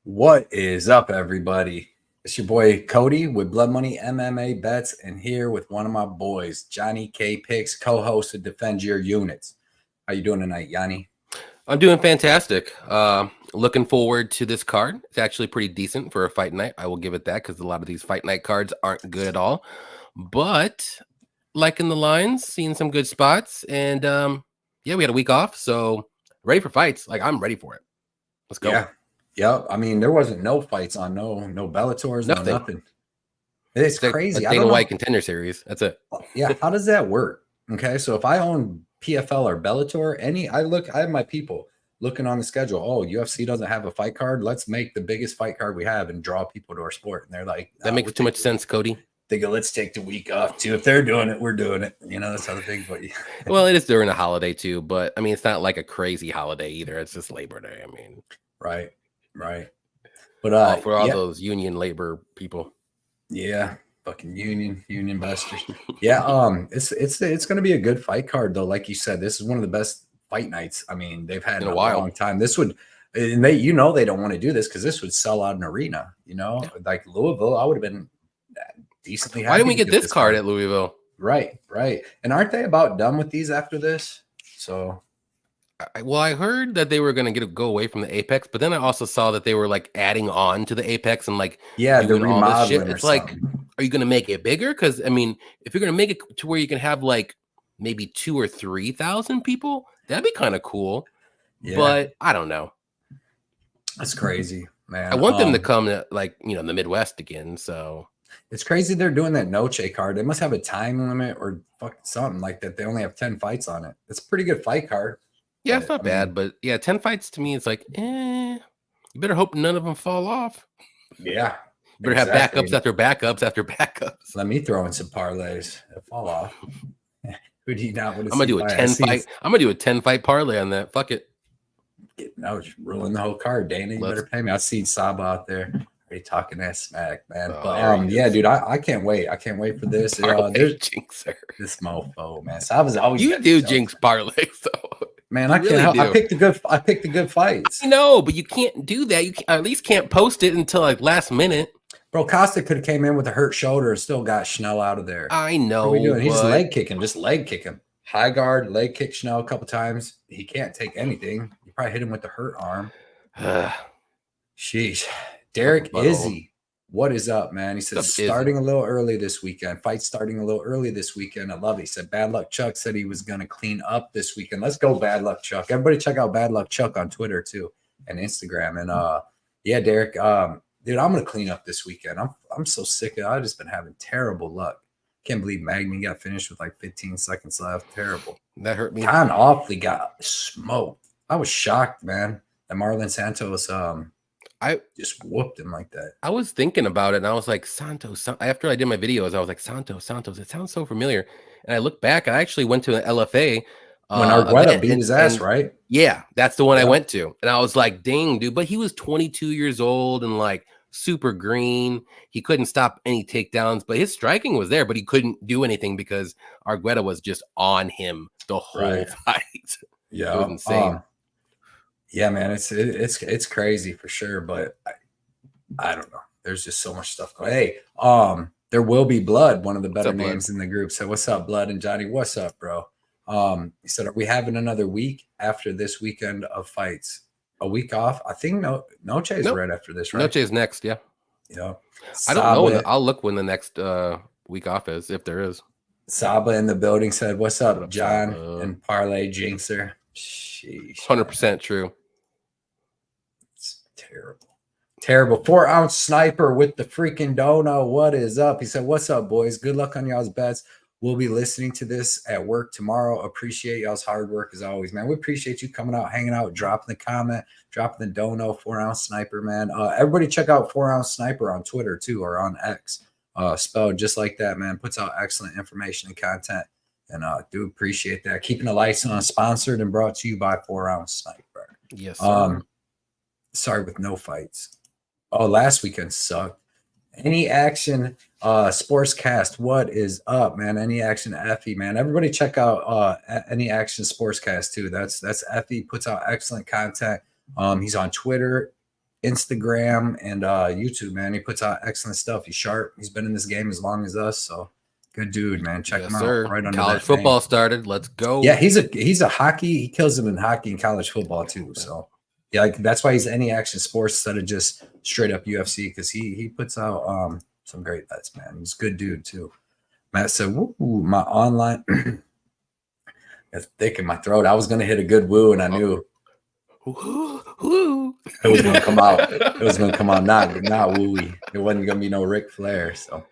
What is up, everybody? It's your boy Cody with Blood Money MMA Bets, and here with one of my boys, Johnny K Picks, co-host of Defend Your Units. How you doing tonight, Yanni? I'm doing fantastic. Looking forward to this card. It's actually pretty decent for a fight night. I will give it that because a lot of these fight night cards aren't good at all. But liking the lines, seeing some good spots, and yeah, we had a week off, so ready for fights. Like I'm ready for it. Let's go. Yeah. I mean, there wasn't no fights on no Bellators, nothing. It's crazy. A Dana White Contender Series. That's it. Yeah. How does that work? Okay, so if I own PFL or Bellator, I have my people looking on the schedule. Oh, UFC doesn't have a fight card. Let's make the biggest fight card we have and draw people to our sport. And they're like, that makes too much sense, Cody. They go, let's take the week off too. If they're doing it, we're doing it. You know, that's how the thing. But well, it is during a holiday too. But I mean, it's not like a crazy holiday either. It's just Labor Day. I mean, right. But for all those union labor people, yeah, fucking union busters. Yeah, it's gonna be a good fight card though. Like you said, this is one of the best fight nights. I mean, they've had in a long time. This would, and they don't want to do this because this would sell out an arena. You know, like Louisville, I would have been decently happy. Why didn't we get this card at Louisville? Right. And aren't they about done with these after this? So. Well, I heard that they were going to go away from the Apex, but then I also saw that they were like adding on to the Apex and like doing all this shit. It's like, are you going to make it bigger? Because I mean, if you're going to make it to where you can have like maybe 2,000 or 3,000 people, that'd be kind of cool. Yeah. But I don't know. That's crazy, man. I want them to come to like the Midwest again. So it's crazy they're doing that Noche card. They must have a time limit or fucking something like that. They only have 10 fights on it. It's a pretty good fight card. Yeah, it's not bad, but yeah, 10 fights to me, it's like, you better hope none of them fall off. Yeah. You better have backups after backups after backups. Let me throw in some parlays that fall off. Who do you not want to I'm gonna do a 10 fight. I'm gonna do a 10 fight parlay on that. Fuck it. I was ruling the whole card, Dana. You better pay me. I've seen Saba out there. Already talking that smack, man. But yeah, dude, I can't wait. I can't wait for this. There's jinxer. This mofo, man. Saba's always jinx parlays though. Man, I can't help. I picked the good fights. No, but you can't do that. You at least can't post it until like last minute. Bro, Costa could have came in with a hurt shoulder and still got Schnell out of there. I know. What are we doing? He's just leg kicking. High guard, leg kick Schnell a couple times. He can't take anything. You probably hit him with the hurt arm. Sheesh. Derek Izzy. What is up, man? He said starting a little early this weekend. Fight starting a little early this weekend. I love it. He said Bad Luck Chuck said he was going to clean up this weekend. Let's go, Bad Luck Chuck. Everybody check out Bad Luck Chuck on Twitter too and Instagram. And yeah, Derek, dude, I'm going to clean up this weekend. I'm so sick of it. I've just been having terrible luck. Can't believe Magny got finished with like 15 seconds left. Terrible. That hurt me. Con awfully got smoked. I was shocked, man, that Marlon Santos I just whooped him like that. I was thinking about it, and I was like, Santos. After I did my videos, I was like, Santos. It sounds so familiar. And I look back. I actually went to an LFA when Argueta beat his ass, right? Yeah, that's the one I went to, and I was like, dang, dude. But he was 22 years old and like super green. He couldn't stop any takedowns, but his striking was there. But he couldn't do anything because Argueta was just on him the whole fight. Yeah, it was insane. Yeah, man, it's crazy for sure, but I don't know. There's just so much stuff going. Hey, there will be Blood, one of the better names in the group. So what's up, Blood and Johnny? What's up, bro? He said, are we having another week after this weekend of fights? A week off? I think Noche is right after this, right? Noche is next, yeah. Yeah. I don't know. I'll look when the next week off is, if there is. Saba in the building said, what's up, John? And Parlay Jinxer. Sheesh. 100% true. It's terrible. 4-ounce sniper with the freaking dono. What is up? He said, what's up, boys? Good luck on y'all's bets. We'll be listening to this at work tomorrow. Appreciate y'all's hard work as always, man. We appreciate you coming out, hanging out, dropping the comment, dropping the dono. 4-ounce sniper, man. Everybody check out 4-ounce sniper on Twitter too, or on X. Spelled just like that, man. Puts out excellent information and content. And do appreciate that. Keeping the lights on, sponsored and brought to you by 4-ounce sniper. Yes, sir. Sorry, with no fights. Oh, last weekend sucked. Any Action Sportscast. What is up, man? Any Action Effie, man. Everybody check out Any Action Sportscast too. That's Effie, puts out excellent content. He's on Twitter Instagram and YouTube, man. He puts out excellent stuff. He's sharp. He's been in this game as long as us, so good dude, man. Check him out right under College that football name. started. Let's go. Yeah, he's a hockey. He kills it in hockey and college football too. So yeah, like that's why he's any action sports instead of just straight up UFC, because he puts out some great bets, man. He's a good dude too. Matt said, "Woo, my online." It's thick in my throat. I was gonna hit a good woo, and I knew it was gonna come out. It was gonna come out not wooey. It wasn't gonna be no Ric Flair. So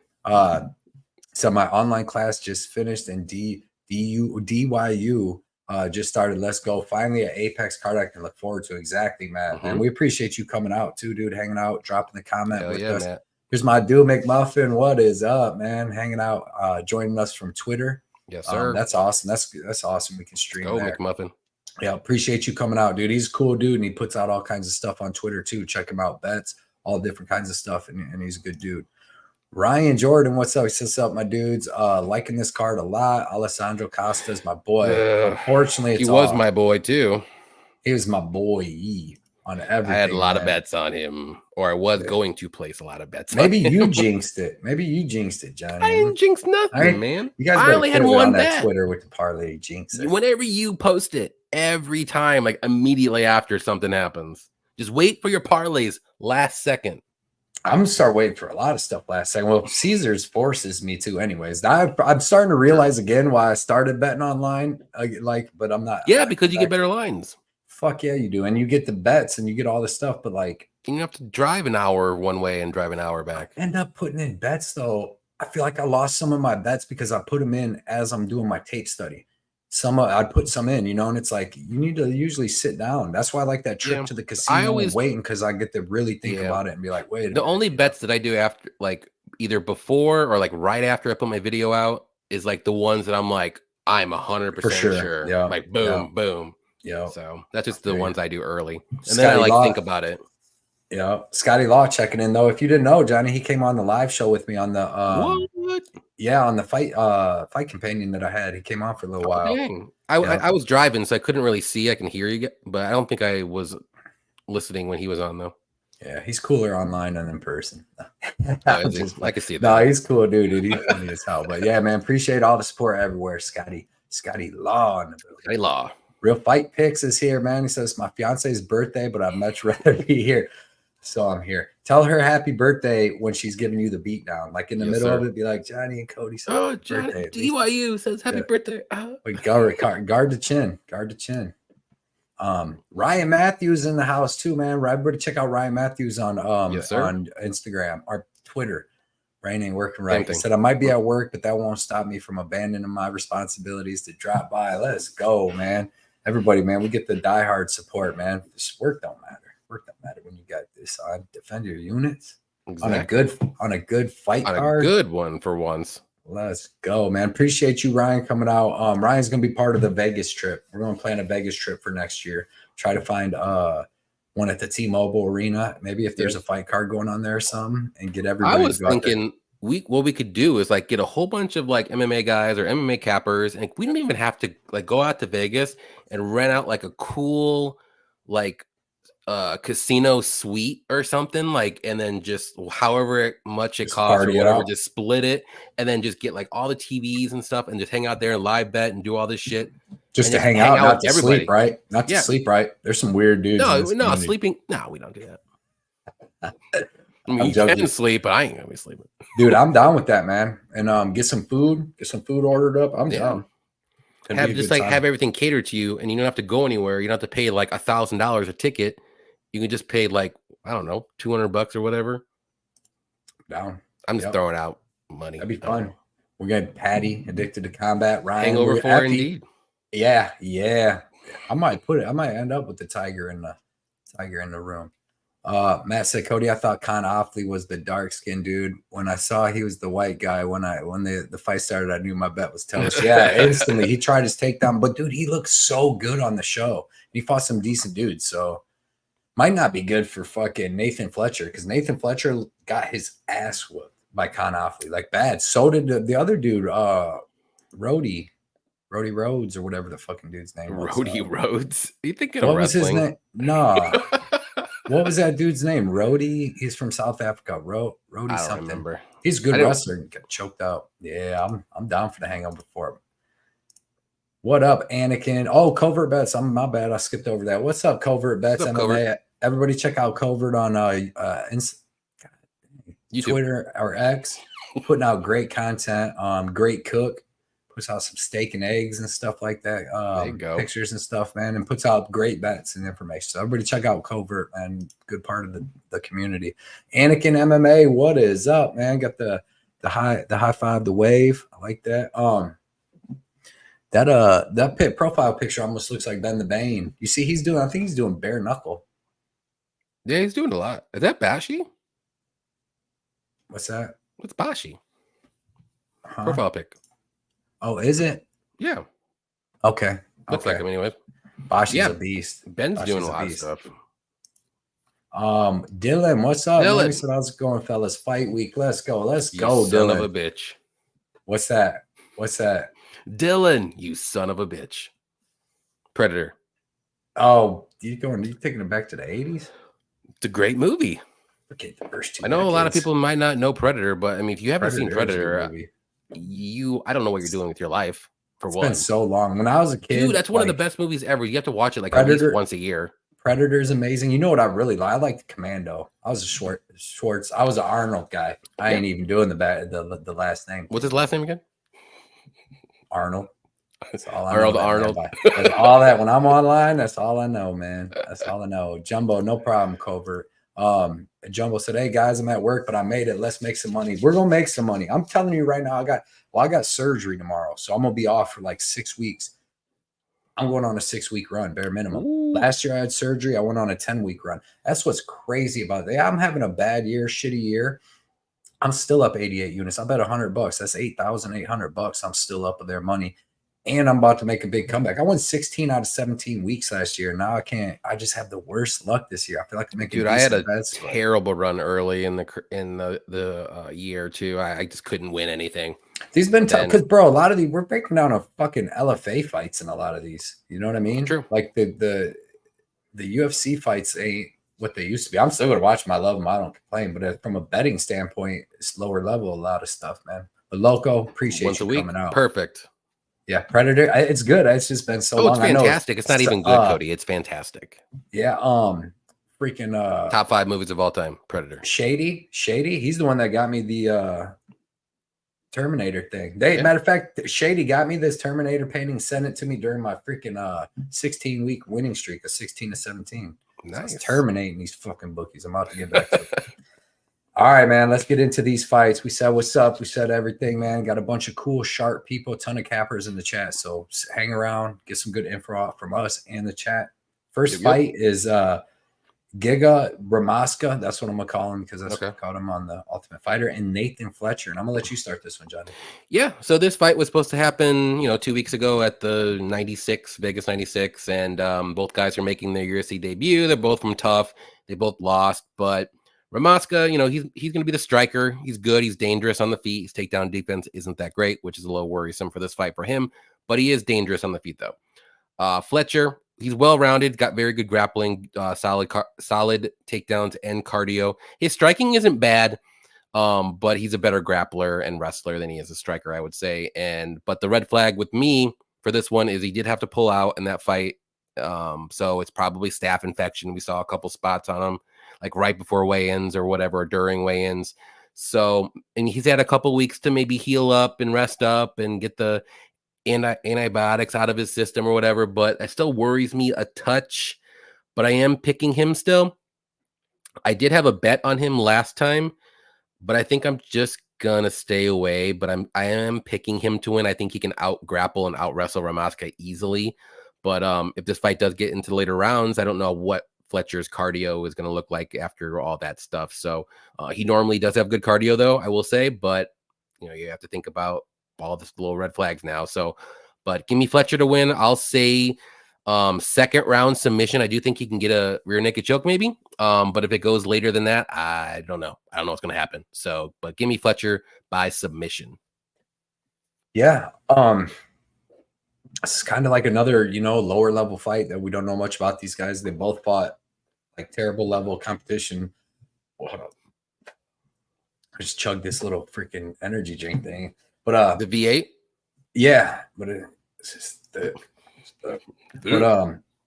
my online class just finished, and DYU just started. Let's go! Finally, at Apex card I can look forward to. Exactly, Matt. And we appreciate you coming out too, dude. Hanging out, dropping the comment with us. Matt. Here's my dude McMuffin. What is up, man? Hanging out, joining us from Twitter. Yes, sir. That's awesome. That's awesome. We can stream. Go McMuffin. Yeah, appreciate you coming out, dude. He's a cool dude, and he puts out all kinds of stuff on Twitter too. Check him out, bets, all different kinds of stuff, and he's a good dude. Ryan Jordan, what's up? He says, "Up, my dudes. Liking this card a lot. Alessandro Costa's my boy. Unfortunately, he was my boy too. He was my boy on everything. I had a lot of bets on him, or I was going to place a lot of bets. Maybe you jinxed it. Maybe you jinxed it, Johnny. I didn't jinx nothing, man. You guys I only had one bet. Twitter with the parlay jinx it. Whenever you post it, every time, like immediately after something happens, just wait for your parlays last second. I'm gonna start waiting for a lot of stuff last second. Well, Caesars forces me to, anyways. I'm starting to realize again why I started betting online. But I'm not. Yeah, because you get better lines. Fuck yeah, you do, and you get the bets and you get all this stuff. But like, you have to drive an hour one way and drive an hour back. I end up putting in bets though. I feel like I lost some of my bets because I put them in as I'm doing my tape study. I'd put some in, and it's like you need to usually sit down. That's why I like that trip to the casino. I always waiting because I get to really think about it and be like, wait. The only bets that I do after, like either before or like right after I put my video out, is like the ones that I'm like, I'm 100% sure. Yeah. Like boom, boom. Yeah. So that's just the ones I do early, and then I think about it. Yeah, Scotty Law checking in though. If you didn't know, Johnny, he came on the live show with me on the what? Yeah, on the fight companion that I had. He came on for a little while. Dang. I was driving, so I couldn't really see. I can hear you, but I don't think I was listening when he was on though. Yeah, he's cooler online than in person. I can see that. No, he's cool, dude. He's funny as hell. But yeah, man, appreciate all the support everywhere. Scotty Law in the building. Scotty Law. Real Fight Picks is here, man. He says, my fiance's birthday, but I'd much rather be here. So I'm here. Tell her happy birthday when she's giving you the beat down. Like in the middle of it, be like, Johnny and Cody said, oh, Johnny, birthday. DYU says happy birthday. Wait, guard the chin. Guard the chin. Ryan Matthews in the house too, man. Everybody check out Ryan Matthews on on Instagram or Twitter. Brain ain't working right. He said, I might be at work, but that won't stop me from abandoning my responsibilities to drop by. Let's go, man. Everybody, man, we get the diehard support, man. This work don't matter. Work don't matter when you got this on. Defend your units on a good fight card. A good one for once. Let's go, man. Appreciate you, Ryan, coming out. Ryan's gonna be part of the Vegas trip. We're gonna plan a Vegas trip for next year. Try to find one at the T-Mobile Arena. Maybe if there's a fight card going on there or something, and get everybody. I was thinking what we could do is like get a whole bunch of like MMA guys or MMA cappers, and we don't even have to like go out to Vegas and rent out like a cool like casino suite or something, like, and then just however much it costs or whatever, just split it and then just get like all the TVs and stuff and just hang out there and live bet and do all this shit. Just to hang out, not to sleep, right? Not to sleep, right? There's some weird dudes. No, sleeping. No, we don't do that. I mean, you can sleep, but I ain't gonna be sleeping. Dude, I'm down with that, man. And get some food ordered up. I'm down. Have everything catered to you, and you don't have to go anywhere. You don't have to pay like $1,000 a ticket. You can just pay like, I don't know, $200 or whatever. Down. I'm just throwing out money. That'd be fun. We're getting Patty, Addicted to Combat. Ryan, Hangover 4 indeed. Yeah. I might end up with the tiger in the room. Matt said, Cody, I thought Con Offley was the dark skinned dude. When I saw he was the white guy, when the fight started, I knew my bet was toast. Yeah, instantly. He tried his takedown, but dude, he looked so good on the show. He fought some decent dudes, so might not be good for fucking Nathan Fletcher, because Nathan Fletcher got his ass whooped by Con Offley, like bad. So did the other dude, Rody Rhodes or whatever the fucking dude's name was. Rody Rhodes? You thinking what of wrestling? Was his name? No. What was that dude's name? Rody. He's from South Africa. Rody I don't something. remember. He's a I good don't. wrestler. Got choked out. Yeah, I'm down for the hangover for him. What up, Anakin? Oh, Covert Bets. My bad. I skipped over that. What's up, Covert Bets What's up, MMA? Covert? Everybody check out Covert on YouTube. Twitter or X. Putting out great content. Great cook. Puts out some steak and eggs and stuff like that. There you go. Pictures and stuff, man, and puts out great bets and information. So everybody check out Covert, and good part of the community. Anakin MMA, what is up, man? Got the high five, the wave. I like that. That pit profile picture almost looks like Ben the Bane. You see, I think he's doing bare knuckle. Yeah, he's doing a lot. Is that Bashi? What's that? What's Bashi? Huh? Profile pic. Oh, is it? Yeah. Okay. Looks like him anyway. Bashi's a beast. Ben's Bashi's doing a lot of stuff. Dylan, what's up? Dylan. Man? So how's it going, fellas? Fight week. Let's go. Let's You go, son Dylan. of a bitch. What's that? What's that? Dylan, you son of a bitch. Predator. Oh, you taking it back to the 80s? It's a great movie. Okay, the first two. I know a lot of people might not know Predator, but I mean, if you haven't seen Predator, I don't know what you're doing with your life. It's been so long. When I was a kid, dude, that's one of the best movies ever. You have to watch it like at least once a year. Predator's amazing. You know what I really like? I like the Commando. I was a Schwartz. I was an Arnold guy. I ain't even doing the last name. What's his last name again? Arnold. That's all I Arnold. know. Arnold. That's all that when I'm online, that's all I know, man. That's all I know. Jumbo, no problem, Covert. Jumbo said, "Hey guys, I'm at work, but I made it. Let's make some money. We're gonna make some money. I'm telling you right now, I got surgery tomorrow, so I'm gonna be off for like 6 weeks. I'm going on a 6-week run, bare minimum. Ooh. Last year I had surgery. I went on a 10-week run. That's what's crazy about it. I'm having a bad year, shitty year. I'm still up 88 units. I bet $100. That's $8,800. I'm still up with their money. And I'm about to make a big comeback. I won 16 out of 17 weeks last year. Now I can't. I just have the worst luck this year. I feel like I'm making. Dude, I had a terrible run early in the year too. I just couldn't win anything. These been tough because, bro, a lot of these we're breaking down a fucking LFA fights in a lot of these. You know what I mean? True. Like the UFC fights ain't what they used to be. I'm still gonna watch them. I love them. I don't complain. But from a betting standpoint, it's lower level. A lot of stuff, man. But Loco, appreciate you coming out. Perfect. Yeah, Predator. It's good. It's just been so long. It's fantastic. It's not even good, Cody. It's fantastic. Yeah. Freaking top 5 movies of all time. Predator. Shady. He's the one that got me the Terminator thing. Matter of fact, Shady got me this Terminator painting. Sent it to me during my freaking 16-week winning streak of 16 to 17. Nice. So terminating these fucking bookies. I'm about to get back to it. All right, man, let's get into these fights. We said what's up. We said everything, man. Got a bunch of cool, sharp people, a ton of cappers in the chat. So hang around, get some good info from us and the chat. First fight is Giga Ramaska. That's what I'm going to call him because that's what I called him on the Ultimate Fighter. And Nathan Fletcher. And I'm going to let you start this one, Johnny. Yeah, so this fight was supposed to happen, 2 weeks ago at the Vegas 96. And both guys are making their UFC debut. They're both from Tough. They both lost, but Ramaska, he's going to be the striker. He's good. He's dangerous on the feet. His takedown defense isn't that great, which is a little worrisome for this fight for him. But he is dangerous on the feet, though. Fletcher, he's well-rounded, got very good grappling, solid takedowns and cardio. His striking isn't bad, but he's a better grappler and wrestler than he is a striker, I would say. But the red flag with me for this one is he did have to pull out in that fight. So it's probably staph infection. We saw a couple spots on him, like right before weigh-ins or whatever, or during weigh-ins. So, and he's had a couple weeks to maybe heal up and rest up and get the antibiotics out of his system or whatever, but it still worries me a touch, but I am picking him still. I did have a bet on him last time, but I think I'm just gonna stay away, but I am picking him to win. I think he can out grapple and out wrestle Ramaska easily. But if this fight does get into the later rounds, I don't know what Fletcher's cardio is going to look like after all that stuff. So he normally does have good cardio, though, I will say. But, you have to think about all the little red flags now. So, but give me Fletcher to win. I'll say second round submission. I do think he can get a rear naked choke maybe. But if it goes later than that, I don't know. I don't know what's going to happen. So, but give me Fletcher by submission. Yeah. It's kind of like another, lower level fight that we don't know much about these guys. They both fought like terrible level of competition. Hold up. I just chugged this little freaking energy drink thing. But The V8. yeah, but it's just but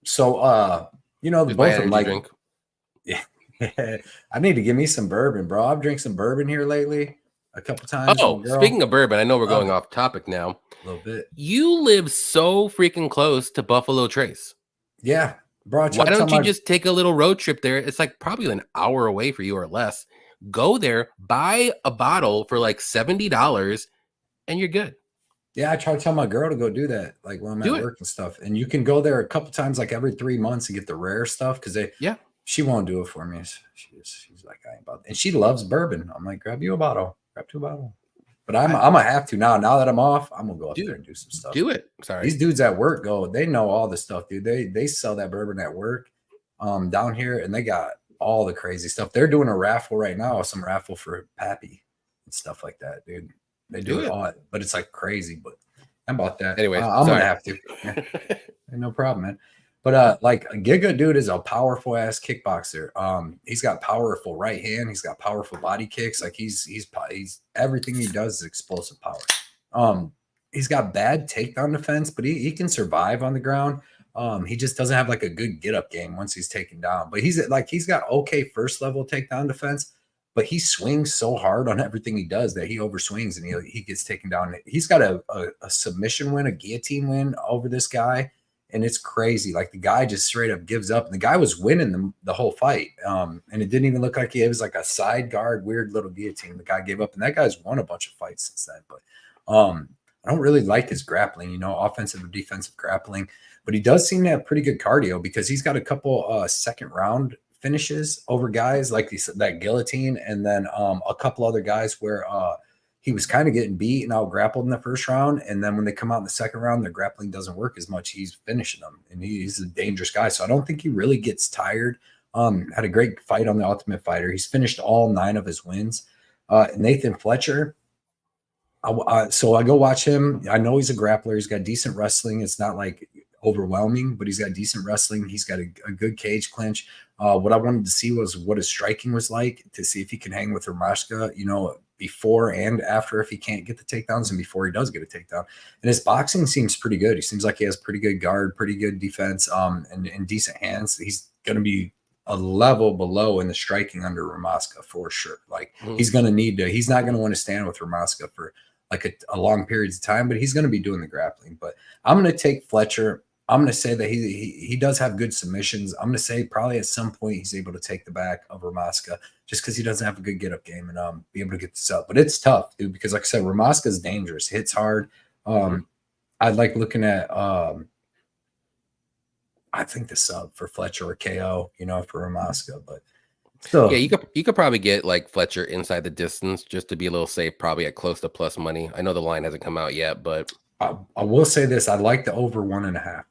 so you know, the Just my both of them energy like drink. yeah. I need to give me some bourbon, bro. I've drank some bourbon here lately a couple times with my Oh, girl. speaking of bourbon, I know we're Love going it off topic now. a little bit. You live so freaking close to Buffalo Trace. Yeah, bro. I Why try to tell don't you my just take a little road trip there? It's like probably an hour away for you or less. Go there, buy a bottle for like $70, and you're good. yeah, I try to tell my girl to go do that, like when I'm Do at it. work and stuff. And you can go there a couple times, like every 3 months, and get the rare stuff because Yeah. she won't do it for me. She's like, I ain't about, and she loves bourbon. I'm like, grab you a bottle, grab 2 bottles. But I'm gonna have to now. Now that I'm off, I'm gonna go up there and do some stuff. Do it. Sorry. These dudes at work they know all the stuff, dude. They sell that bourbon at work, down here, and they got all the crazy stuff. They're doing a raffle right now, some raffle for Pappy and stuff like that, dude. They do it all, but it's like crazy. But how about that? Anyways, I'm sorry. gonna have to. Yeah. No problem, man. But like Giga dude is a powerful ass kickboxer. He's got powerful right hand. He's got powerful body kicks. Like he's everything he does is explosive power. He's got bad takedown defense, but he can survive on the ground. He just doesn't have like a good get up game once he's taken down. But he's got okay first level takedown defense, but he swings so hard on everything he does that he overswings and he gets taken down. He's got a submission win, a guillotine win over this guy, and it's crazy. Like the guy just straight up gives up, and the guy was winning the whole fight. And it didn't even look like it was like a side guard, weird little guillotine. The guy gave up, and that guy's won a bunch of fights since then. But I don't really like his grappling, offensive or defensive grappling, but he does seem to have pretty good cardio because he's got a couple second round finishes over guys like that guillotine, and then a couple other guys where he was kind of getting beat and out grappled in the first round, and then when they come out in the second round, their grappling doesn't work as much. He's finishing them, and he's a dangerous guy. So I don't think he really gets tired. Had a great fight on the Ultimate Fighter. He's finished all 9 of his wins. Nathan Fletcher. So I go watch him. I know he's a grappler. He's got decent wrestling. It's not like overwhelming, but he's got decent wrestling. He's got a good cage clinch. What I wanted to see was what his striking was like, to see if he can hang with Romashka, before and after, if he can't get the takedowns and before he does get a takedown. And his boxing seems pretty good. He seems like he has pretty good guard, pretty good defense, and decent hands. He's going to be a level below in the striking under Romashka for sure. Like he's going to need to, he's not going to want to stand with Romashka for like a long periods of time, but he's going to be doing the grappling. But I'm going to take Fletcher. I'm going to say that he does have good submissions. I'm going to say probably at some point he's able to take the back of Romashka just because he doesn't have a good get up game and be able to get this up. But it's tough, dude, because like I said, Romashka is dangerous, hits hard. I'd like looking at I think the sub for Fletcher or KO, for Romashka, but still. Yeah, you could probably get like Fletcher inside the distance just to be a little safe, probably at close to plus money. I know the line hasn't come out yet, but I will say this: I like the over 1.5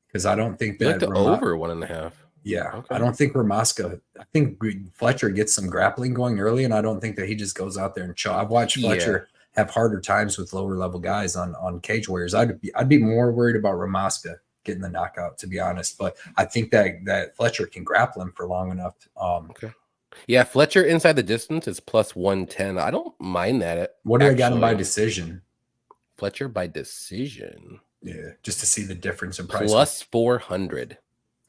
because I don't think that over 1.5. Yeah, okay. I don't think Romashka. I think Fletcher gets some grappling going early, and I don't think that he just goes out there and choke. I've watched Fletcher have harder times with lower level guys on Cage Warriors. I'd be more worried about Romashka getting the knockout, to be honest. But I think that Fletcher can grapple him for long enough. Okay. Yeah, Fletcher inside the distance is plus 110. I don't mind that. What do I got him by decision? Fletcher by decision. Yeah, just to see the difference in price. Plus 400.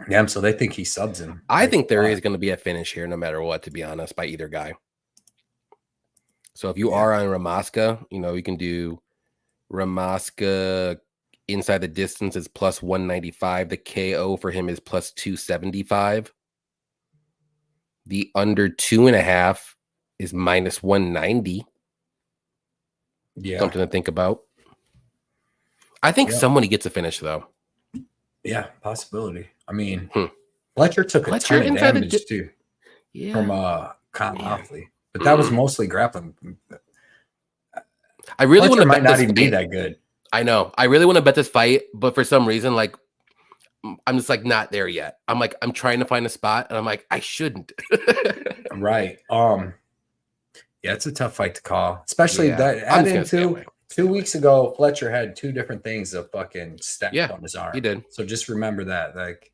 Yeah, so they think he subs him. I think there is going to be a finish here, no matter what, to be honest, by either guy. So if you are on Romashka, you can do Romashka inside the distance is plus 195. The KO for him is plus 275. The under 2.5 is minus 190. Yeah. Something to think about. I think somebody gets a finish, though. Yeah, possibility. I mean, Fletcher took a ton of damage, too, from Cotton, but that was mostly grappling. I really want to might not even be that good. I know. I really want to bet this fight, but for some reason, like, I'm just like not there yet. I'm trying to find a spot, and I'm like, I shouldn't. Right. Yeah, it's a tough fight to call, especially that. Add into 2 weeks ago, Fletcher had 2 different things of fucking stacked on his arm. He did. So just remember that, like,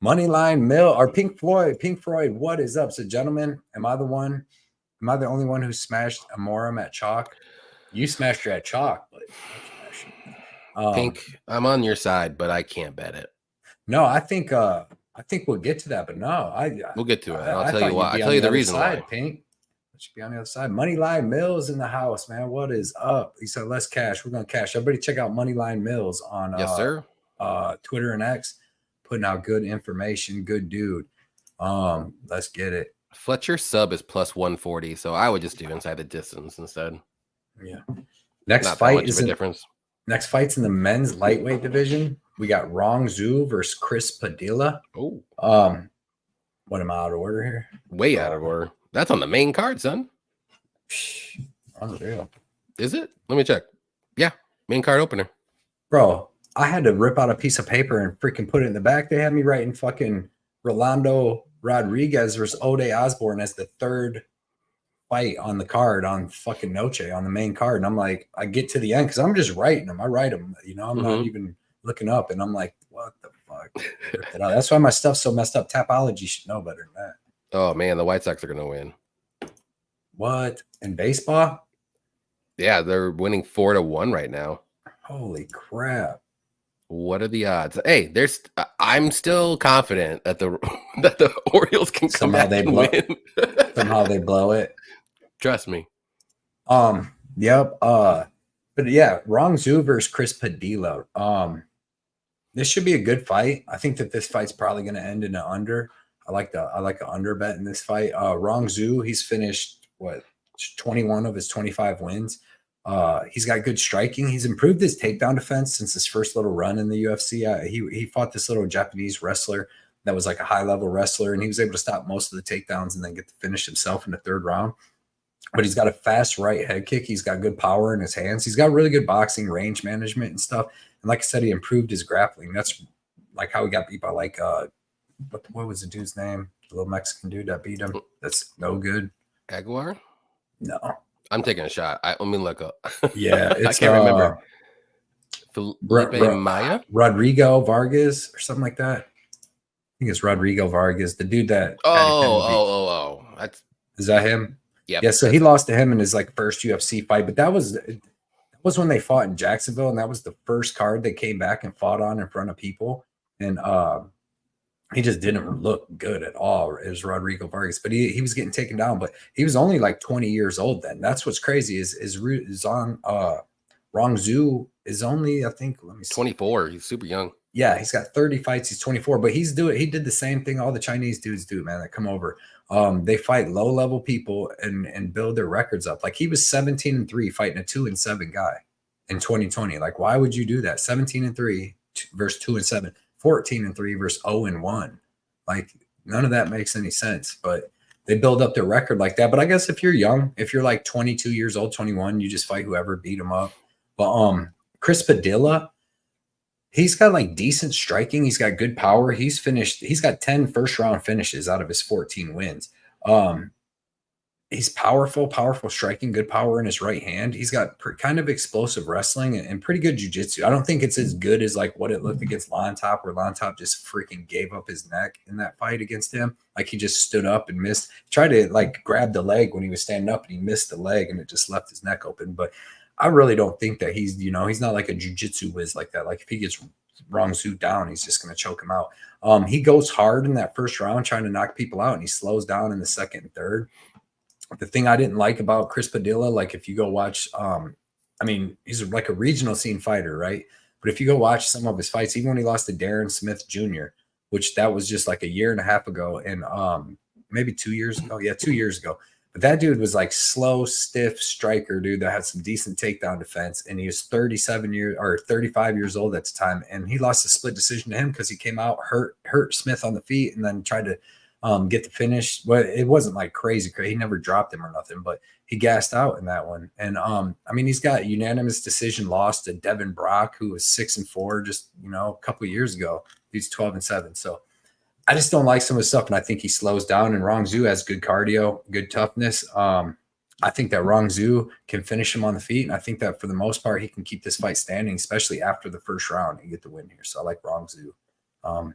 Moneyline Mill or Pink Floyd. Pink Floyd, what is up? So, gentlemen, am I the only one who smashed Amorim at chalk? You smashed her at chalk, but I'm smashing it. Pink, I'm on your side, but I can't bet it. No, I think we'll get to that, but no, We'll get to it. I I'll tell thought you why. you'd be I'll on tell you the the other reason side, why. Pink. It should be on the other side. Moneyline Mills in the house, man. What is up? He said, let's cash. We're gonna cash. Everybody check out Moneyline Mills on Yes, sir. Twitter and X, putting out good information. Good dude. Let's get it. Fletcher sub is plus 140, so I would just do inside the distance instead. Yeah. Next Not that fight much is of a difference. Next fight's in the men's lightweight division. We got Rong Zhu versus Chris Padilla. Oh, What am I out of order here? way out of order. That's on the main card, son. Unreal. Is it? Let me check. Yeah, main card opener. Bro, I had to rip out a piece of paper and freaking put it in the back. They had me writing fucking Rolando Rodriguez versus Ode Osborne as the third fight on the card on fucking Noche on the main card. And I'm like, I get to the end because I'm just writing them. I write them, I'm not even looking up. And I'm like, what the fuck? That's why my stuff's so messed up. Tapology should know better than that. Oh man, the White Sox are gonna win. What? In baseball? Yeah, they're winning 4-1 right now. Holy crap. What are the odds? Hey, I'm still confident that the Orioles can come back and win. Somehow they blow it. Trust me. Yep. But yeah, Rong Zhu versus Chris Padilla. This should be a good fight. I think that this fight's probably going to end in an under. I like an under bet in this fight. Rong Zhu, he's finished 21 of his 25 wins. He's got good striking. He's improved his takedown defense since his first little run in the UFC. He fought this little Japanese wrestler that was like a high level wrestler, and he was able to stop most of the takedowns and then get the finish himself in the third round. But he's got a fast right head kick. He's got good power in his hands. He's got really good boxing range management and stuff. And like I said, he improved his grappling. That's like how he got beat by what was the dude's name? The little Mexican dude that beat him. That's no good. Aguilar? No. I'm taking a shot. Let me look up. Yeah, I can't remember. Felipe Maya? Rodrigo Vargas or something like that. I think it's Rodrigo Vargas, the dude that. Is that him? Yep. Yeah. So he lost to him in his first UFC fight, but that was when they fought in Jacksonville, and that was the first card they came back and fought on in front of people, and he just didn't look good at all. It was Rodrigo Vargas, but he was getting taken down. But he was only like 20 years old then. That's what's crazy is on Rong Zhu is only, I think, let me see. 24. He's super young. Yeah, he's got 30 fights. He's 24, but he did the same thing all the Chinese dudes do, man, that come over. They fight low-level people and build their records up. Like he was 17-3 fighting a 2-7 guy in 2020. Like, why would you do that? 17-3 versus 2-7, 14-3 versus 0-1. Like, none of that makes any sense. But they build up their record like that. But I guess if you're young, if you're like 22 years old, 21, you just fight whoever, beat them up. But Chris Padilla, he's got like decent striking. He's got good power. He's got 10 first round finishes out of his 14 wins. He's powerful striking, good power in his right hand. He's got kind of explosive wrestling and pretty good jiu-jitsu. I don't think it's as good as like what it looked against Lontop, where Lontop just freaking gave up his neck in that fight against him. Like he just stood up and missed, tried to like grab the leg when he was standing up and he missed the leg and it just left his neck open. But I really don't think that he's not like a jiu-jitsu whiz like that. Like if he gets Rong Zhu down, he's just going to choke him out. He goes hard in that first round trying to knock people out, and he slows down in the second and third. The thing I didn't like about Chris Padilla, like if you go watch, he's like a regional scene fighter, right? But if you go watch some of his fights, even when he lost to Darren Smith Jr., which that was just like a year and a half ago, and maybe 2 years ago. Yeah, 2 years ago. But that dude was like slow, stiff striker, dude, that had some decent takedown defense. And he was 35 years old at the time. And he lost a split decision to him because he came out, hurt Smith on the feet, and then tried to get the finish. Well, it wasn't like crazy. He never dropped him or nothing, but he gassed out in that one. And he's got unanimous decision loss to Devin Brock, who was 6-4 just a couple of years ago. He's 12-7. So I just don't like some of his stuff, and I think he slows down. And Rong Zhu has good cardio, good toughness. I think that Rong Zhu can finish him on the feet, and I think that for the most part, he can keep this fight standing, especially after the first round and get the win here. So I like Rong Zhu.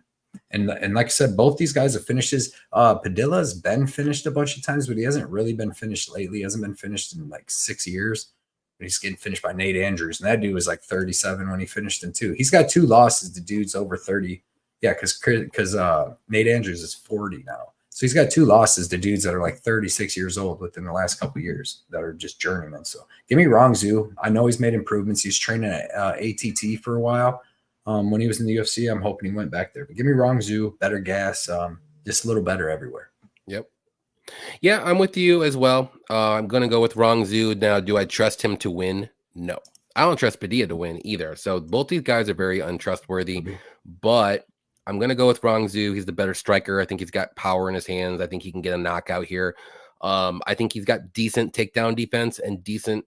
And like I said, both these guys have finishes. Padilla's been finished a bunch of times, but he hasn't really been finished lately. He hasn't been finished in like 6 years. But he's getting finished by Nate Andrews, and that dude was like 37 when he finished in 2. He's got 2 losses. The dude's over 30. Yeah, because Nate Andrews is 40 now. So he's got 2 losses to dudes that are like 36 years old within the last couple of years that are just journeymen. So get me wrong, Zoo. I know he's made improvements. He's training at ATT for a while. When he was in the UFC, I'm hoping he went back there. But get me wrong, Zoo. Better gas. Just a little better everywhere. Yep. Yeah, I'm with you as well. I'm going to go with Wrong Zoo. Now, do I trust him to win? No. I don't trust Padilla to win either. So both these guys are very untrustworthy. But I'm going to go with Wrong Zoo. He's the better striker. I think he's got power in his hands. I think he can get a knockout here. I think he's got decent takedown defense and decent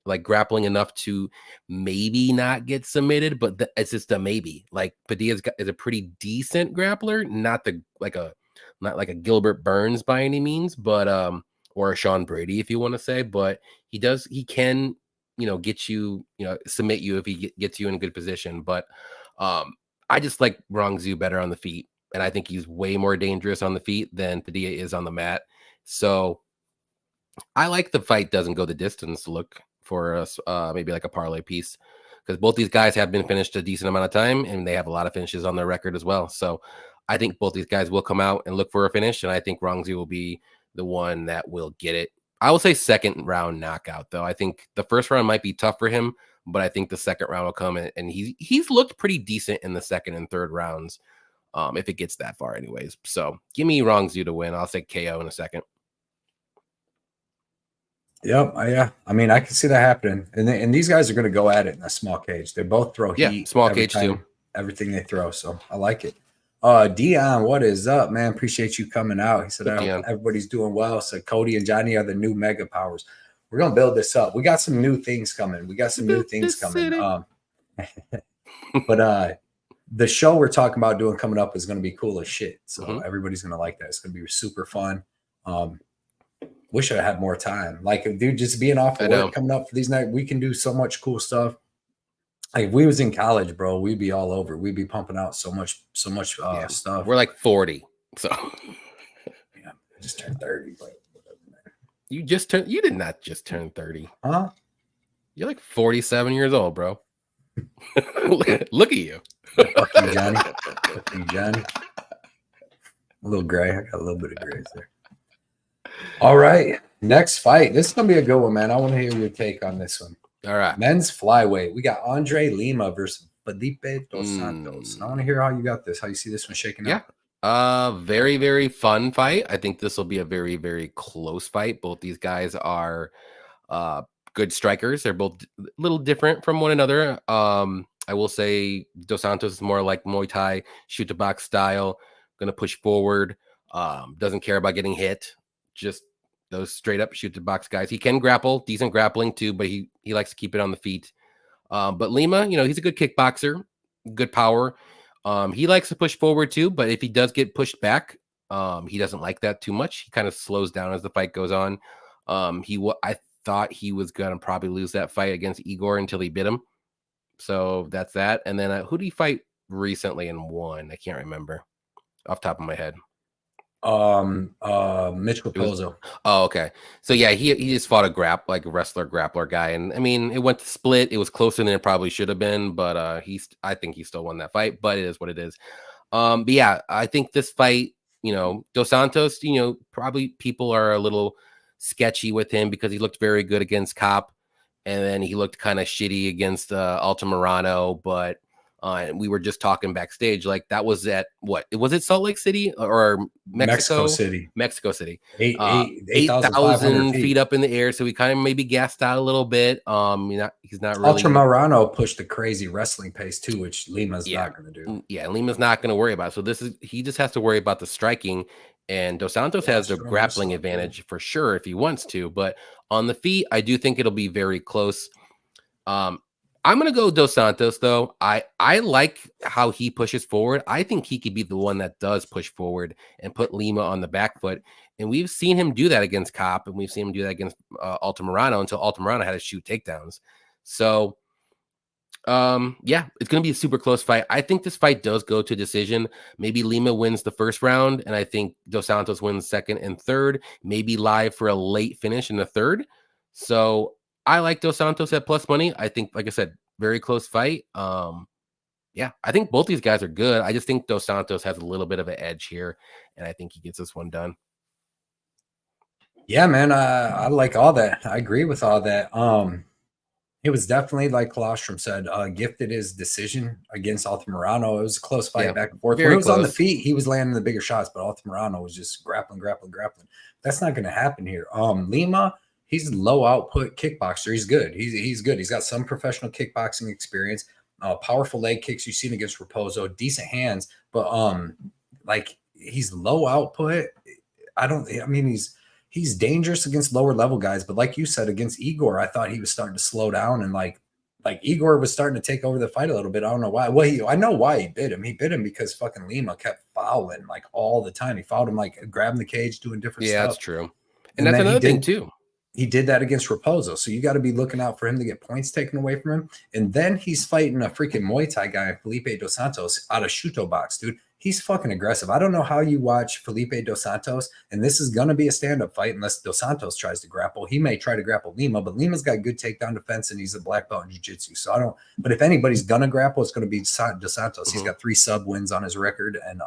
like grappling enough to maybe not get submitted, but it's just a maybe. Like Padilla is a pretty decent grappler, not like a Gilbert Burns by any means, but or a Sean Brady if you want to say, but he can get you submit you if he gets you in a good position. But I just like Wrong Zoo better on the feet, and I think he's way more dangerous on the feet than Padilla is on the mat. So I like the fight doesn't go the distance look for us, maybe like a parlay piece, because both these guys have been finished a decent amount of time and they have a lot of finishes on their record as well. So I think both these guys will come out and look for a finish, and I think Rongzi will be the one that will get it. I will say second round knockout, though. I think the first round might be tough for him, but I think the second round will come in, and he's looked pretty decent in the second and third rounds, if it gets that far anyways. So give me Rongzi to win. I'll say KO in a second. Yep. Yeah. I mean, I can see that happening. And these guys are going to go at it in a small cage. They both throw heat. Small cage too. Everything they throw. So I like it. Dion, what is up, man? Appreciate you coming out. He said, I hope everybody's doing well. So Cody and Johnny are the new mega powers. We're going to build this up. We got some new things coming. But the show we're talking about doing coming up is going to be cool as shit. So everybody's going to like that. It's going to be super fun. Wish I had more time. Like, dude, just being off of work coming up for these nights, we can do so much cool stuff. Like, if we was in college, bro, we'd be all over. We'd be pumping out so much stuff. We're like 40, so yeah, I just turned 30. But you did not just turn 30, huh? You're like 47 years old, bro. Look at you. Fuck you, Johnny. Fuck you, Johnny. A little gray. I got a little bit of grays there. All right, next fight. This is gonna be a good one, man. I want to hear your take on this one. All right, men's flyweight. We got Andre Lima versus Felipe Dos Santos. And I want to hear how you got this. How you see this one shaking out? Very, very fun fight. I think this will be a very, very close fight. Both these guys are good strikers. They're both a little different from one another. I will say Dos Santos is more like Muay Thai, shoot the box style. Going to push forward. Doesn't care about getting hit. Just those straight up shoot the box guys. He can grapple, decent grappling too, but he likes to keep it on the feet. But Lima, he's a good kickboxer, good power. He likes to push forward too, but if he does get pushed back, he doesn't like that too much. He kind of slows down as the fight goes on. I thought he was gonna probably lose that fight against Igor until he bit him. So that's that. And then who did he fight recently and won? I can't remember off the top of my head. Mitch Raposo. Oh, okay. So yeah, he just fought a wrestler grappler guy, and I mean it went to split. It was closer than it probably should have been, but I think he still won that fight. But it is what it is. But yeah, I think this fight, Dos Santos, probably people are a little sketchy with him because he looked very good against Cop, and then he looked kind of shitty against Altamirano, but. And we were just talking backstage, like that was at what was it, Salt Lake City or Mexico City, 8,000 feet up in the air. So we kind of maybe gassed out a little bit. He's not really. Altamirano pushed a crazy wrestling pace too, which Lima's not going to do. Yeah, Lima's not going to worry about it. So he just has to worry about the striking, and Dos Santos has the grappling advantage for sure if he wants to. But on the feet, I do think it'll be very close. I'm going to go Dos Santos, though. I like how he pushes forward. I think he could be the one that does push forward and put Lima on the back foot. And we've seen him do that against Cop, and we've seen him do that against Altamirano until Altamirano had to shoot takedowns. So Yeah, it's gonna be a super close fight. I think this fight does go to decision. Maybe Lima wins the first round, and I think Dos Santos wins second and third. Maybe live for a late finish in the third. So I like Dos Santos at plus money. I think, like I said, very close fight. Yeah, I think both these guys are good. I just think Dos Santos has a little bit of an edge here, and I think he gets this one done. Yeah, man, I like all that. I agree with all that. It was definitely like Colostrum said, gifted his decision against Altamirano. It was a close fight Yeah, back and forth. When very it was on the close. feet, he was landing the bigger shots, but Altamirano was just grappling, grappling, grappling. That's not going to happen here. Lima, he's low output kickboxer. He's good. He's good. He's got some professional kickboxing experience. Powerful leg kicks you've seen against Raposo, decent hands, but like he's low output. I mean, he's dangerous against lower level guys, but like you said, against Igor, I thought he was starting to slow down and like Igor was starting to take over the fight a little bit. I don't know why. Well, I know why he bit him. He bit him because fucking Lima kept fouling like all the time. He fouled him like grabbing the cage, doing different Yeah, that's stuff. true. And And that's then another thing too. he did that against Raposo. So you got to be looking out for him to get points taken away from him. And then he's fighting a freaking Muay Thai guy, Felipe Dos Santos, out of Shuto box, dude. He's fucking aggressive. I don't know how you watch Felipe Dos Santos, and this is going to be a stand-up fight unless Dos Santos tries to grapple. He may try to grapple Lima, but Lima's got good takedown defense, and he's a black belt in jiu-jitsu. So I don't – but if anybody's going to grapple, it's going to be Dos Santos. He's got 3 sub wins on his record, and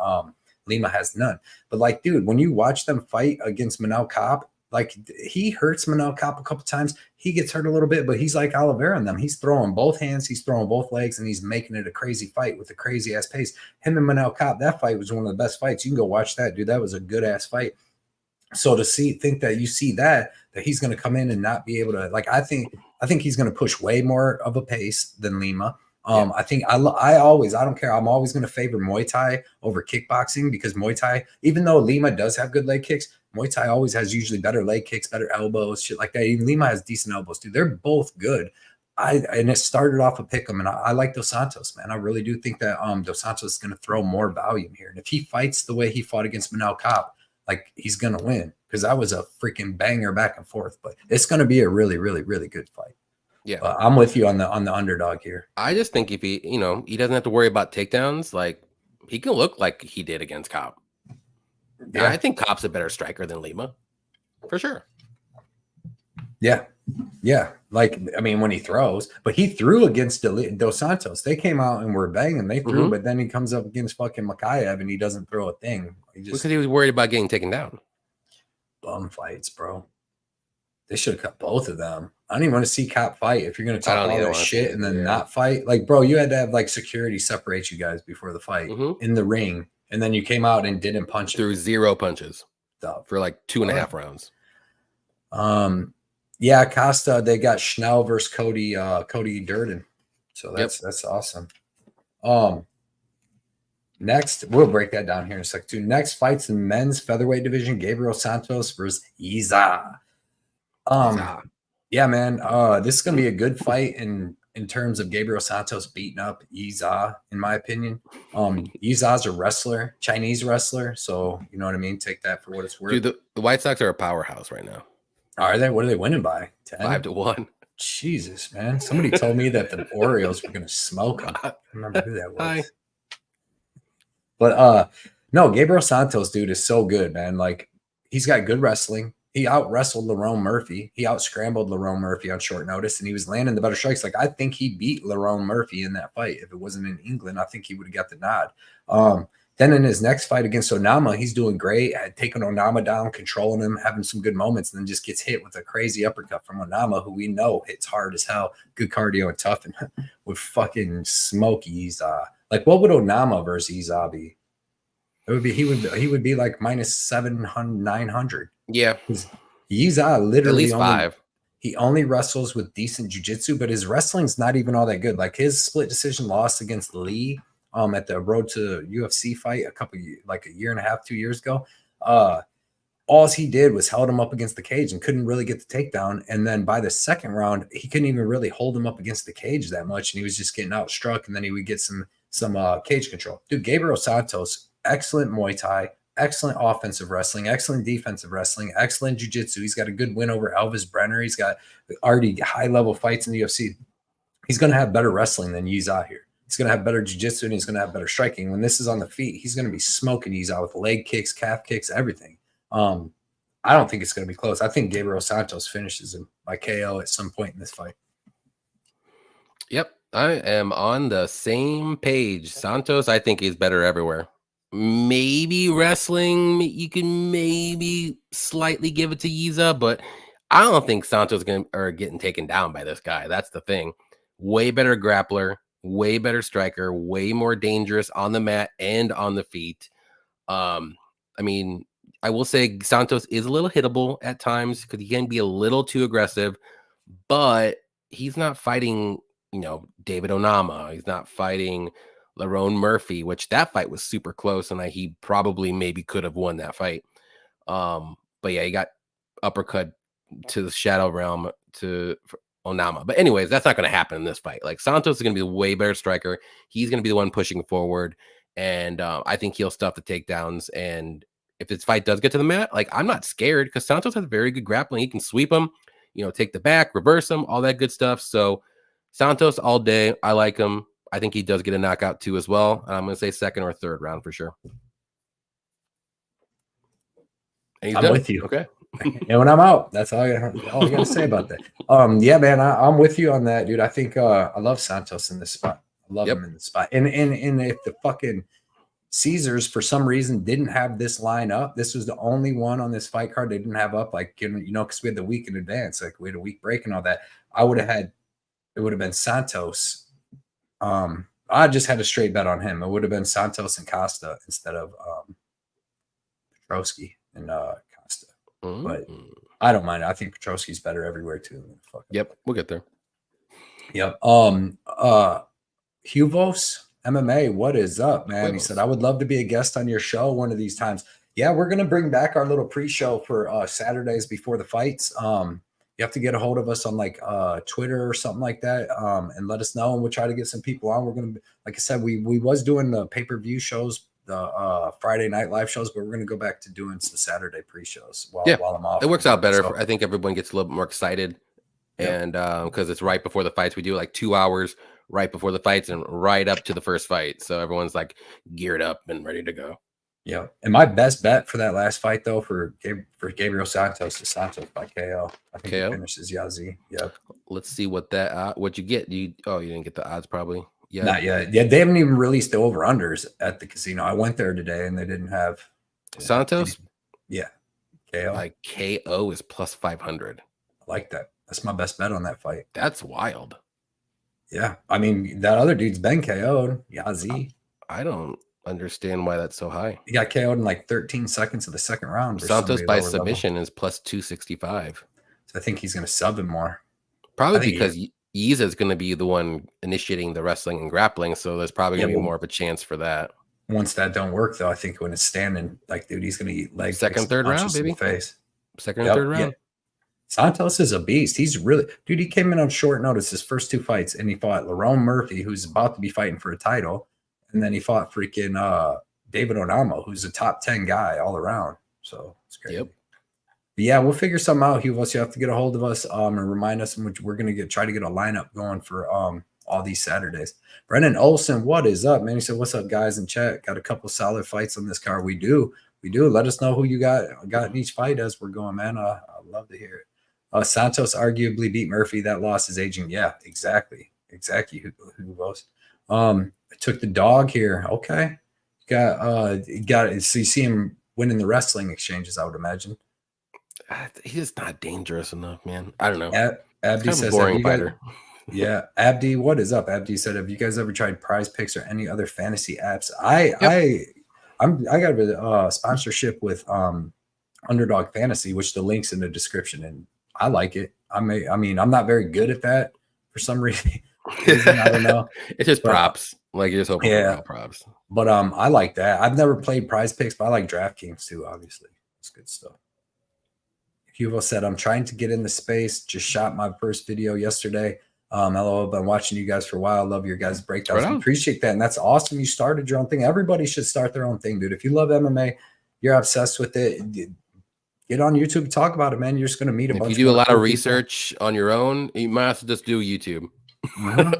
Lima has none. But, like, dude, when you watch them fight against Manel Cop, like he hurts Manel Cop a couple times. He gets hurt a little bit, but he's like Oliveira in them. He's throwing both hands, he's throwing both legs, and he's making it a crazy fight with a crazy ass pace. Him and Manel Cop, that fight was one of the best fights. You can go watch that, dude. That was a good ass fight. So to think that you see that he's going to come in and not be able to, like, I think he's going to push way more of a pace than Lima. I think I don't care. I'm always going to favor Muay Thai over kickboxing because Muay Thai, even though Lima does have good leg kicks, Muay Thai always has usually better leg kicks, better elbows, shit like that. Even Lima has decent elbows too. They're both good. And it started off a pick 'em, and I like Dos Santos, man. I really do think that Dos Santos is going to throw more volume here. And if he fights the way he fought against Manel Cop, like he's going to win because that was a freaking banger back and forth. But it's going to be a really, really, really good fight. Yeah, I'm with you on the underdog here. I just think if he, he doesn't have to worry about takedowns, like he can look like he did against Cop. Yeah. I think Cop's a better striker than Lima, for sure. Yeah. Like, I mean, when he throws, but he threw against Dos Santos. They came out and were banging. They threw, but then he comes up against fucking Makayev and he doesn't throw a thing. Because he was worried about getting taken down. Bum fights, bro. They should have cut both of them. I don't even want to see Cop fight if you're going to talk all that shit and then not fight. Like, bro, you had to have like security separate you guys before the fight in the ring. And then you came out and didn't punch through 0 punches for like 2.5 rounds. Yeah, Costa, they got Schnell versus Cody Durden. So that's awesome. Next, we'll break that down here in a second too. Next fights in men's featherweight division, Gabriel Santos versus Iza. Yeah, man. This is gonna be a good fight in terms of Gabriel Santos beating up Iza, in my opinion. Iza's a wrestler, Chinese wrestler, so you know what I mean. Take that for what it's worth. Dude, the White Sox are a powerhouse right now. Are they? What are they winning by? 10? 5-1. Jesus, man. Somebody told me that the Orioles were gonna smoke them. I don't remember who that was. But no, Gabriel Santos, dude, is so good, man. Like, he's got good wrestling. He out wrestled Lerone Murphy. He out scrambled Lerone Murphy on short notice, and he was landing the better strikes. Like, I think he beat Lerone Murphy in that fight. If it wasn't in England, I think he would have got the nod. Then in his next fight against Onama, he's doing great at taking Onama down, controlling him, having some good moments, and then just gets hit with a crazy uppercut from Onama, who we know hits hard as hell, good cardio and tough, and with fucking smokies. Like, what would Onama versus Iza be? It would be he would be like minus 700, 900. Yeah. Iza literally at least 5. He only wrestles with decent jiu-jitsu, but his wrestling's not even all that good. Like, his split decision loss against Lee at the Road to UFC fight a year and a half, 2 years ago. All he did was held him up against the cage and couldn't really get the takedown. And then by the second round, he couldn't even really hold him up against the cage that much. And he was just getting outstruck. And then he would get some cage control. Dude, Gabriel Santos, excellent Muay Thai, excellent offensive wrestling, excellent defensive wrestling, excellent jiu-jitsu. He's got a good win over Elvis Brenner. He's got already high-level fights in the UFC. he's going to have better wrestling than Yiza here. He's going to have better jiu-jitsu and he's going to have better striking. When this is on the feet, he's going to be smoking Yiza with leg kicks, calf kicks, everything. I don't think it's going to be close. I think Gabriel Santos finishes him by KO at some point in this fight. Yep, I am on the same page. Santos, I think he's better everywhere. Maybe wrestling, you can maybe slightly give it to Yiza, but I don't think Santos are getting taken down by this guy. That's the thing. Way better grappler, way better striker, way more dangerous on the mat and on the feet. I mean, I will say Santos is a little hittable at times because he can be a little too aggressive, but he's not fighting, David Onama. He's not fighting Lerone Murphy, which that fight was super close, and he probably maybe could have won that fight. But yeah, he got uppercut to the shadow realm to Onama. But anyways, that's not going to happen in this fight. Like, Santos is going to be the way better striker. He's going to be the one pushing forward, and I think he'll stuff the takedowns. And if this fight does get to the mat, like, I'm not scared because Santos has very good grappling. He can sweep him, take the back, reverse him, all that good stuff. So Santos all day. I like him. I think he does get a knockout too as well. I'm going to say second or third round for sure. And I'm with you. Okay. And when I'm out, that's all I got to say about that. Yeah, man, I'm with you on that, dude. I think I love Santos in this spot. I love him in this spot. And if the fucking Caesars for some reason didn't have this line up, this was the only one on this fight card they didn't have up, like, because we had the week in advance, like we had a week break and all that. It would have been Santos. I just had a straight bet on him. It would have been Santos and Costa instead of Petrosky and Costa. But I don't mind. I think Petrosky's better everywhere too. Yep, we'll get there. Yep. Huvos MMA, what is up, man? He said, I would love to be a guest on your show one of these times. Yeah, we're gonna bring back our little pre-show for Saturdays before the fights. You have to get a hold of us on like Twitter or something like that, and let us know, and we'll try to get some people on. We're gonna, like I said, we was doing the pay-per-view shows, the Friday night live shows, but we're gonna go back to doing some Saturday pre-shows while I'm off. It works out better. I think everyone gets a little bit more excited, and because it's right before the fights, we do like 2 hours right before the fights and right up to the first fight, so everyone's like geared up and ready to go. Yeah, and my best bet for that last fight though for Gabriel Santos is Santos by KO. I think he finishes Yazzie. Yep. Let's see what that what you get. You didn't get the odds probably. Yeah, not yet. Yeah, they haven't even released the over unders at the casino. I went there today and they didn't have Santos. Yeah, KO. Like KO is plus 500. I like that. That's my best bet on that fight. That's wild. Yeah, I mean that other dude's been KO'd. Yazzie. I don't understand why that's so high. He got KO'd in like 13 seconds of the second round. Santos by submission is plus 265. So I think he's going to sub him more. Probably because Yiza is going to be the one initiating the wrestling and grappling, so there's probably going to be more of a chance for that. Once that don't work, though, I think when it's standing, like, dude, he's going to eat legs. Second, third round, baby. Face. Second and third round. Yeah. Santos is a beast. He's really, dude, he came in on short notice his first two fights, and he fought Lerone Murphy, who's about to be fighting for a title. And then he fought freaking David Onama, who's a top 10 guy all around. So it's great. Yep. But yeah, we'll figure something out, Huvos. You have to get a hold of us and remind us, which we're going to try to get a lineup going for all these Saturdays. Brennan Olson, what is up, man? He said, what's up, guys, in chat? Got a couple solid fights on this card. We do. Let us know who you got in each fight as we're going, man. I'd love to hear it. Santos arguably beat Murphy. That loss is aging. Yeah, exactly. Huvos. I took the dog here. Okay. Got it. So you see him winning the wrestling exchanges, I would imagine. He's not dangerous enough, man. I don't know. Abdi says, boring fighter. Yeah. Abdi, what is up? Abdi said, have you guys ever tried Prize Picks or any other fantasy apps? I got a sponsorship with Underdog Fantasy, which the link's in the description, and I like it. I mean, I'm not very good at that for some reason. I don't know. It's just props. Like, you're just hoping for props. But I like that. I've never played Prize Picks, but I like DraftKings too, obviously. It's good stuff. Hugo said, I'm trying to get in the space. Just shot my first video yesterday. Hello, I've been watching you guys for a while. Love your guys' breakdowns. I appreciate that. And that's awesome. You started your own thing. Everybody should start their own thing, dude. If you love MMA, you're obsessed with it, get on YouTube, talk about it, man. You're just going to meet a bunch. If you do a lot of research on your own, you might have to just do YouTube.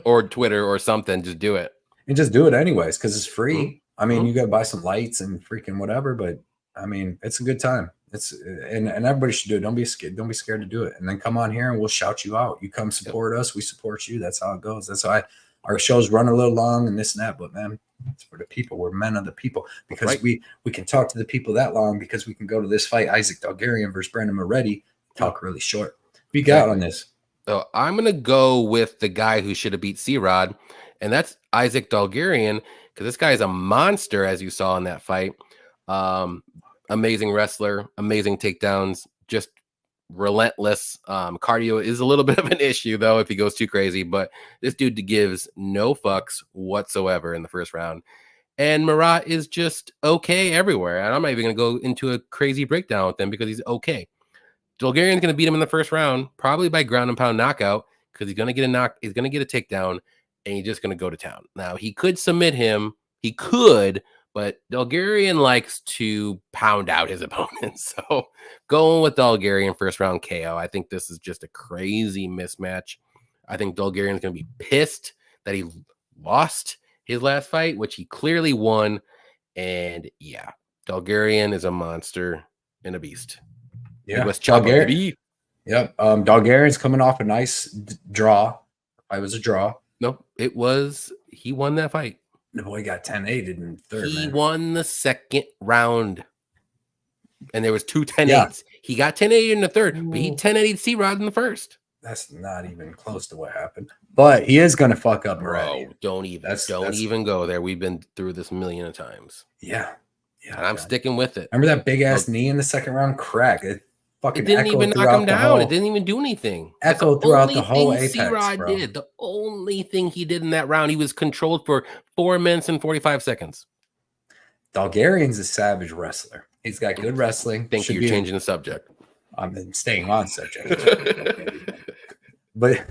or Twitter or something. Just do it. And just do it anyways because it's free. Mhm. I mean, you got to buy some lights and freaking whatever, but I mean, it's a good time. It's and everybody should do it. Don't be scared. Don't be scared to do it. And then come on here and we'll shout you out. You come support us, we support you. That's how it goes. That's why our shows run a little long and this and that. But man, it's for the people. We're men of the people because we can talk to the people that long because we can go to this fight, Isaac Dalgarian versus Brandon Moretti. Talk really short. We got on this. So I'm gonna go with the guy who should have beat C-Rod, and that's Isaac Dalgarian, because this guy is a monster, as you saw in that fight. Amazing wrestler, amazing takedowns, just relentless. Cardio is a little bit of an issue though if he goes too crazy, but this dude gives no fucks whatsoever in the first round. And Marat is just okay everywhere. And I'm not even gonna go into a crazy breakdown with him because he's okay. Bulgarian's going to beat him in the first round, probably by ground and pound knockout, because he's going to get a knock. He's going to get a takedown, and he's just going to go to town. Now, he could submit him. He could, but Bulgarian likes to pound out his opponents. So going with Bulgarian first round KO, I think this is just a crazy mismatch. I think Bulgarian's going to be pissed that he lost his last fight, which he clearly won. And yeah, Bulgarian is a monster and a beast. Yeah, Bulgarian. Yep. Dalgarian's coming off a nice draw. It was a draw. No, it was. He won that fight. The boy got 10-8 in the third. He won the second round. And there was 2 10-8s. He got 10-8 in the third, but he 10-8 C-Rod in the first. That's not even close to what happened. But he is going to fuck up Moretti. Bro, don't even go there. We've been through this a million of times. Yeah. Yeah. And I'm sticking with it. Remember that big ass knee in the second round? Crack. It fucking didn't even knock him down. It didn't even do anything. Echoed throughout the whole Apex, C-Rod bro. did. The only thing he did in that round, he was controlled for 4 minutes and 45 seconds. Dalgarian's a savage wrestler. He's got good wrestling. Thank you. You're changing the subject. I'm staying on subject. But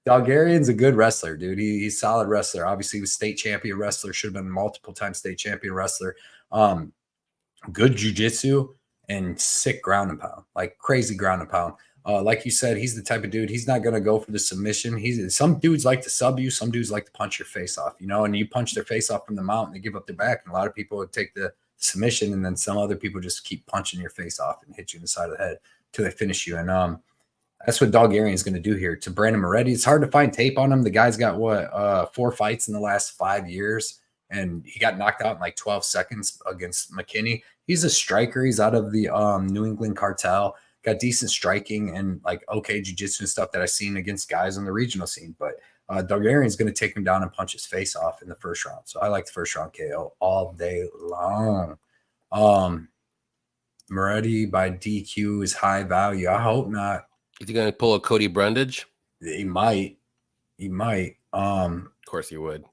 Dalgarian's a good wrestler, dude. He's a solid wrestler. Obviously, he was state champion wrestler. Should have been multiple time state champion wrestler. Good jiu-jitsu and sick ground and pound, like crazy ground and pound. Like you said, he's the type of dude, he's not going to go for the submission. Some dudes like to sub you. Some dudes like to punch your face off, and you punch their face off from the mount and they give up their back. And a lot of people would take the submission, and then some other people just keep punching your face off and hit you in the side of the head till they finish you. And that's what Dalgarian is going to do here to Brandon Moretti. It's hard to find tape on him. The guy's got 4 fights in the last 5 years, and he got knocked out in like 12 seconds against McKinney. He's a striker. He's out of the New England cartel. Got decent striking and like okay jiu-jitsu and stuff that I've seen against guys on the regional scene. But Dalgarian is going to take him down and punch his face off in the first round. So I like the first round KO all day long. Moretti by DQ is high value. I hope not. Is he going to pull a Cody Brundage? He might. Of course he would.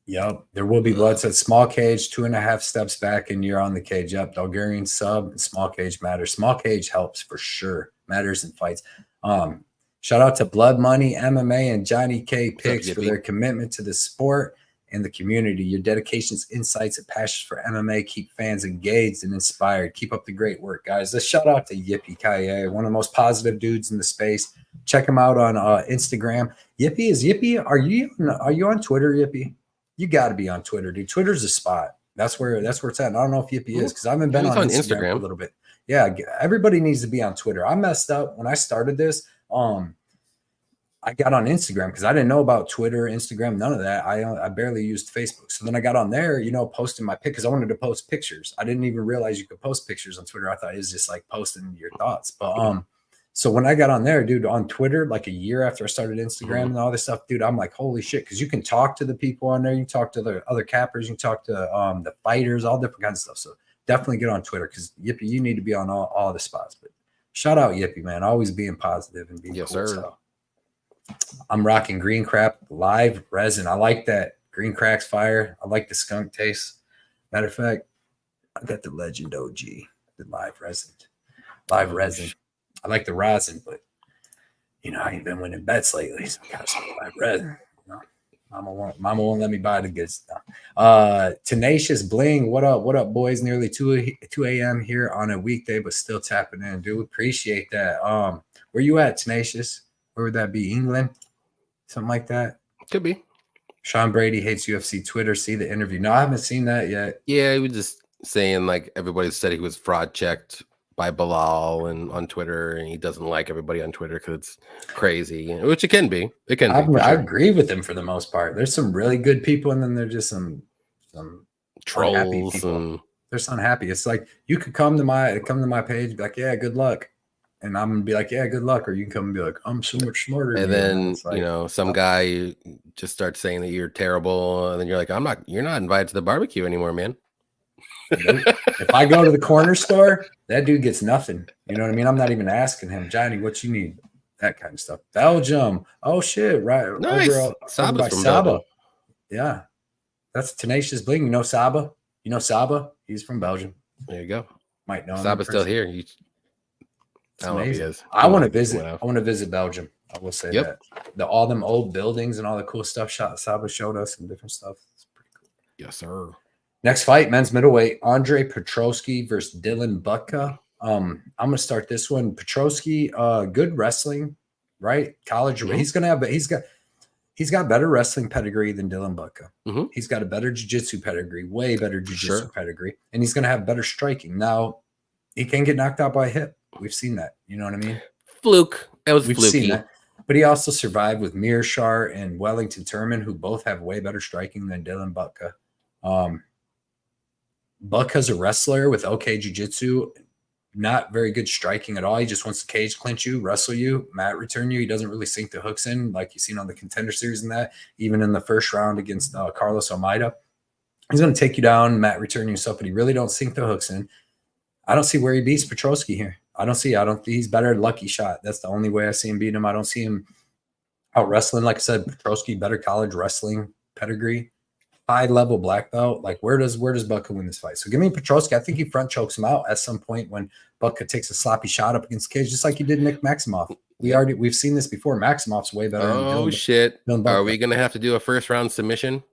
Yep. There will be blood. So small cage, 2.5 steps back, and you're on the cage. Yep. Dalgarian sub, small cage matters. Small cage helps for sure. Matters in fights. Shout out to Blood Money, MMA, and Johnny K Picks for their commitment to the sport and the community. Your dedications, insights, and passions for MMA keep fans engaged and inspired. Keep up the great work, guys. Let's shout out to Yippee Kaye, one of the most positive dudes in the space. Check him out on Instagram. Yippee, are you on Twitter, Yippee? You got to be on Twitter, dude. Twitter's a spot. That's where it's at. And I don't know if Yippee is because I haven't been on Instagram for a little bit. Yeah, everybody needs to be on Twitter. I messed up when I started this. I got on Instagram because I didn't know about Twitter, Instagram, none of that. I barely used Facebook. So then I got on there, posting my pic because I wanted to post pictures. I didn't even realize you could post pictures on Twitter. I thought it was just like posting your thoughts. But so when I got on there, dude, on Twitter, like a year after I started Instagram and all this stuff, dude, I'm like, holy shit, because you can talk to the people on there. You can talk to the other cappers. You can talk to the fighters, all different kinds of stuff. So definitely get on Twitter because Yippee, you need to be on all the spots. But shout out Yippee, man, always being positive and being cool. So I'm rocking Green Crap live resin. I like that. Green Crack's fire. I like the skunk taste. Matter of fact, I got the Legend OG, the live resin. I like the rosin, but I ain't been winning bets lately, so I gotta smoke live resin. Mama won't let me buy the good stuff. Tenacious Bling, what up, boys? Nearly 2 a.m. here on a weekday, but still tapping in, dude. Appreciate that. Where you at, Tenacious? Where would that be? England? something like that. Could be. Sean Brady hates UFC Twitter. See the interview. No, I haven't seen that yet. Yeah, he was just saying like everybody said he was fraud checked by Bilal and on Twitter, and he doesn't like everybody on Twitter because it's crazy, which it can be. It can be. For I sure. agree with him for the most part. There's some really good people, and then there's just some trolls people. and they're just unhappy. It's like you could come to my page, be like, yeah, good luck. And I'm gonna be like, yeah, good luck. Or you can come and be like, I'm so much smarter. And then like, some guy just starts saying that you're terrible, and then you're like, you're not invited to the barbecue anymore, man. If I go to the corner store, that dude gets nothing. You know what I mean? I'm not even asking him, Johnny, what you need? That kind of stuff. Belgium. Oh shit! Right. Nice. Over Saba's from Saba. Belgium. Yeah, that's Tenacious Bling. You know Saba? You know Saba? He's from Belgium. There you go. Might know him. Saba's still here. I don't know if he is. I want to visit. I want to visit Belgium. I will say that all them old buildings and all the cool stuff Saba showed us and different stuff. It's pretty cool. Yes, sir. Next fight, men's middleweight, Andre Petroski versus Dylan Butka. I'm gonna start this one. Petroski, good wrestling, right? College. Mm-hmm. He's got better wrestling pedigree than Dylan Butka. Mm-hmm. He's got a better jiu-jitsu pedigree, way better jiu-jitsu pedigree, and he's gonna have better striking. Now, he can get knocked out by a hip. We've seen that. You know what I mean? Fluke. That was fluky. Seen that. But he also survived with Mearshart and Wellington Turman, who both have way better striking than Dylan Butka. Butka's a wrestler with okay jiu-jitsu, not very good striking at all. He just wants to cage clinch you, wrestle you, mat return you. He doesn't really sink the hooks in like you've seen on the Contender Series and that. Even in the first round against Carlos Almeida, he's going to take you down, mat return yourself, but he really don't sink the hooks in. I don't see where he beats Petroski here. I don't think he's better at lucky shot. That's the only way I see him beating him. I don't see him out wrestling. Like I said, Petroski, better college wrestling pedigree. High-level black belt. Like where does Butka win this fight? So give me Petroski. I think he front chokes him out at some point when Butka takes a sloppy shot up against the cage, just like he did Nick Maximoff. We've seen this before. Maximov's way better. Oh shit! Are we gonna have to do a first round submission?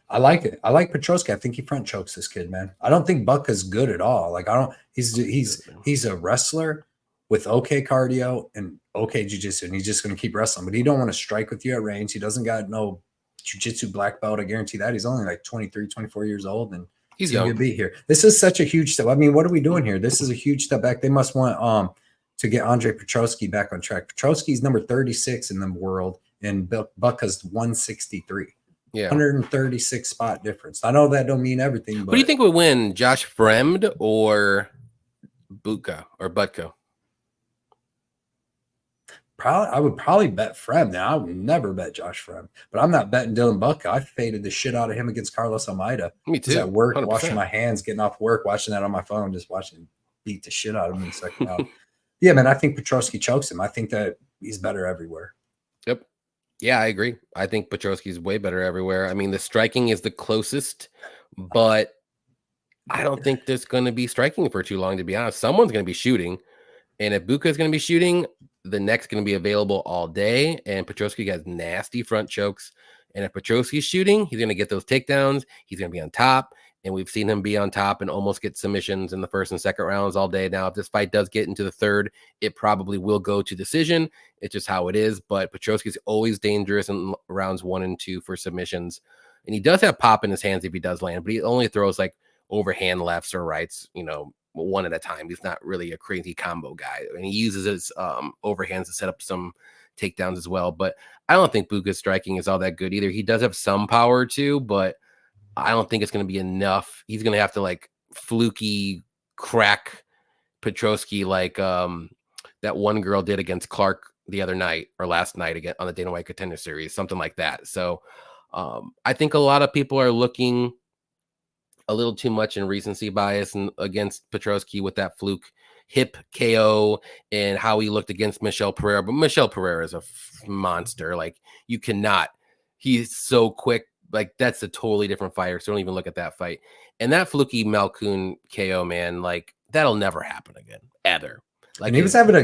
I like it. I like Petroski. I think he front chokes this kid, man. I don't think Butka's good at all. Like he's a wrestler with okay cardio and okay jiu-jitsu, and he's just gonna keep wrestling. But he don't want to strike with you at range. He doesn't got no jiu-jitsu black belt. I guarantee that. He's only like 23, 24 years old, and he's going to be here. This is such a huge step. I mean, what are we doing here? This is a huge step back. They must want to get Andre Petroski back on track. Petroski's number 36 in the world, and Butka's 163. Yeah, 136 spot difference. I know that don't mean everything, but who do you think would win, Josh Fremd or Butka? I would probably bet Frem. Now, I would never bet Josh Frem, but I'm not betting Dylan Butka. I faded the shit out of him against Carlos Almeida. Me too. At work, 100%. Washing my hands, getting off work, watching that on my phone, just watching him beat the shit out of me in the second round. Yeah, man, I think Petroski chokes him. I think that he's better everywhere. Yep. Yeah, I agree. I think Petroski's way better everywhere. I mean, the striking is the closest, but I don't think there's going to be striking for too long, to be honest. Someone's going to be shooting, and if Butka is going to be shooting, the neck's going to be available all day, and Petroski has nasty front chokes. And if Petroski's shooting, he's going to get those takedowns. He's going to be on top, and we've seen him be on top and almost get submissions in the first and second rounds all day. Now, if this fight does get into the third, it probably will go to decision. It's just how it is, but Petroski's always dangerous in rounds 1 and 2 for submissions. And he does have pop in his hands if he does land, but he only throws like overhand lefts or rights, one at a time. He's not really a crazy combo guy, and he uses his overhands to set up some takedowns as well. But I don't think Buka's striking is all that good either. He does have some power too, but I don't think it's going to be enough. He's going to have to like fluky crack Petroski like that one girl did against Clark the other night or last night again on the Dana White Contender Series, something like that. So I think a lot of people are looking a little too much in recency bias and against Petroski with that fluke hip KO and how he looked against Michel Pereira. But Michel Pereira is a monster. Like he's so quick. Like that's a totally different fighter. So don't even look at that fight. And that fluky Malkoun KO, man, like that'll never happen again, ever. Like and he was having a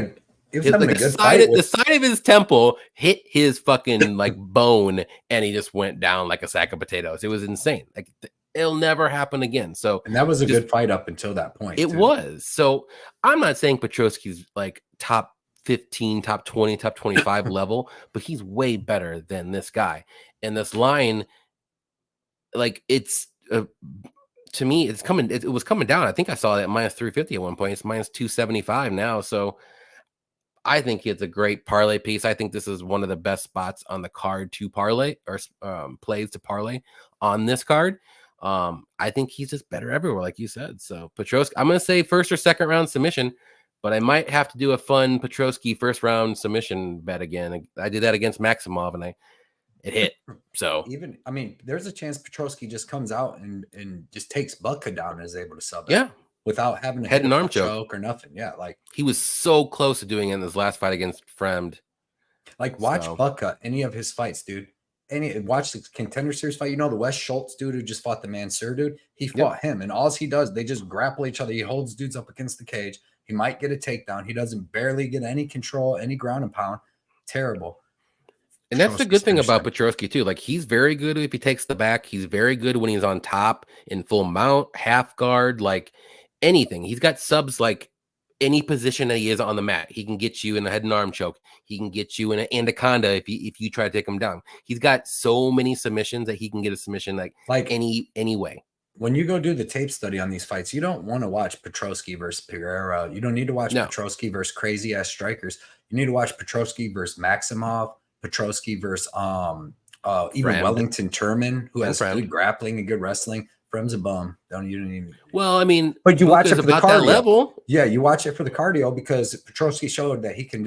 good fight. The side of his temple hit his fucking like bone, and he just went down like a sack of potatoes. It was insane. Like it'll never happen again. So, and that was a good fight up until that point. It was. So I'm not saying Petroski's like top 15, top 20, top 25 level, but he's way better than this guy. And this line, like it's to me, it's coming. It was coming down. I think I saw that minus 350 at one point. It's minus 275 now. So I think it's a great parlay piece. I think this is one of the best spots on the card to parlay or plays to parlay on this card. I think he's just better everywhere, like you said. So Petroski, I'm going to say first or second round submission, but I might have to do a fun Petroski first round submission bet again. I did that against Maximov and it hit. So even, I mean, there's a chance Petroski just comes out and just takes Butka down and is able to sub it. Yeah. Without having to head hit and a arm choke or nothing. Yeah, like he was so close to doing it in his last fight against Fremd. Like watch Butka, any of his fights, dude. Watch the Contender Series fight. You know the Wes Schultz dude who just fought the Mansour dude. He fought him, and all he does, they just grapple each other. He holds dudes up against the cage. He might get a takedown. He doesn't barely get any control, any ground and pound. Terrible. And that's the good thing about Petroski too. Like he's very good if he takes the back. He's very good when he's on top in full mount, half guard, like anything. He's got subs like any position that he is on the mat. He can get you in a head and arm choke. He can get you in an anaconda if you try to take him down. He's got so many submissions that he can get a submission like any way. When you go do the tape study on these fights, you don't want to watch Petroski versus Pereira. You don't need to watch Petroski versus crazy ass strikers. You need to watch Petroski versus Maximov, Petroski versus even Wellington Turman, who has good grappling and good wrestling. Frem's a bum. You don't even. Well, I mean, but you watch it for the cardio level. Yeah, you watch it for the cardio because Petroski showed that he can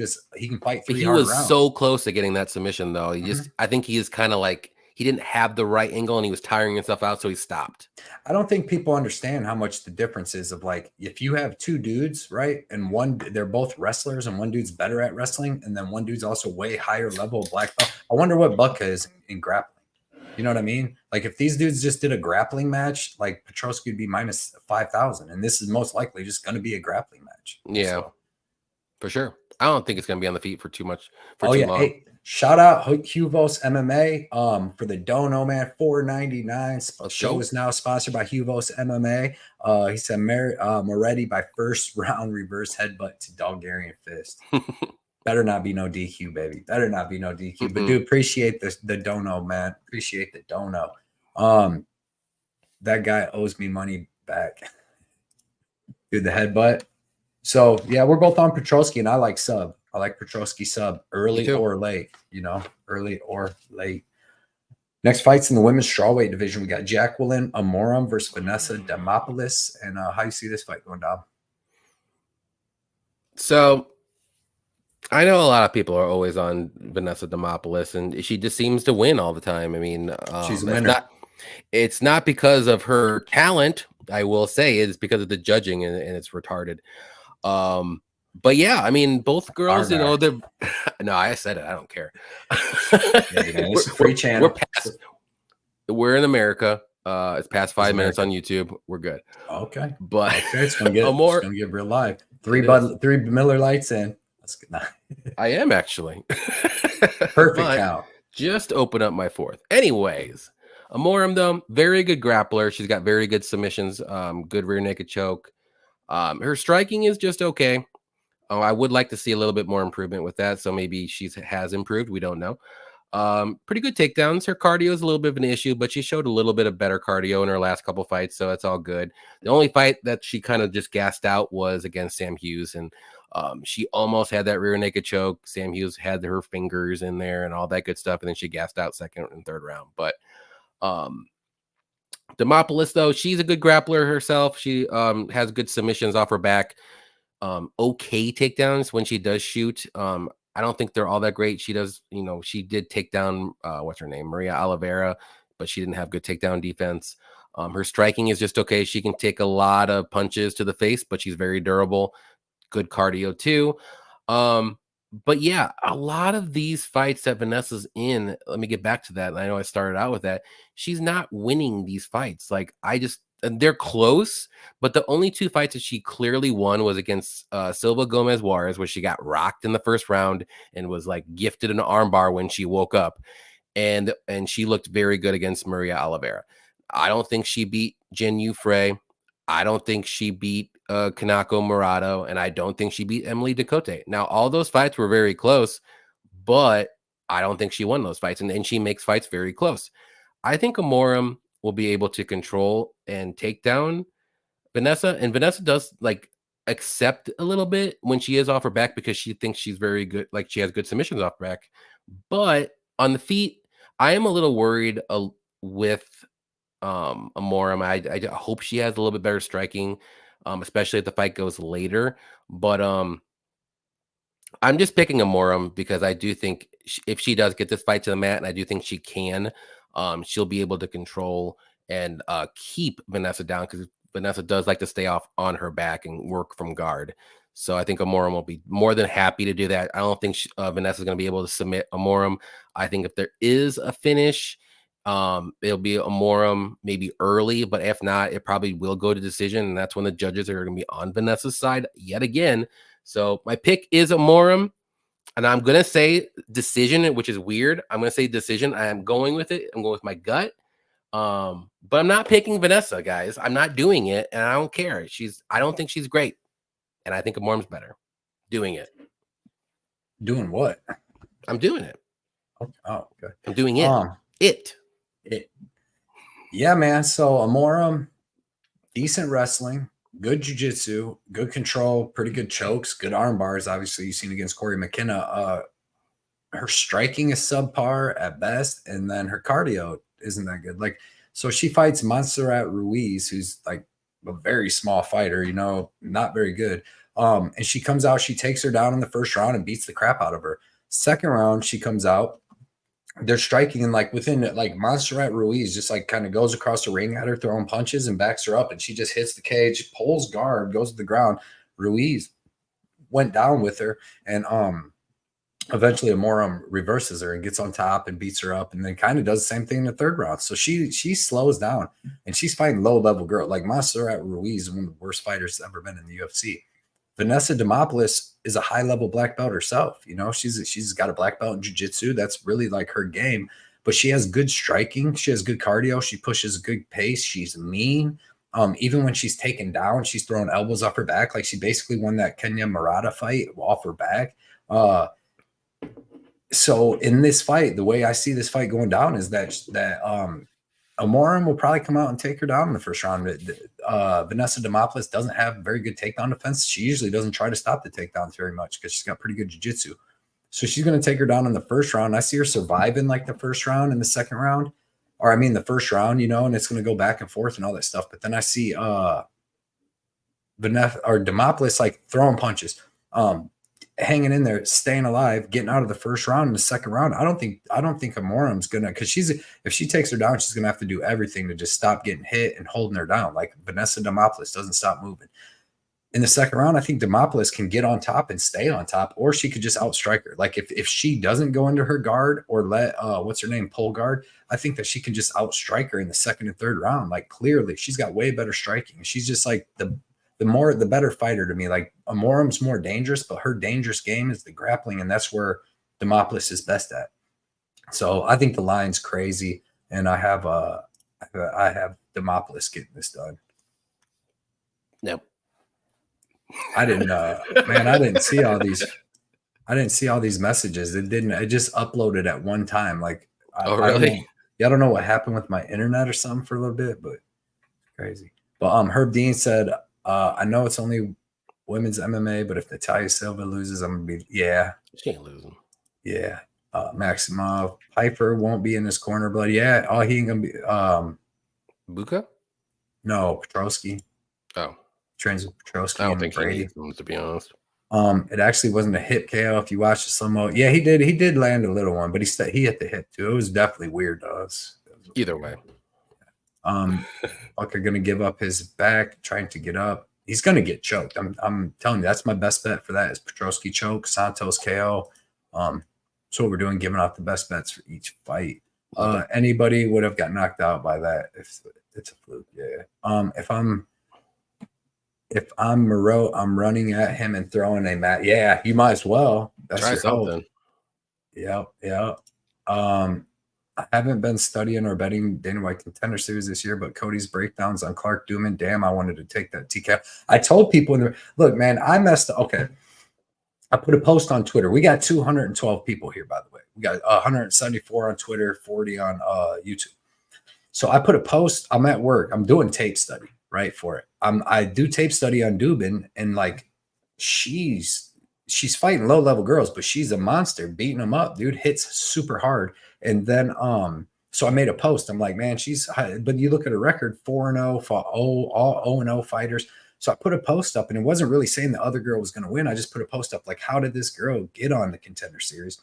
fight 3 he hard was rounds. So close to getting that submission though. I think he is kind of like he didn't have the right angle and he was tiring himself out, so he stopped. I don't think people understand how much the difference is of like if you have two dudes, right? And they're both wrestlers and one dude's better at wrestling, and then one dude's also way higher level of black belt. I wonder what Butka is in grappling. You know what I mean? Like if these dudes just did a grappling match, like Petroski would be minus 5,000, and this is most likely just going to be a grappling match. Yeah, for sure. I don't think it's going to be on the feet for too much. Too long. Hey, shout out Huvos MMA for the Dono, man. $4.99. Show is now sponsored by Huvos MMA. He said Moretti by first round reverse headbutt to Bulgarian fist. Better not be no DQ, baby. Better not be no DQ. Mm-hmm. But do appreciate the dono, man. Appreciate the dono. That guy owes me money back. Dude, the headbutt. So yeah, we're both on Petroski, and I like sub. I like Petroski sub early or late. Early or late. Next fights in the women's strawweight division. We got Jacqueline Amorim versus Vanessa Demopoulos. And how do you see this fight going down? So I know a lot of people are always on Vanessa Demopoulos, and she just seems to win all the time. I mean, she's a winner. It's not because of her talent, I will say. It's because of the judging, and it's retarded. But yeah, I mean, both girls, they're. No, I said it. I don't care. It's a free channel. We're in America. It's past 5 minutes on YouTube. We're good. Okay, but it's gonna get real live. Three Miller Lights in. That's good. I am actually perfect count. Just open up my fourth. Anyways, Amorim though, very good grappler. She's got very good submissions. Good rear naked choke. Her striking is just okay. I would like to see a little bit more improvement with that. So maybe she has improved. We don't know. Pretty good takedowns. Her cardio is a little bit of an issue, but she showed a little bit of better cardio in her last couple fights, so it's all good. The only fight that she kind of just gassed out was against Sam Hughes, and she almost had that rear naked choke. Sam Hughes had her fingers in there and all that good stuff, and then she gassed out second and third round. But Demopoulos, though, she's a good grappler herself. She has good submissions off her back. Okay takedowns when she does shoot. I don't think they're all that great. She does, she did take down, what's her name? Maria Oliveira, but she didn't have good takedown defense. Her striking is just okay. She can take a lot of punches to the face, but she's very durable. Good cardio too. But yeah, a lot of these fights that Vanessa's in, let me get back to that. I know I started out with that. She's not winning these fights. Like they're close, but the only two fights that she clearly won was against Silva Gomez Juarez, where she got rocked in the first round and was like gifted an armbar when she woke up. And she looked very good against Maria Oliveira. I don't think she beat Jen Frey. I don't think she beat Kanako Murado, and I don't think she beat Emily Ducote. Now, all those fights were very close, but I don't think she won those fights, and she makes fights very close. I think Amorim will be able to control and take down Vanessa, and Vanessa does like accept a little bit when she is off her back because she thinks she's very good, like she has good submissions off her back. But on the feet, I am a little worried with Amorim. I hope she has a little bit better striking, especially if the fight goes later. But I'm just picking Amorim because I do think if she does get this fight to the mat, and I do think she can, she'll be able to control and keep Vanessa down because Vanessa does like to stay off on her back and work from guard. So I think Amorim will be more than happy to do that. I don't think Vanessa's going to be able to submit Amorim. I think if there is a finish, it'll be Amorim maybe early, but if not, it probably will go to decision, and that's when the judges are going to be on Vanessa's side yet again. So my pick is Amorim, and I'm going to say decision, which is weird. I'm going to say decision. I am going with it. I'm going with my gut. But I'm not picking Vanessa, guys. I'm not doing it, and I don't care. I don't think she's great, and I think Amorim's better doing it. Doing what? I'm doing it. Oh, okay. I'm doing it. Yeah, man. So Amorim, decent wrestling, good jiu-jitsu, good control, pretty good chokes, good arm bars. Obviously, you've seen against Corey McKenna. Her striking is subpar at best, and then her cardio isn't that good. Like, so she fights Montserrat Ruiz, who's like a very small fighter, not very good. And she comes out, she takes her down in the first round and beats the crap out of her. Second round, she comes out, they're striking, and like within like Montserrat Ruiz just like kind of goes across the ring at her, throwing punches and backs her up, and she just hits the cage, pulls guard, goes to the ground. Ruiz went down with her, and eventually Amorim reverses her and gets on top and beats her up, and then kind of does the same thing in the third round. So she slows down, and she's fighting low level girl. Like Montserrat Ruiz is one of the worst fighters ever been in the UFC. Vanessa Demopoulos is a high level black belt herself. She's got a black belt in jiu-jitsu. That's really like her game, but she has good striking. She has good cardio. She pushes a good pace. She's mean. Even when she's taken down, she's throwing elbows off her back. Like she basically won that Kenya Murata fight off her back. So in this fight, the way I see this fight going down is that Amorim will probably come out and take her down in the first round. Vanessa Demopoulos doesn't have very good takedown defense. She usually doesn't try to stop the takedowns very much because she's got pretty good jiu-jitsu. So she's going to take her down in the first round. I see her surviving like the first round and the second round, or I mean the first round, and it's going to go back and forth and all that stuff. But then I see Vanessa or Demopoulos like throwing punches, hanging in there, staying alive, getting out of the first round and the second round. I don't think Amorim's gonna, because if she takes her down, she's gonna have to do everything to just stop getting hit and holding her down. Like Vanessa Demopoulos doesn't stop moving. In the second round, I think Demopoulos can get on top and stay on top, or she could just outstrike her. Like if she doesn't go into her guard or let what's her name pull guard, I think that she can just outstrike her in the second and third round. Like clearly, she's got way better striking. She's just like the better fighter to me. Like Amorim's more dangerous, but her dangerous game is the grappling, and that's where Demopoulos is best at. So I think the line's crazy, and I have Demopoulos getting this done. Nope. I didn't man, I didn't see all these messages. It just uploaded at one time. Like really? I don't know what happened with my internet or something for a little bit, but crazy. But Herb Dean said, I know it's only women's MMA, but if Natalia Silva loses, I'm gonna be She ain't losing. Yeah. Maximov Piper won't be in this corner, but he ain't gonna be Buka? No, Petrosky. Oh. Trains with Petrosky. I don't think Brady. he needs them, to be honest. It actually wasn't a hip KO. If you watch the slow-mo, yeah, he did land a little one, but he hit the hip too. It was definitely weird to us. Either way. Fucker gonna give up his back, trying to get up. He's gonna get choked. I'm telling you, that's my best bet for that is Petrosky choke, Santos KO. So what we're doing, giving out the best bets for each fight. Anybody would have got knocked out by that if it's a fluke. Yeah. If I'm Moreau, I'm running at him and throwing a mat. Yeah, you might as well. That's try something. Yeah. I haven't been studying or betting Dana White Contender Series this year, but Cody's breakdowns on Clark Duman, damn, I wanted to take that TCAP. I told people, look, man, I messed up. Okay. I put a post on Twitter. We got 212 people here, by the way. We got 174 on Twitter, 40 on YouTube. So I put a post. I'm at work. I'm doing tape study, right, for it. I do tape study on Dubin, and like she's fighting low level girls, but she's a monster, beating them up, dude. Hits super hard. And then so I made a post. I'm like, man, but you look at her record, 4-0, fought all 0-0 fighters. So I put a post up, and it wasn't really saying the other girl was going to win. I just put a post up like, how did this girl get on the Contender Series?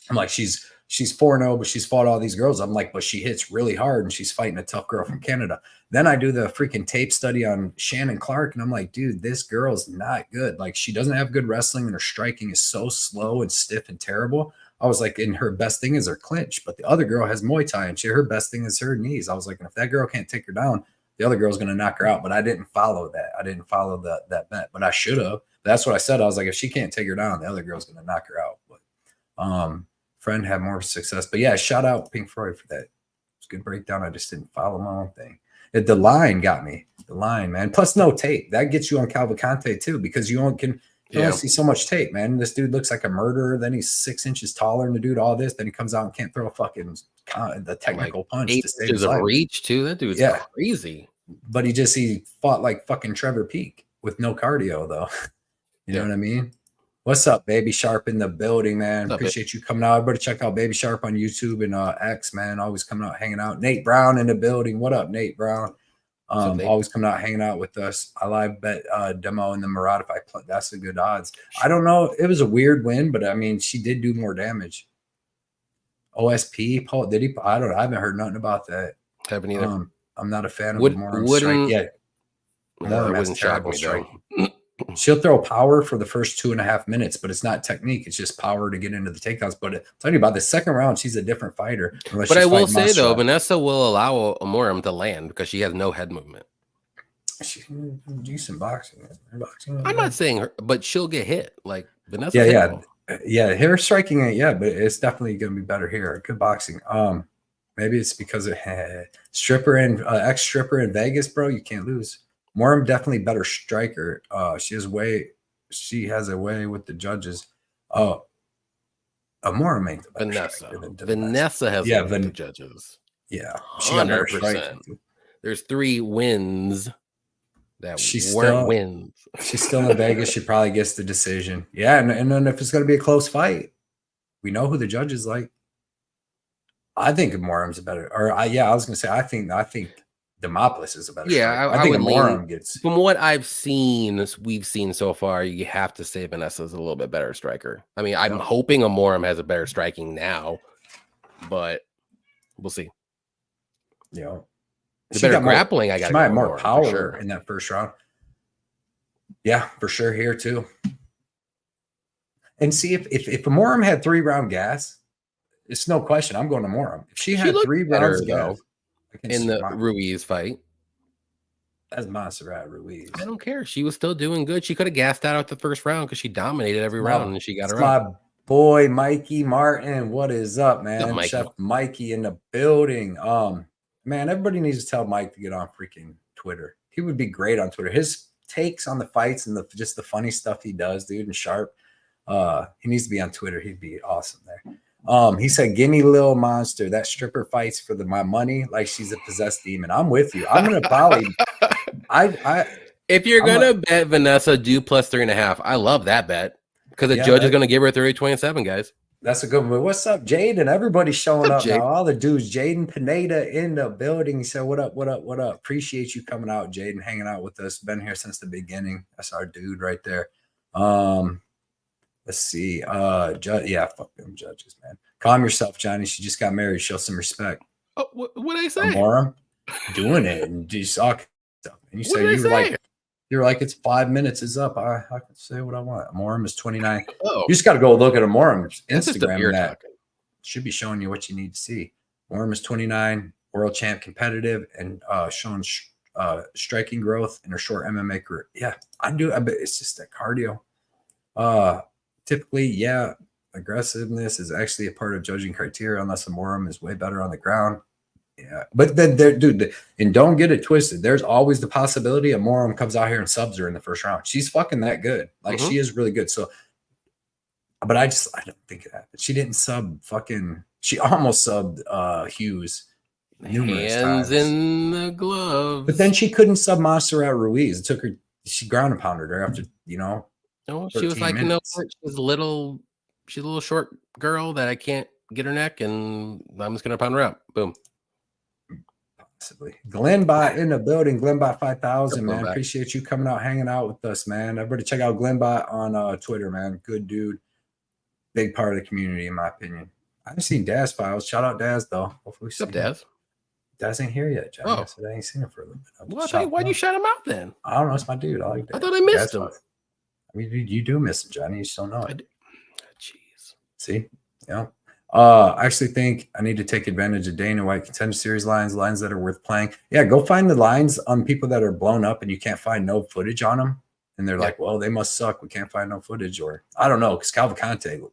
I'm like, she's 4-0, but she's fought all these girls. I'm like, but she hits really hard, and she's fighting a tough girl from Canada. Then I do the freaking tape study on Shannon Clark, and I'm like, dude, this girl's not good. Like, she doesn't have good wrestling, and her striking is so slow and stiff and terrible. I was like, and her best thing is her clinch, but the other girl has Muay Thai, and her best thing is her knees. I was like, and if that girl can't take her down, the other girl's going to knock her out. But I didn't follow that. I didn't follow that bet, but I should have. That's what I said. I was like, if she can't take her down, the other girl's going to knock her out. But friend had more success. But yeah, shout out Pink Floyd for that. It's a good breakdown. I just didn't follow my own thing. The line got me. The line, man. Plus no tape. That gets you on Cavalcante too, because you can only see so much tape, man. This dude looks like a murderer. Then he's 6 inches taller than the dude. All this. Then he comes out and can't throw a fucking the technical punch to save his life. Reach too. That dude's crazy. But he fought like fucking Trevor Peak with no cardio though. You know what I mean? What's up, Baby Sharp in the building, man? Appreciate you coming out. Everybody check out Baby Sharp on YouTube and X, man. Always coming out, hanging out. Nate Brown in the building. What up, Nate Brown? Always coming out, hanging out with us. I live bet demo in the Murata fight. That's a good odds. I don't know. It was a weird win, but I mean, she did do more damage. OSP, Paul, did he? I haven't heard nothing about that. Haven't either. I'm not a fan of Morum strike yet. Morum has terrible strike. She'll throw power for the first 2.5 minutes, but it's not technique. It's just power to get into the takedowns. But I'm telling you about the second round, she's a different fighter. But I will say, though, Vanessa will allow Morum to land because she has no head movement. She's decent boxing. I'm not saying her, but she'll get hit. Like Vanessa. Yeah. Hair striking it, but it's definitely going to be better here. Good boxing. Maybe it's because of stripper and ex-stripper in Vegas, bro. You can't lose. Morum definitely better striker. She has a way with the judges. Morum ain't the better Vanessa has a way with the judges. Yeah, she got better striking. There's 3 wins that she's weren't wins. She's still in Vegas. She probably gets the decision. Yeah, and then if it's going to be a close fight, we know who the judge is like. I think Morum's a better. I was going to say I think Demopoulos is a better. Yeah, I think Morum gets. From what we've seen so far, you have to say Vanessa's a little bit better striker. I mean, I'm hoping a Morum has a better striking now, but we'll see. Yeah, the better grappling. She might have more power in that first round. Yeah, for sure here too. And see if a Morum had 3-round gas, it's no question. I'm going to Morum. If she had 3 rounds gas. In the Ruiz fight. That's Montserrat Ruiz. I don't care. She was still doing good. She could have gassed out the first round because she dominated every round and she got her up. My boy Mikey Martin. What is up, man? Mikey? Chef Mikey in the building. Man, everybody needs to tell Mike to get on freaking Twitter. He would be great on Twitter. His takes on the fights and just the funny stuff he does, dude, and sharp. He needs to be on Twitter. He'd be awesome there. He said, "Give me Lil Monster. That stripper fights for my money like she's a possessed demon." I'm with you. I'm gonna probably. If you're gonna bet Vanessa, do plus 3.5. I love that bet because the judge is gonna give her 30-27, guys. That's a good one. What's up, Jaden? Everybody's showing up now. All the dudes. Jaden Pineda in the building. He said, "What up? What up? What up?" Appreciate you coming out, Jaden, hanging out with us. Been here since the beginning. That's our dude right there. Let's see. Fuck them judges, man. Calm yourself, Johnny. She just got married. Show some respect. Oh, what did I say? Morum doing it, and you suck. And you say you're like it's 5 minutes is up. I can say what I want. Morum is 29. Oh, you just got to go look at a Morum's Instagram. That should be showing you what you need to see. Morum is 29, world champ, competitive, and showing striking growth in her short MMA career. Yeah, I do. I bet it's just that cardio. Typically, aggressiveness is actually a part of judging criteria, unless a Morum is way better on the ground. Yeah, but then there, dude, and don't get it twisted. There's always the possibility a Morum comes out here and subs her in the first round. She's fucking that good. Like she is really good. So, but I don't think of that. But she didn't sub fucking. She almost subbed Hughes numerous Hands times in the gloves. But then she couldn't sub Montserrat Ruiz. It took her. She ground and pounded her after No, she was like, minutes. she's a little short girl that I can't get her neck, and I'm just gonna pound her out. Boom. Possibly. Glenbot in the building. Glenbot 5000, man. Back. Appreciate you coming out, hanging out with us, man. Everybody check out Glenbot on Twitter, man. Good dude. Big part of the community, in my opinion. I haven't seen Daz Files. Shout out Daz, though. Hopefully, what's up, Daz? Daz ain't here yet, Johnny. Oh. So I ain't seen him for a little bit. Well, why'd you shout him out then? I don't know. It's my dude. I like Daz. I thought I missed him. I mean, you do miss him, Johnny. You just don't know it. Jeez. See? Yeah. I actually think I need to take advantage of Dana White Contender Series lines that are worth playing. Yeah, go find the lines on people that are blown up and you can't find no footage on them. And they're like, well, they must suck. We can't find no footage. Or I don't know, because Cavalcante.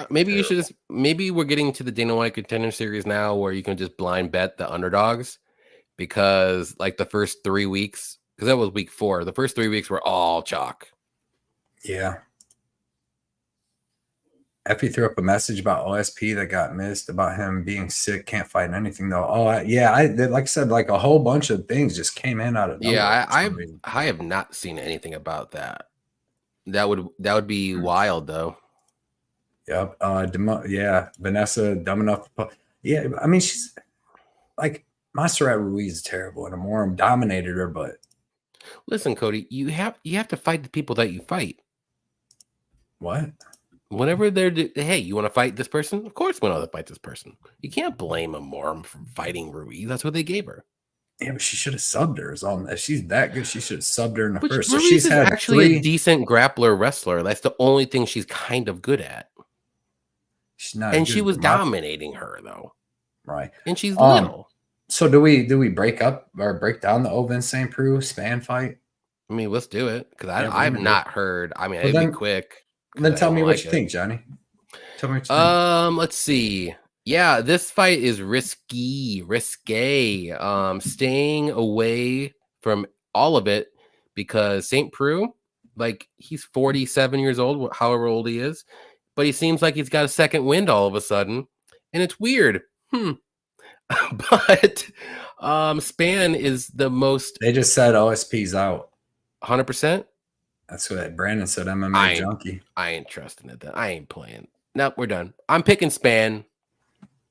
Maybe you should just, maybe we're getting to the Dana White Contender Series now where you can just blind bet the underdogs, because like the first 3 weeks, because that was week 4, the first 3 weeks were all chalk. Yeah. Effie threw up a message about OSP that got missed, about him being sick, can't find anything though. Oh, I like I said, like a whole bunch of things just came in out of nowhere. Yeah, I have not seen anything about that. That would be wild though. Yep. Vanessa, dumb enough. Yeah, I mean, she's like Montserrat Ruiz is terrible, and Amorum dominated her. But listen, Cody, you have to fight the people that you fight. What? Whenever they're hey, you want to fight this person? Of course, we want to fight this person. You can't blame Amorum for fighting Ruiz. That's what they gave her. Yeah, but she should have subbed her. If she's that good, she should have subbed her in the first. So she's had actually a decent grappler wrestler. That's the only thing she's kind of good at. She's not, and she was dominating her though, right? And she's little. So do we break up or break down the Ovin St. Preux Span fight? I mean, let's do it, because I've not heard. I mean, it'd be quick. Then tell me what you think, Johnny. Tell me what you think. Let's see. Yeah, this fight is risque. Staying away from all of it, because St. Preux, like, he's 47 years old, however old he is, but he seems like he's got a second wind all of a sudden, and it's weird. But Span is the most. They just said OSP's out. 100%. That's what Brandon said. MMA junkie. I ain't trusting it. I ain't playing. Nope, we're done. I'm picking Span,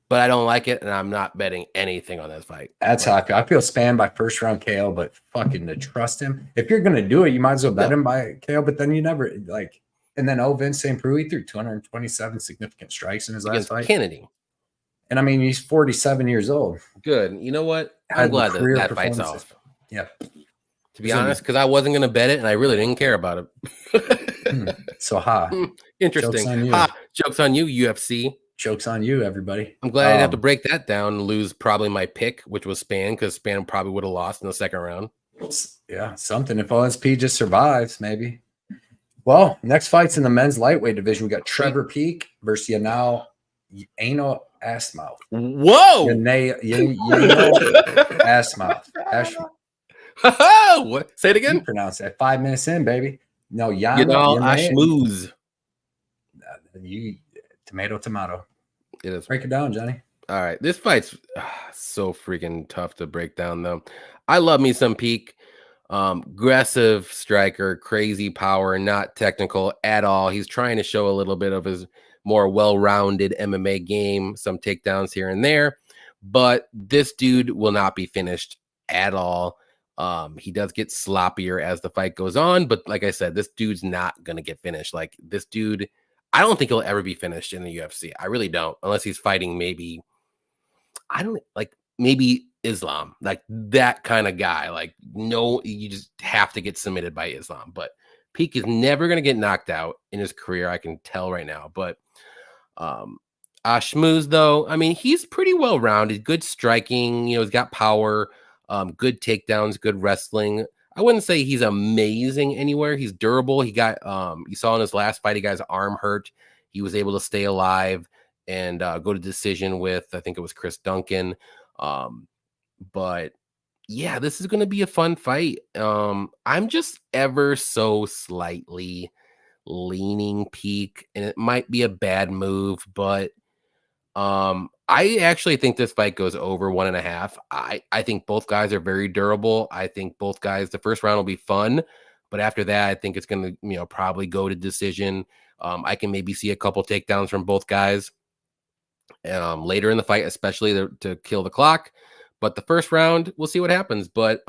but I don't like it, and I'm not betting anything on this fight. That's how I feel. I feel Span by first round KO, but fucking to trust him. If you're gonna do it, you might as well bet him by KO. But then you never like. And then Ovin St. Preux, he threw 227 significant strikes in his last fight. Kennedy. And I mean, he's 47 years old. Good. You know what? I'm glad that fight's off. Yeah. To be honest, because I wasn't going to bet it, and I really didn't care about it. So, interesting. Joke's on you, UFC. Joke's on you, everybody. I'm glad I didn't have to break that down and lose probably my pick, which was Span, because Span probably would have lost in the second round. Yeah, something. If OSP just survives, maybe. Well, next fight's in the men's lightweight division. We got Trevor Peak versus Yanao Assmouth. Whoa! Assmouth. What? Say it again. You pronounce that. 5 minutes in, baby. No, Ashmooze. You tomato. It is. Break it down, Johnny. All right, this fight's so freaking tough to break down, though. I love me some Peak. Aggressive striker, crazy power, not technical at all. He's trying to show a little bit of his more well-rounded MMA game, some takedowns here and there, but this dude will not be finished at all. He does get sloppier as the fight goes on, but like I said, this dude's not going to get finished. Like, this dude, I don't think he'll ever be finished in the UFC. I really don't, unless he's fighting maybe Islam, like that kind of guy. Like, no, you just have to get submitted by Islam. But Peak is never going to get knocked out in his career, I can tell right now. But Ashmooze, though, I mean, he's pretty well rounded, good striking, he's got power, good takedowns, good wrestling. I wouldn't say he's amazing anywhere. He's durable. He got you saw in his last fight, he got his arm hurt. he was able to stay alive and go to decision with, I think it was Chris Duncan. But yeah, this is going to be a fun fight. I'm just ever so slightly leaning Peak, and it might be a bad move, but I actually think this fight goes over 1.5. I think both guys are very durable. I think both guys, the first round will be fun, but after that, I think it's going to, probably go to decision. I can maybe see a couple takedowns from both guys later in the fight, especially to kill the clock. But the first round, we'll see what happens. But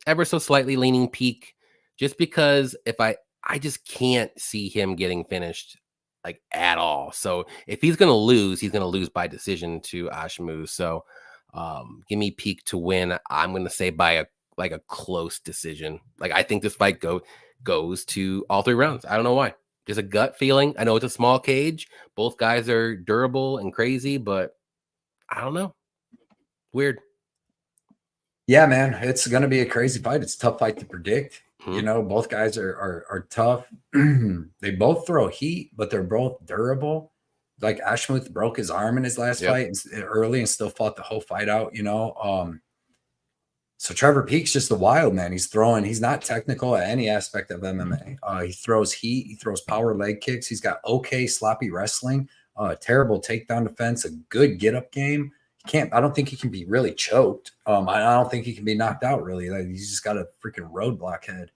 ever so slightly leaning Peak, just because I just can't see him getting finished like at all. So if he's gonna lose, he's gonna lose by decision to Ashmu. So give me Peak to win. I'm gonna say by a close decision. Like I think this fight goes to all 3 rounds. I don't know why. Just a gut feeling. I know it's a small cage. Both guys are durable and crazy, but I don't know. Weird. Yeah, man, it's going to be a crazy fight. It's a tough fight to predict. Both guys are tough. They both throw heat, but they're both durable. Like Ashmuth broke his arm in his last fight early and still fought the whole fight out, So Trevor Peak's just a wild man. He's not technical at any aspect of MMA. He throws heat, he throws power leg kicks. He's got okay sloppy wrestling, terrible takedown defense, a good get up game. I don't think he can be really choked. I don't think he can be knocked out really. Like, he's just got a freaking roadblock head.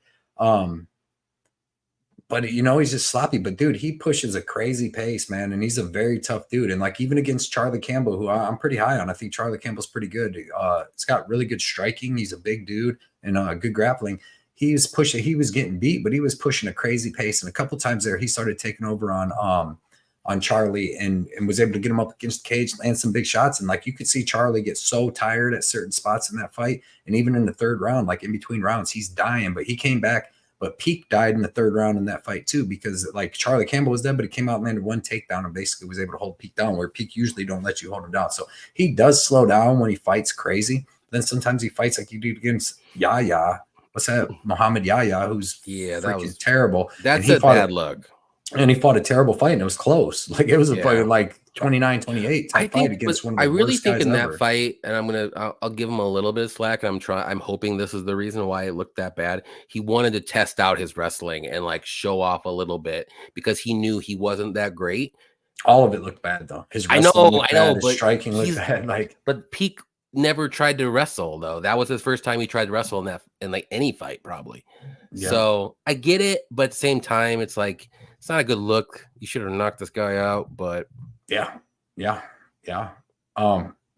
But he's just sloppy. But dude, he pushes a crazy pace, man, and he's a very tough dude. And like even against Charlie Campbell, who I'm pretty high on, I think Charlie Campbell's pretty good. He's got really good striking. He's a big dude and good grappling. He was getting beat, but he was pushing a crazy pace. And a couple times there, he started taking over on Charlie and was able to get him up against the cage, land some big shots. And like you could see Charlie get so tired at certain spots in that fight. And even in the third round, like in between rounds, he's dying, but he came back. But Peak died in the third round in that fight too, because like Charlie Campbell was dead, but he came out and landed one takedown and basically was able to hold Peak down, where Peak usually don't let you hold him down. So he does slow down when he fights crazy. Then sometimes he fights like you do against Yahya. What's that? Muhammad Yahya, who's freaking terrible. That's a bad look. And he fought a terrible fight, and it was close. Like it was a fight like 29-28 type fight against one of the worst guys ever. I really think in that fight, and I'll give him a little bit of slack. I'm hoping this is the reason why it looked that bad. He wanted to test out his wrestling and like show off a little bit because he knew he wasn't that great. All of it looked bad though. His wrestling looked bad, his striking looked bad. But Peak never tried to wrestle though. That was his first time he tried to wrestle in like any fight probably. Yeah. So I get it, but at the same time, it's like it's not a good look. You should have knocked this guy out, but yeah. But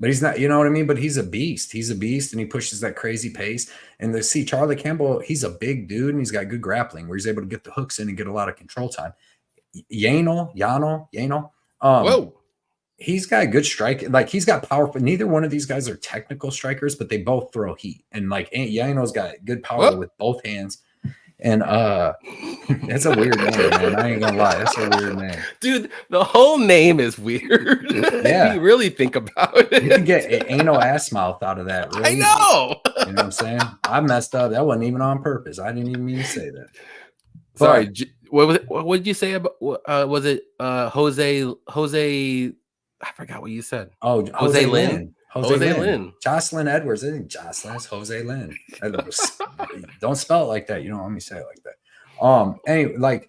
he's not, you know what I mean? But he's a beast. He's a beast, and he pushes that crazy pace. And Charlie Campbell, he's a big dude, and he's got good grappling where he's able to get the hooks in and get a lot of control time. Yano. Whoa. He's got good strike. Like he's got power. Neither one of these guys are technical strikers, but they both throw heat. And like Yano's got good power with both hands. And it's a weird name, man. I ain't gonna lie, that's a weird name, dude. The whole name is weird. Yeah, if you really think about it. You can get anal ass mouth out of that. Really I know. You know what I'm saying? I messed up. That wasn't even on purpose. I didn't even mean to say that. Sorry. What was it? What did you say about? Was it Jose? I forgot what you said. Oh, Jose Lynn. Jose Lynn. Jocelyn Edwards. I think Jocelyn is Jose Lynn. Don't spell it like that. You don't want me to say it like that. Anyway, like,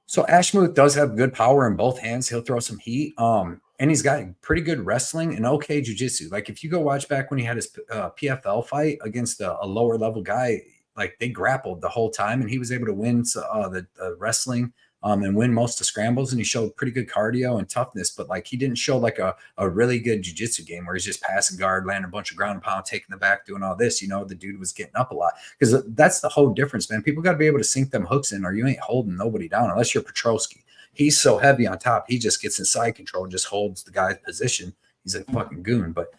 so Ashmuth does have good power in both hands. He'll throw some heat. And he's got pretty good wrestling and okay jiu-jitsu. Like, if you go watch back when he had his PFL fight against a lower level guy, like they grappled the whole time, and he was able to win the wrestling. And win most of the scrambles, and he showed pretty good cardio and toughness, but like he didn't show like a really good jiu-jitsu game where he's just passing guard, landing a bunch of ground and pound, taking the back, doing all this. The dude was getting up a lot, because that's the whole difference, man. People got to be able to sink them hooks in, or you ain't holding nobody down unless you're Petrosky. He's so heavy on top, he just gets in side control and just holds the guy's position. He's a fucking goon. But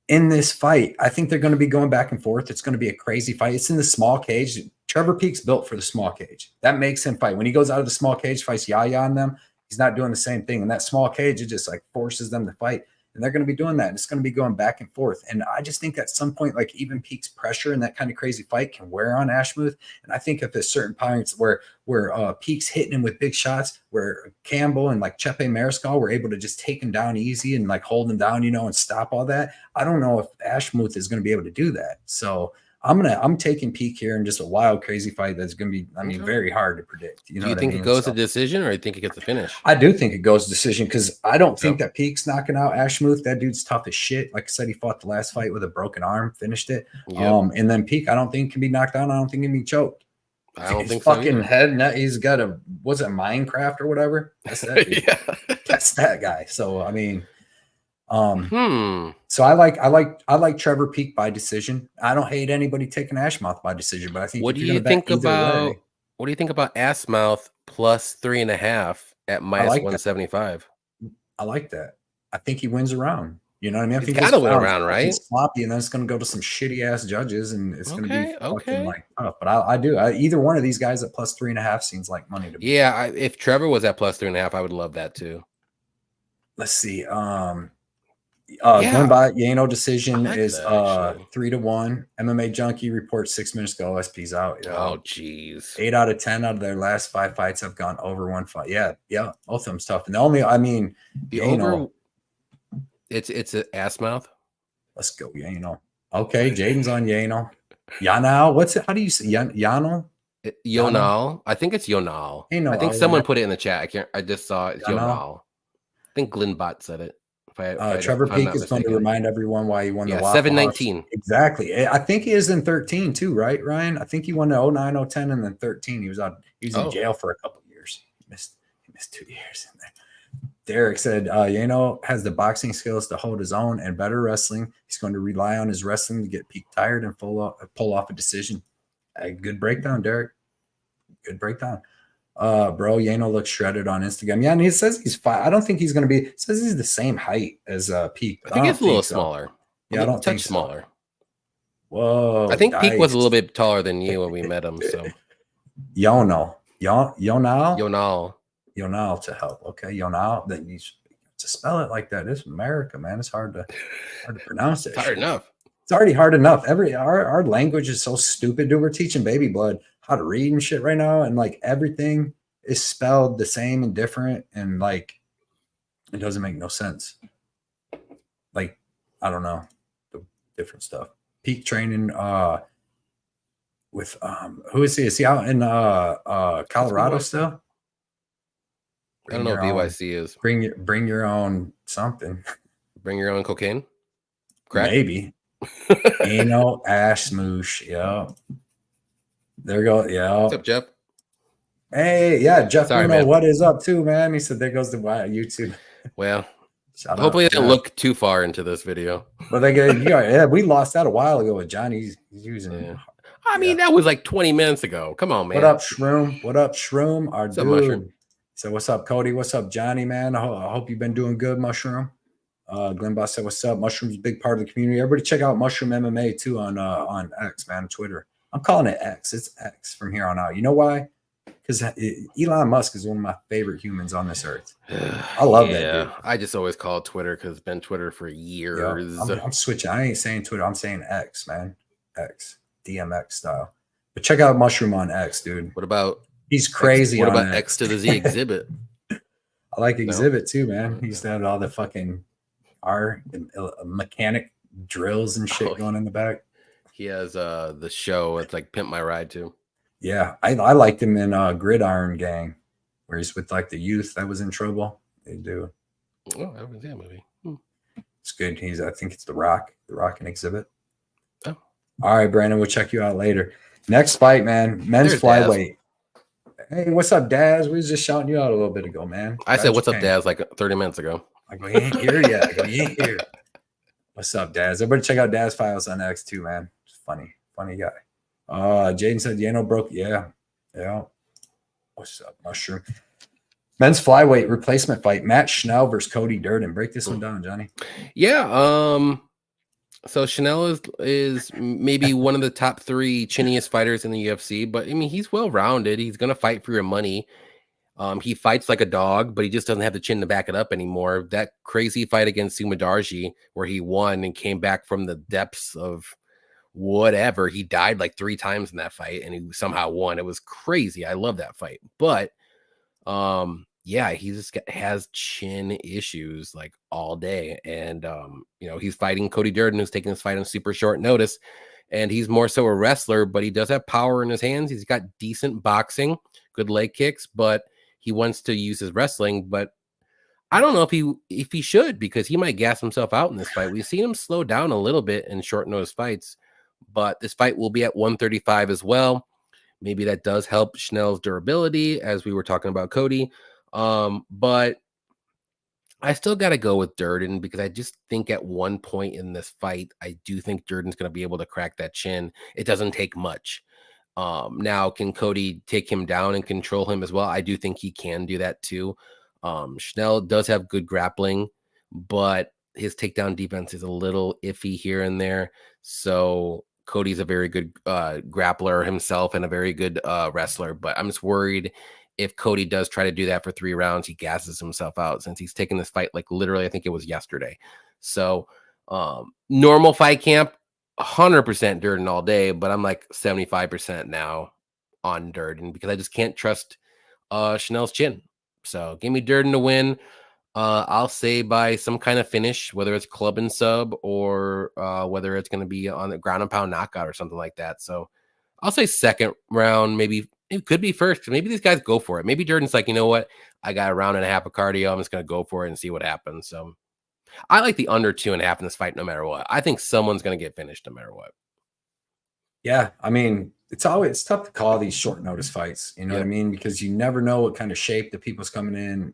in this fight, I think they're going to be going back and forth. It's going to be a crazy fight. It's in the small cage. Trevor Peak's built for the small cage. That makes him fight. When he goes out of the small cage, fights Yahya on them, he's not doing the same thing. In that small cage, it just like forces them to fight. and they're going to be doing that. And it's going to be going back and forth. And I just think at some point, like even Peak's pressure in that kind of crazy fight can wear on Ashmuth. And I think if there's certain points where Peak's hitting him with big shots, where Campbell and like Chepe Mariscal were able to just take him down easy and like hold him down, and stop all that. I don't know if Ashmuth is going to be able to do that. So I'm taking Peak here in just a wild, crazy fight that's going to be, very hard to predict. Do you think it goes to decision, or do you think it gets a finish? I do think it goes to decision because I don't think that Peak's knocking out Ashmuth. That dude's tough as shit. Like I said, he fought the last fight with a broken arm, finished it. Yep. And then Peak, I don't think can be knocked down. I don't think he can be choked. I don't think fucking head. He's got was it Minecraft or whatever? That's that dude. Yeah. That's that guy. So so I like Trevor Peak by decision. I don't hate anybody taking Ashmouth by decision, but I think what do you think about Ashmouth plus 3.5 at minus 175? I like that. I think he wins around. You know what I mean? He's got to win around, right? Sloppy, and then it's going to go to some shitty ass judges, and it's going to be fucking like tough. But I do. Either one of these guys at plus 3.5 seems like money to me. Yeah, if Trevor was at plus 3.5, I would love that too. Let's see. Going by Yano decision is 3-1. MMA Junkie reports 6 minutes ago. SP's out. Oh, geez. 8 out of 10 out of their last 5 fights have gone over 1 fight. Yeah, both of them's tough. And the only, it's an Ashmouth. Let's go, Yano. Okay, Jaden's on Yano. Yanal, what's it? How do you say Yano? Yonal. I think it's Yonal. I think someone put it in the chat. I just saw it. Yonal. I think Glenbot said it. Trevor Peak is going to remind everyone why he won the Waffle 7-19. Exactly. I think he is in 13 too, right, Ryan? I think he won the 09, 010, and then 13. He was in jail for a couple of years. He missed 2 years in there. Derek said, Yano has the boxing skills to hold his own and better wrestling. He's going to rely on his wrestling to get Peak tired and pull off a decision. Good breakdown, Derek. Good breakdown. Bro, Yano looks shredded on Instagram. Yeah, and he says he's 5. I don't think he's going to be. Says he's the same height as Peak. I think he's a little smaller. Yeah, I don't think so. Smaller. Whoa. I think Peak was a little bit taller than you when we met him. So Yonal to help. Okay, Yonal. Then you to spell it like that. It's America, man. It's hard to pronounce it. It's hard enough. It's already hard enough. Our language is so stupid, dude. We're teaching baby blood how to read and shit right now, and like everything is spelled the same and different, and like it doesn't make no sense. Like I don't know, the different stuff. Peak training with who is he? Is he out in Colorado still? I don't know what BYC is. Bring your own something. Bring your own cocaine? Crack? Maybe. Ash Smoosh. Yeah. There you go. Yeah. What's up, Jeff? Hey, yeah, Jeff. What is up too, man? He said there goes the YouTube. Well, hopefully I didn't look too far into this video. But we lost that a while ago with Johnny. He's using it. I mean, that was like 20 minutes ago. Come on, man. What up, Shroom? Our dude. Mushroom? So what's up, Cody? What's up, Johnny, man? I hope you've been doing good, Mushroom. Glenn Boss said, what's up? Mushroom's a big part of the community. Everybody check out Mushroom MMA too on X, man, Twitter. I'm calling it X. It's X from here on out. You know why? Because Elon Musk is one of my favorite humans on this earth. I love that dude. I just always call it Twitter because it's been Twitter for years. Yeah, I'm switching. I ain't saying Twitter. I'm saying X, man. X. DMX style. But check out Mushroom on X, dude. What about he's crazy? What about X to the Z Exhibit? I like Exhibit too, man. He used to have all the fucking mechanic drills and shit going in the back. He has the show. It's like Pimp My Ride too. Yeah, I liked him in Gridiron Gang, where he's with like the youth that was in trouble. They do. Oh, I haven't seen that movie. It's good. I think it's The Rock and Exhibit. Oh. All right, Brandon, we'll check you out later. Next fight, man. Men's flyweight. Hey, what's up, Daz? We was just shouting you out a little bit ago, man. I said, what's up, Daz, like 30 minutes ago. I go, you ain't here yet. I go, you ain't here. What's up, Daz? Everybody check out Daz Files on X too, man. It's funny guy. Jaden said, Yano broke. Yeah. What's up, Mushroom? Men's flyweight replacement fight. Matt Schnell versus Cody Durden. Break this one down, Johnny. Yeah. So Schnell is maybe one of the top 3 chinniest fighters in the UFC, but I mean, he's well-rounded. He's going to fight for your money. He fights like a dog, but he just doesn't have the chin to back it up anymore. That crazy fight against Sumadarji, where he won and came back from the depths of whatever. He died like 3 times in that fight, and he somehow won. It was crazy. I love that fight, but yeah, he just has chin issues like all day, and he's fighting Cody Durden, who's taking this fight on super short notice, and he's more so a wrestler, but he does have power in his hands. He's got decent boxing, good leg kicks, but he wants to use his wrestling. But I don't know if he should, because he might gas himself out in this fight. We've seen him slow down a little bit in short notice fights, but this fight will be at 135 as well. Maybe that does help Schnell's durability, as we were talking about Cody. But I still got to go with Durden, because I just think at one point in this fight, I do think Durden's going to be able to crack that chin. It doesn't take much. Now, can Cody take him down and control him as well? I do think he can do that too. Schnell does have good grappling, but his takedown defense is a little iffy here and there. So Cody's a very good grappler himself and a very good wrestler, but I'm just worried if Cody does try to do that for 3 rounds, he gasses himself out, since he's taken this fight like literally, I think it was yesterday. So normal fight camp, 100% Durden all day, but I'm like 75% now on Durden, because I just can't trust Schnell's chin. So give me Durden to win. I'll say by some kind of finish, whether it's club and sub, or whether it's going to be on the ground and pound knockout or something like that. So I'll say second round. Maybe it could be first. Maybe these guys go for it. Maybe Durden's like, you know what? I got a round and a half of cardio. I'm just going to go for it and see what happens. So I like the under 2.5 in this fight, no matter what. I think someone's going to get finished no matter what. Yeah, I mean, it's tough to call these short notice fights. You know what I mean? Because you never know what kind of shape the people's coming in,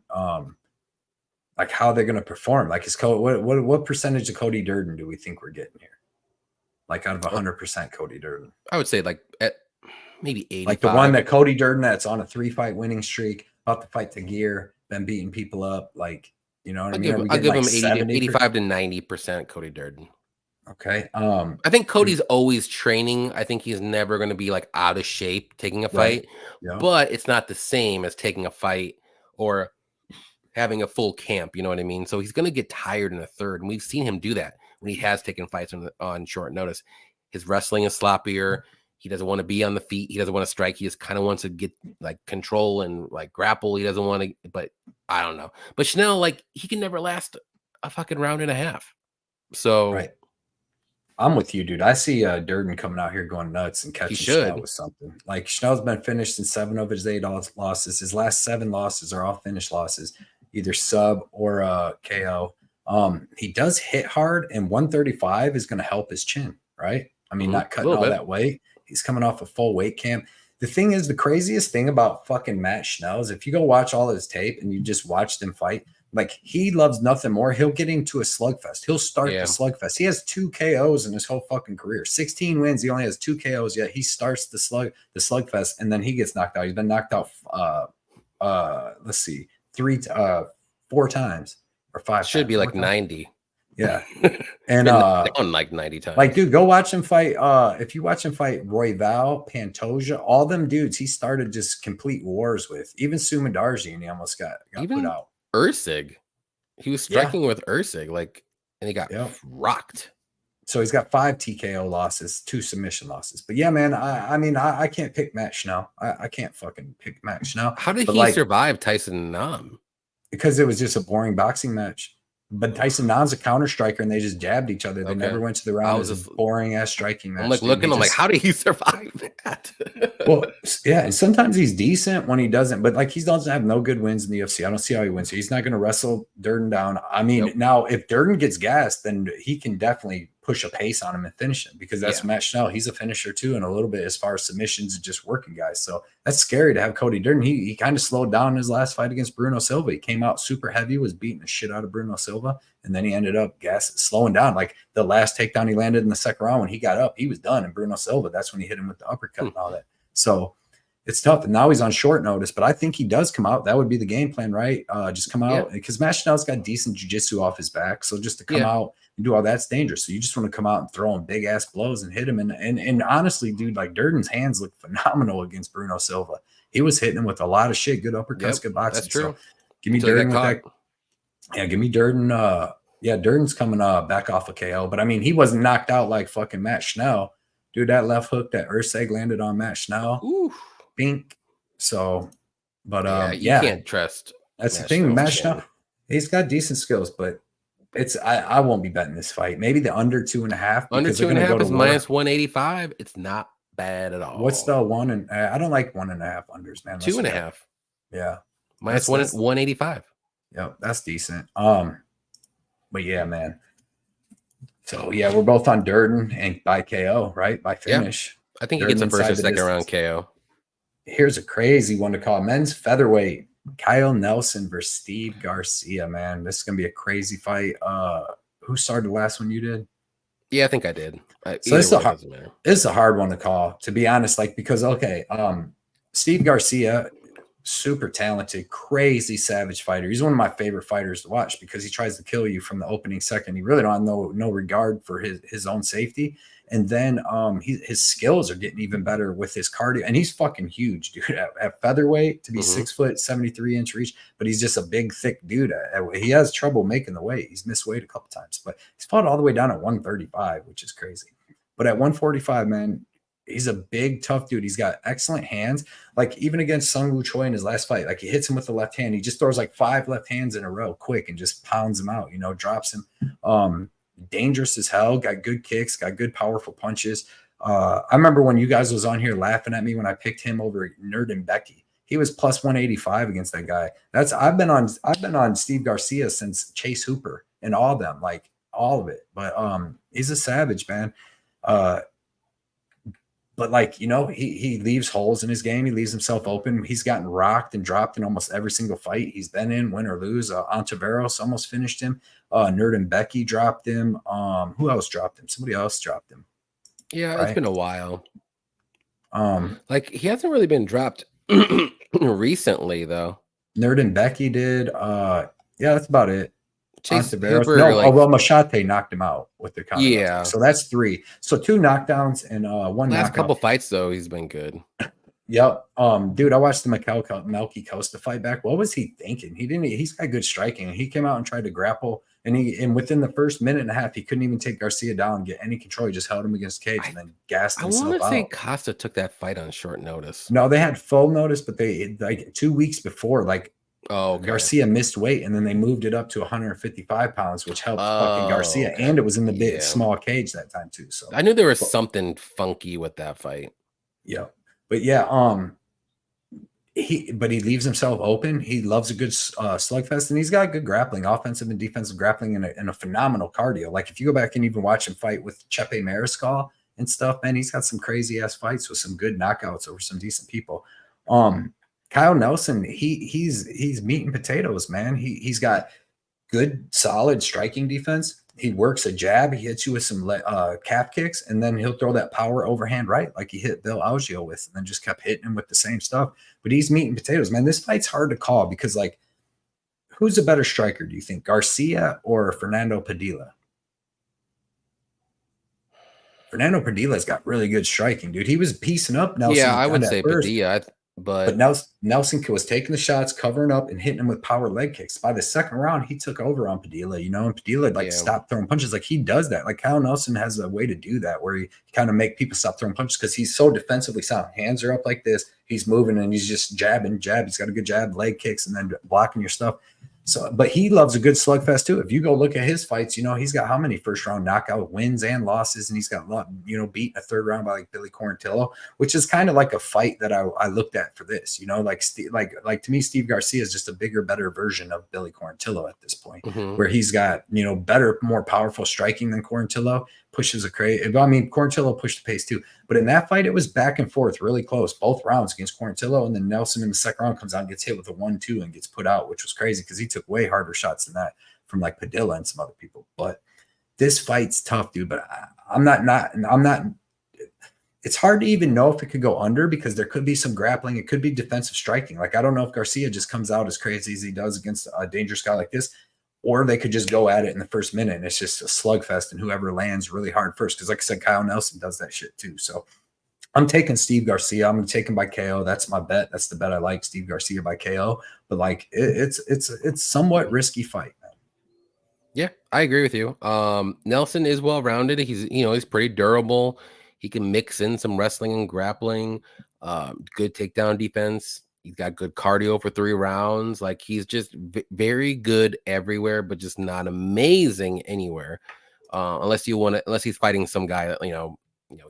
like how they're going to perform. Like, what percentage of Cody Durden do we think we're getting here? Like out of 100% Cody Durden, I would say like at maybe 85. Like the one that Cody Durden that's on a 3-fight winning streak, about to fight to gear, been beating people up. Like, you know what I mean? I'll give him 85 to 90% Cody Durden. Okay. I think Cody's always training. I think he's never going to be like out of shape taking a fight, but it's not the same as taking a fight or having a full camp. You know what I mean? So he's going to get tired in the third, and we've seen him do that when he has taken fights on short notice. His wrestling is sloppier. He doesn't want to be on the feet. He doesn't want to strike. He just kind of wants to get like control and like grapple. He doesn't want to, but I don't know. But Schnell, like, he can never last a fucking round and a half. So right. I'm with you, dude. I see Durden coming out here going nuts and catching Schnell with something. Like, Schnell's been finished in 7 of his 8 losses. His last 7 losses are all finished losses, either sub or KO. He does hit hard, and 135 is going to help his chin, right? I mean, not cutting all that weight. He's coming off a full weight camp. The thing is, the craziest thing about fucking Matt Schnell is if you go watch all his tape and you just watch them fight, like, he loves nothing more. He'll get into a slugfest. He'll start the slugfest. He has 2 KOs in his whole fucking career. 16 wins. He only has 2 KOs, yet he starts the slugfest, and then he gets knocked out. He's been knocked out let's see, 4 times or 5 should be like 90. Yeah. And on like 90 times. Like, dude, go watch him fight. If you watch him fight Royval, Pantoja, all them dudes he started just complete wars with. Even Sumadarji, and he almost got put out. Ursig. He was striking with Ursig, like, and he got rocked. So he's got 5 TKO losses, 2 submission losses. But yeah, man, I mean, I can't pick Matt Schnell. I can't fucking pick Matt Schnell. How did he survive Tyson Nam? Because it was just a boring boxing match. But Tyson Nam's a counter striker, and they just jabbed each other. They never went to the round. It was a boring ass striking match. I'm like looking. I'm like, how did he survive that? Well, yeah, and sometimes he's decent when he doesn't, but like, he doesn't have no good wins in the UFC. I don't see how he wins. He's not going to wrestle Durden down. I mean, now if Durden gets gassed, then he can definitely push a pace on him and finish him, because that's Matt Schnell. He's a finisher too, and a little bit as far as submissions and just working guys. So that's scary to have Cody Durden. He kind of slowed down in his last fight against Bruno Silva. He came out super heavy, was beating the shit out of Bruno Silva, and then he ended up slowing down. Like, the last takedown he landed in the second round, when he got up, he was done. And Bruno Silva, that's when he hit him with the uppercut and all that. So it's tough. And now he's on short notice, but I think he does come out. That would be the game plan, right? Just come out, because Matt Schnell's got decent jiu-jitsu off his back. So just to come out and do all that's dangerous. So you just want to come out and throw him big ass blows and hit him. And honestly, dude, like, Durden's hands look phenomenal against Bruno Silva. he was hitting him with a lot of shit, good uppercuts, good boxing. That's true. So give me Until he Durden got with caught. that. Yeah, give me Durden. Yeah, Durden's coming back off a KO, but I mean, he wasn't knocked out like fucking Matt Schnell. Dude, that left hook that Urseg landed on Matt Schnell. Ooh. Bink. So, but Yeah, you yeah, can't trust that's the Matt thing. Schnell's Matt chin. Schnell, he's got decent skills, but it's I won't be betting this fight. Maybe the under 2.5 Under because they're going to 2.5 go to is war. minus 185. It's not bad at all. What's the one? And I don't like 1.5 unders, man. 2.5. Yeah, Minus that's 185. Yeah, that's decent. But yeah, man. So yeah, we're both on Durden and by KO, right? By finish. I think Durden he gets a first inside or the second round distance. KO. Here's a crazy one to call. Men's featherweight. Kyle Nelson versus Steve Garcia, man. This is gonna be a crazy fight. Who started the last one you did? Yeah, I think I did. So this doesn't matter. is a hard one to call, to be honest. Like, because Steve Garcia, super talented, crazy savage fighter. He's one of my favorite fighters to watch because he tries to kill you from the opening second. He really don't have no regard for his own safety. And then his skills are getting even better with his cardio. And he's fucking huge, dude. At featherweight, to be 6 foot, 73-inch reach, but he's just a big, thick dude. He has trouble making the weight. He's missed weight a couple times, but he's fought all the way down at 135, which is crazy. But at 145, man, he's a big, tough dude. He's got excellent hands. Like, even against Sung Woo Choi in his last fight, like, he hits him with the left hand. He just throws like 5 left hands in a row quick and just pounds him out, drops him. Dangerous as hell, got good kicks, got good powerful punches. I remember when you guys was on here laughing at me when I picked him over Nerd Becky. He was plus 185 against that guy. I've been on Steve Garcia since Chase Hooper and all of them, like all of it. But he's a savage, man. But like, he leaves holes in his game. He leaves himself open. He's gotten rocked and dropped in almost every single fight he's been in, win or lose. Ontiveros almost finished him. Nerd and Becky dropped him. Who else dropped him? Somebody else dropped him. Yeah, right? It's been a while. Like, he hasn't really been dropped recently, though. Nerd and Becky did. Yeah, that's about it. Chase Ontiveros. Hooper, No, well, Machete knocked him out with the counter. Yeah. So that's 3. So 2 knockdownns and one last knockout. couple fights, though, he's been good. Yep. Dude, I watched the Melky Costa fight back. What was he thinking? He's got good striking. He came out and tried to grapple, and within the first minute and a half, he couldn't even take Garcia down and get any control. He just held him against the cage and then gassed himself out. I want to say Costa took that fight on short notice. No, they had full notice, but they like 2 weeks before, like, okay. Garcia missed weight, and then they moved it up to 155 pounds, which helped fucking Garcia. Okay. And it was in the big small cage that time too. So I knew there was something funky with that fight. Yeah, but yeah, he leaves himself open. He loves a good slugfest, and he's got good grappling, offensive and defensive grappling, and a phenomenal cardio. Like, if you go back and even watch him fight with Chepe Mariscal and stuff, man, he's got some crazy ass fights with some good knockouts over some decent people. Kyle Nelson, he's meat and potatoes, man. He's got good, solid striking defense. He works a jab. He hits you with some calf kicks, and then he'll throw that power overhand right like he hit Bill Algeo with, and then just kept hitting him with the same stuff. But he's meat and potatoes, man. This fight's hard to call because, like, who's a better striker, do you think, Garcia or Fernando Padilla? Fernando Padilla's got really good striking, dude. He was piecing up Nelson. Yeah, I would say Padilla. But Nelson was taking the shots, covering up, and hitting him with power leg kicks. By the second round, he took over on Padilla, and Padilla stopped throwing punches. Like, he does that. Like, Kyle Nelson has a way to do that where he kind of make people stop throwing punches because he's so defensively sound. Hands are up like this. He's moving and he's just jabbing. He's got a good jab, leg kicks, and then blocking your stuff. So, but he loves a good slugfest too. If you go look at his fights, he's got how many first round knockout wins and losses, and he's got beat in a third round by like Billy Quarantillo, which is kind of like a fight that I looked at for this. Like to me, Steve Garcia is just a bigger, better version of Billy Quarantillo at this point, where he's got better, more powerful striking than Quarantillo. Pushes a crazy. I mean, Quarantillo pushed the pace too, but in that fight, it was back and forth, really close, both rounds against Quarantillo, and then Nelson in the second round comes out and gets hit with a 1-2 and gets put out, which was crazy because he took way harder shots than that from like Padilla and some other people. But this fight's tough, dude. But I'm not. It's hard to even know if it could go under because there could be some grappling. It could be defensive striking. Like, I don't know if Garcia just comes out as crazy as he does against a dangerous guy like this, or they could just go at it in the first minute and it's just a slugfest and whoever lands really hard first. Because like I said, Kyle Nelson does that shit too. So I'm taking Steve Garcia. I'm going to take him by KO. That's my bet. That's the bet I like, Steve Garcia by KO. But like it's somewhat risky fight. Yeah, I agree with you. Nelson is well rounded. He's pretty durable. He can mix in some wrestling and grappling. Good takedown defense. He's got good cardio for 3 rounds. Like he's just very good everywhere, but just not amazing anywhere. Unless he's fighting some guy that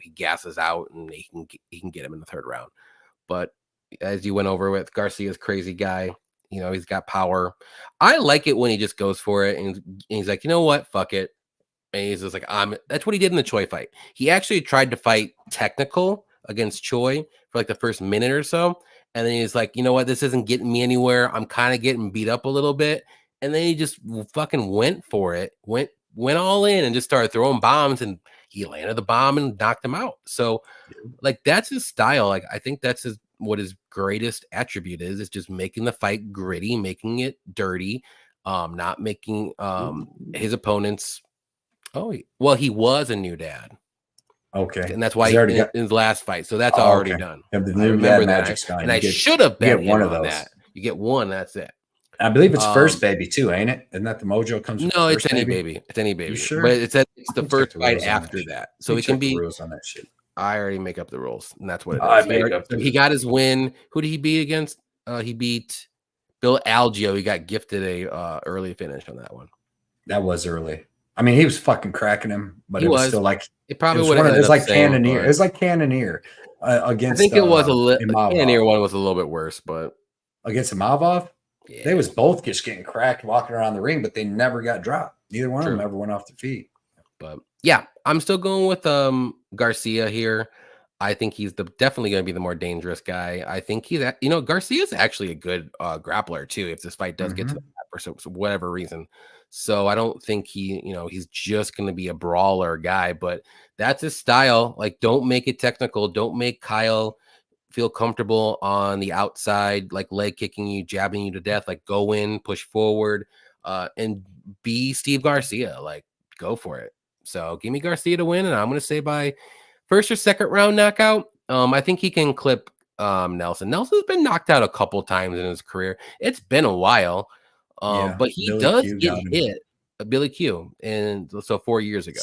he gasses out and he can get him in the 3rd round. But as you went over with Garcia's crazy guy, he's got power. I like it when he just goes for it and he's like, you know what, fuck it. And he's just like, that's what he did in the Choi fight. He actually tried to fight technical against Choi for like the first minute or so. And then he's like, you know what, this isn't getting me anywhere. I'm kind of getting beat up a little bit. And then he just fucking went for it, went all in and just started throwing bombs, and he landed the bomb and knocked him out. So like that's his style. Like I think that's what his greatest attribute is just making the fight gritty, making it dirty, not making his opponents. He was a new dad. Okay. And that's why in his last fight. So that's already done. The I remember that. magic's gone. And I should have bet one him of on those. that. You get one, that's it. I believe it's first baby too, ain't it? Isn't that the mojo comes with No, it's any baby. It's any baby. You sure? But it's the first fight after that. So he can be rules on that shit. I already make up the rules, and that's what it is. He got his win. Who did he beat against? He beat Bill Algeo. He got gifted a early finish on that one. That was early. I mean, he was fucking cracking him, but it was still like it probably would have. It was like Cannoneer. It was like Cannoneer against. I think it was a little. Cannoneer one was a little bit worse, but against Imavov, they was both just getting cracked walking around the ring, but they never got dropped. Neither one of them ever went off their feet. But yeah, I'm still going with Garcia here. I think he's definitely going to be the more dangerous guy. I think Garcia's actually a good grappler too. If this fight does get to the mat for whatever reason, so I don't think he's just going to be a brawler guy. But that's his style. Like, don't make it technical. Don't make Kyle feel comfortable on the outside, like leg kicking you, jabbing you to death. Like, go in, push forward, and be Steve Garcia. Like, go for it. So give me Garcia to win, and I'm going to say by 1st or 2nd round knockout. I think he can clip Nelson. Nelson's been knocked out a couple times in his career. It's been a while, but he does get hit. Billy Q, and so 4 years ago.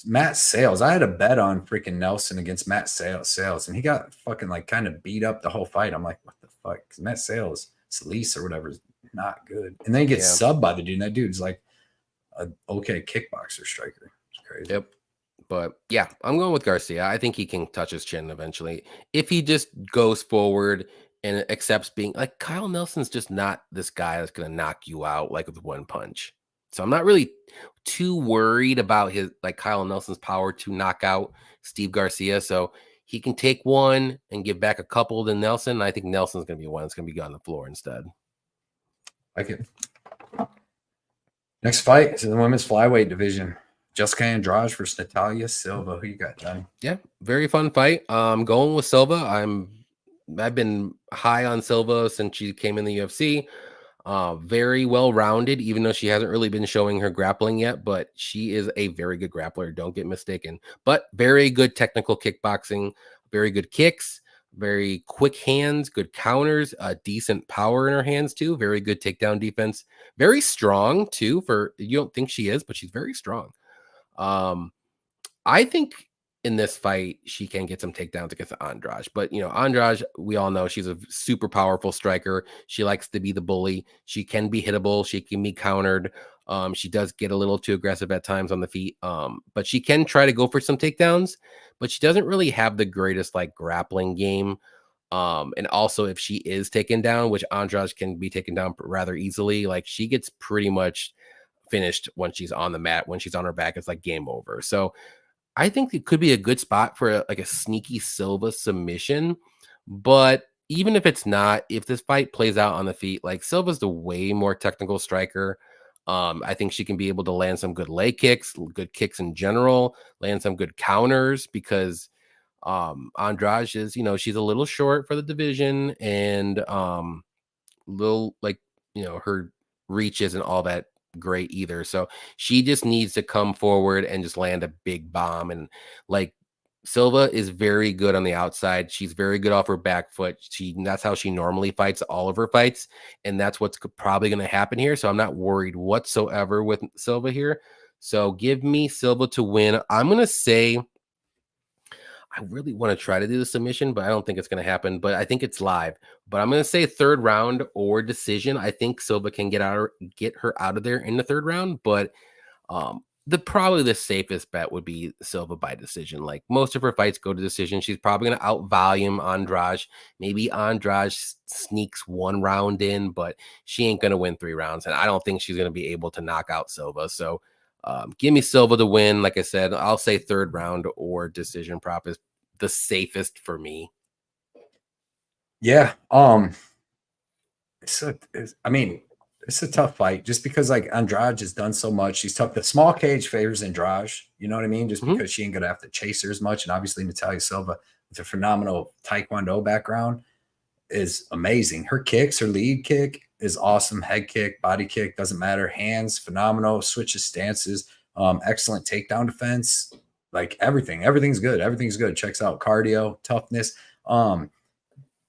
Matt Sales. I had a bet on freaking Nelson against Matt Sales, and he got fucking like kind of beat up the whole fight. I'm like, what the fuck? Because Matt Sales, Solis or whatever, is not good. And then he gets subbed by the dude, and that dude's like an okay kickboxer striker. It's crazy. Yep. But yeah, I'm going with Garcia. I think he can touch his chin eventually. If he just goes forward and accepts being like Kyle Nelson's just not this guy that's going to knock you out like with one punch. So I'm not really too worried about Kyle Nelson's power to knock out Steve Garcia. So he can take one and give back a couple to Nelson. I think Nelson's going to be one that's going to be on the floor instead. Like it. Next fight is in the women's flyweight division. Jessica Andrade versus Natalia Silva. Who you got, Johnny? Yeah, very fun fight. Going with Silva. I've been high on Silva since she came in the UFC. Very well rounded, even though she hasn't really been showing her grappling yet. But she is a very good grappler. Don't get mistaken. But very good technical kickboxing. Very good kicks. Very quick hands. Good counters. Decent power in her hands too. Very good takedown defense. Very strong too. You don't think she is, but she's very strong. I think in this fight she can get some takedowns against Andrade, but Andrade, we all know she's a super powerful striker. She likes to be the bully. She can be hittable. She can be countered. She does get a little too aggressive at times on the feet. But she can try to go for some takedowns, but she doesn't really have the greatest grappling game. And also if she is taken down, which Andrade can be taken down rather easily, she gets pretty much finished when she's on the mat. When she's on her back, it's like game over. So I think it could be a good spot for a sneaky Silva submission. But even if it's not, if this fight plays out on the feet, Silva's the way more technical striker. I think she can be able to land some good leg kicks, good kicks in general, land some good counters, because Andrade is, she's a little short for the division, and her reach isn't all that great either. So she just needs to come forward and just land a big bomb and Silva is very good on the outside. She's very good off her back foot. That's how she normally fights all of her fights, and that's what's probably going to happen here. So I'm not worried whatsoever with Silva here. So give me Silva to win. I'm going to say I really want to try to do the submission, but I don't think it's going to happen. But I think it's live. But I'm going to say third round or decision. I think Silva can get her out of there in the third round, but probably the safest bet would be Silva by decision. Like most of her fights go to decision. She's probably going to out volume Andrade. Maybe Andrade sneaks one round in, but she ain't going to win 3 rounds. And I don't think she's going to be able to knock out Silva. So give me Silva to win. Like I said, I'll say third round or decision prop is the safest for me. Yeah. It's a tough fight just because like Andrade has done so much. She's tough. The small cage favors Andrade. You know what I mean? Just because she ain't gonna have to chase her as much. And obviously Natalia Silva with a phenomenal Taekwondo background is amazing. Her kicks, her lead kick is awesome. Head kick, body kick, doesn't matter. Hands, phenomenal. Switches stances, excellent takedown defense. Like everything's good. Everything's good. Checks out cardio, toughness.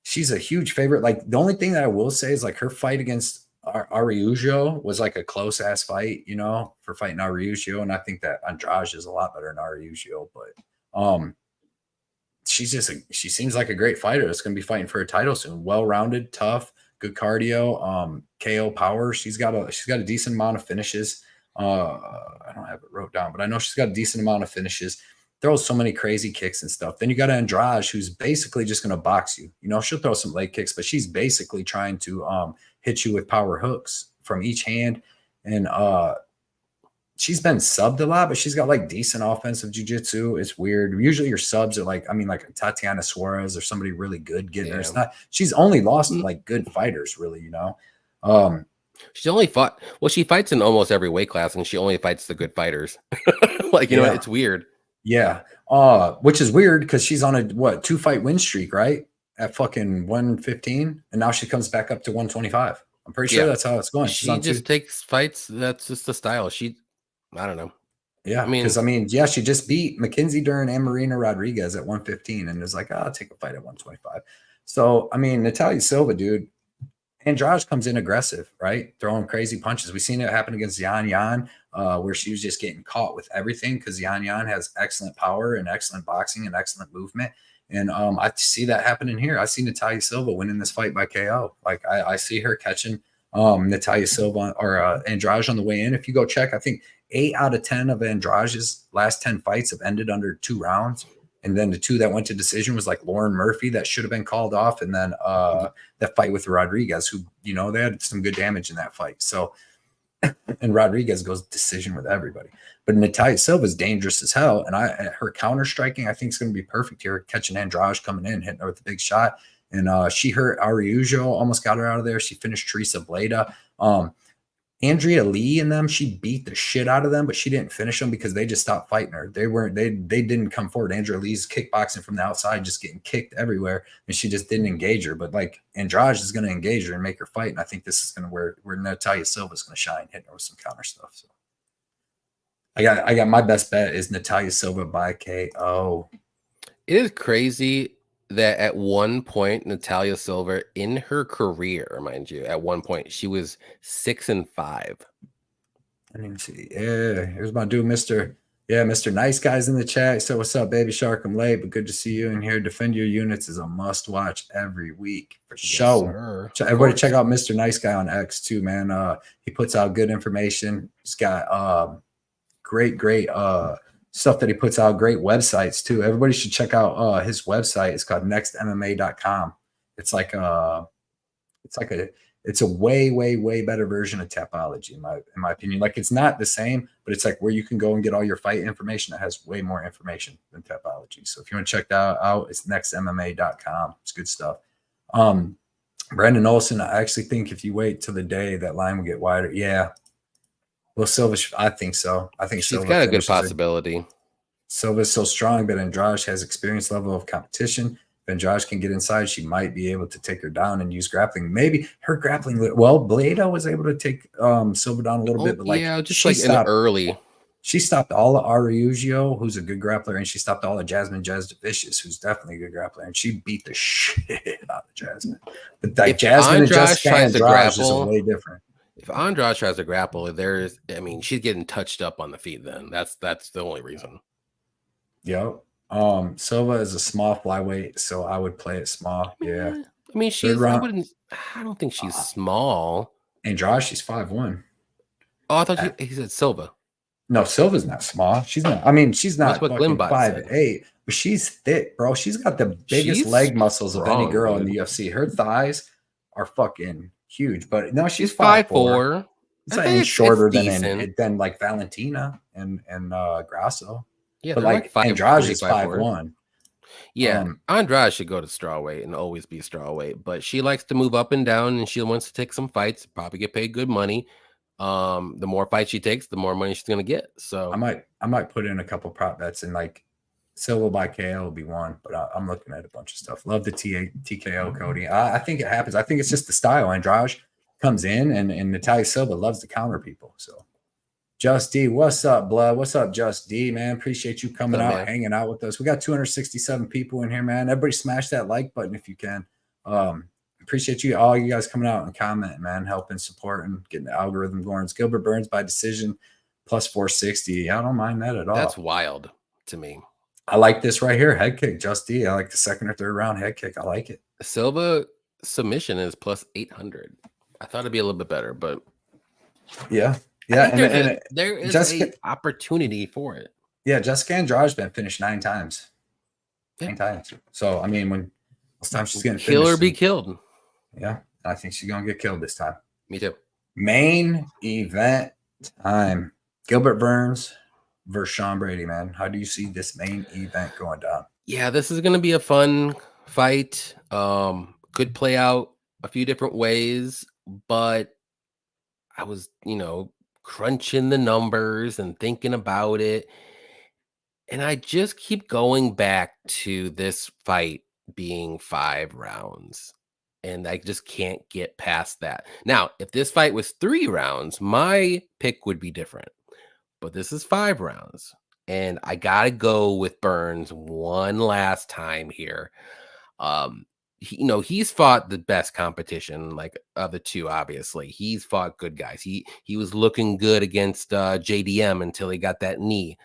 She's a huge favorite. Like the only thing that I will say is like her fight against Ariujo was like a close ass fight, you know, for fighting Ariujo. And I think that Andrade is a lot better than Ariujo, but she seems like a great fighter that's going to be fighting for a title soon. Well-rounded, tough, good cardio, KO power. She's got a decent amount of finishes. I don't have it wrote down, but I know she's got a decent amount of finishes. Throws so many crazy kicks and stuff. Then you got Andrade, who's basically just going to box you. You know, she'll throw some leg kicks, but she's basically trying to hit you with power hooks from each hand. And she's been subbed a lot, but she's got like decent offensive jiu-jitsu. It's weird. Usually your subs are like Tatiana Suarez or somebody really good getting her. It's not. She's only lost to like good fighters, really. You know. She's only fought. Well, she fights in almost every weight class, and she only fights the good fighters. Like you know, it's weird. Yeah. Which is weird because she's on a 2-fight win streak, right? At fucking 115. And now she comes back up to 125. I'm pretty sure that's how it's going. She just takes fights. That's just the style. I don't know. Yeah. Because she just beat Mackenzie Dern and Marina Rodriguez at 115 and was like, I'll take a fight at 125. So, Natalia Silva, dude, Andrade comes in aggressive, right? Throwing crazy punches. We've seen it happen against Yan, where she was just getting caught with everything because Yan has excellent power and excellent boxing and excellent movement. And I see that happening here. I see Natalia Silva winning this fight by KO. Like I see her catching Natalia Silva or Andrade on the way in. If you go check, I think 8 out of 10 of Andrade's last 10 fights have ended under 2 rounds. And then the 2 that went to decision was like Lauren Murphy that should have been called off. And then that fight with Rodriguez, who, you know, they had some good damage in that fight. So, and Rodriguez goes decision with everybody. But Natalia Silva is dangerous as hell. And her counter striking, I think, is going to be perfect here. Catching Andrade coming in, hitting her with a big shot. And she hurt Ariujo, almost got her out of there. She finished Teresa Bleda. Andrea Lee and them, she beat the shit out of them, but she didn't finish them because they just stopped fighting her. They didn't come forward. Andrea Lee's kickboxing from the outside, just getting kicked everywhere, and she just didn't engage her. But like Andrade is going to engage her and make her fight, and I think this is going to where Natalia Silva is going to shine, hitting her with some counter stuff. So I got my best bet is Natalia Silva by KO. It is crazy that at one point, Natalia Silva in her career, mind you, at one point she was 6-5. I didn't see. Yeah, here's my dude, Mr. Nice Guys in the chat. So what's up, baby shark? I'm late, but good to see you in here. Defend Your Units is a must watch every week for sure. So everybody check out Mr. Nice Guy on X too, man. He puts out good information. He's got great stuff that he puts out, great websites too. Everybody should check out his website. It's called nextmma.com. It's like it's a way better version of Tapology in my opinion. Like it's not the same, but it's like where you can go and get all your fight information that has way more information than Tapology. So if you want to check that out, it's nextmma.com. It's good stuff. Brandon Olson, I actually think if you wait till the day that line will get wider. Yeah. Well, Silva, I think so. I think she's got a good possibility. Silva's so strong, but Andrade has experience level of competition. If Andrade can get inside, she might be able to take her down and use grappling. Maybe her grappling. Well, Bleda was able to take Silva down a little bit, but like just like in early. She stopped all of Araujo, who's a good grappler, and she stopped all of Jasmine Jasdavicius, who's definitely a good grappler, and she beat the shit out of Jasmine. But like If Jasmine and Andrade Jessica tries to Andrade is a grapple, way different. if Andrade tries to grapple, she's getting touched up on the feet. Then that's the only reason. Yep. Silva is a small flyweight, so I would play it small. Yeah. I mean, I don't think she's small. Andrade, she's 5'1". Oh, I thought he said Silva. No, Silva's not small. She's not. I mean, she's not That's what fucking Glimbot 5'8", but she's thick, bro. She's got the biggest She's leg muscles of any strong, girl in dude. the UFC. Her thighs are fucking huge, but no, she's 5'4". It's like shorter than like Valentina and Grasso. Yeah, but like Andrade is 5'1". Yeah, Andrade should go to strawweight and always be strawweight, but she likes to move up and down, and she wants to take some fights, probably get paid good money. The more fights she takes, the more money she's gonna get. So I might put in a couple prop bets, and like Silva by KO will be one, but I'm looking at a bunch of stuff. Love the TKO Cody. I think it happens. I think it's just the style. Andrade comes in, and Natalia Silva loves to counter people. So Just D, what's up, blood? What's up, Just D, man? Appreciate you coming out, man, hanging out with us. We got 267 people in here, man. Everybody smash that like button if you can. Appreciate all you guys coming out and commenting, man, helping, supporting, getting the algorithm going. It's Gilbert Burns by decision plus 460. I don't mind that at all. That's wild to me. I like this right here, head kick, Just D. I like the second or third round head kick. I like it. Silva submission is plus 800. I thought it'd be a little bit better, but yeah. Yeah, there is an opportunity for it. Yeah, Jessica Andrade's been finished 9 times. 9 times. So, I mean, when this time she's getting kill or be killed. Yeah, I think she's gonna get killed this time. Me too. Main event time: Gilbert Burns versus Sean Brady. Man, how do you see this main event going down? Yeah, this is gonna be a fun fight. Could play out a few different ways, but I was, crunching the numbers and thinking about it. And I just keep going back to this fight being 5 rounds. And I just can't get past that. Now, if this fight was 3 rounds, my pick would be different. But this is 5 rounds. And I got to go with Burns one last time here. He's fought the best competition, like of the two. Obviously, he's fought good guys. He was looking good against JDM until he got that knee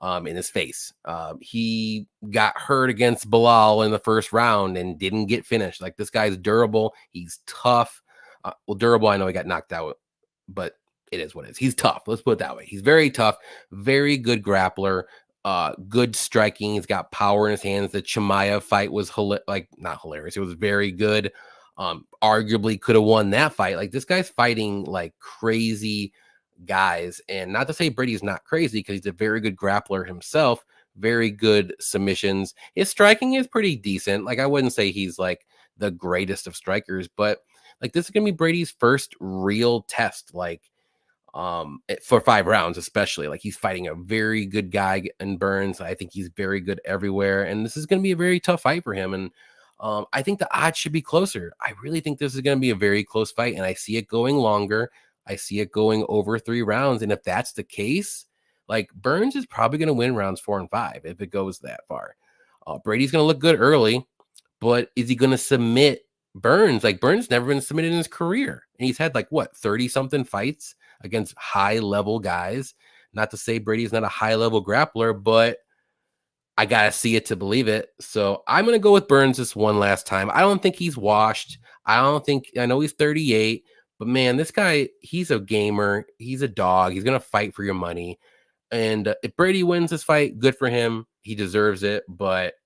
in his face. He got hurt against Bilal in the first round and didn't get finished. Like, this guy's durable. He's tough. Durable. I know he got knocked out, but it is what it is. He's tough. Let's put it that way. He's very tough. Very good grappler. Good striking. He's got power in his hands. The Chimaev fight was not hilarious. It was very good. Arguably could have won that fight. Like, this guy's fighting like crazy guys, and not to say Brady's not crazy, because he's a very good grappler himself. Very good submissions. His striking is pretty decent. Like, I wouldn't say he's like the greatest of strikers, but like, this is gonna be Brady's first real test. Like, for 5 rounds, especially. Like, he's fighting a very good guy in Burns. I think he's very good everywhere, and this is going to be a very tough fight for him. And I think the odds should be closer. I really think this is going to be a very close fight, and I see it going longer. I see it going over 3 rounds, and if that's the case, like, Burns is probably going to win rounds 4 and 5 if it goes that far. Brady's going to look good early, but is he going to submit Burns? Like, Burns never been submitted in his career, and he's had 30 something fights against high level guys. Not to say Brady's not a high level grappler, but I gotta see it to believe it. So I'm gonna go with Burns this one last time. I don't think he's washed. I know he's 38, but man, this guy, he's a gamer. He's a dog. He's gonna fight for your money. And if Brady wins this fight, good for him. He deserves it. But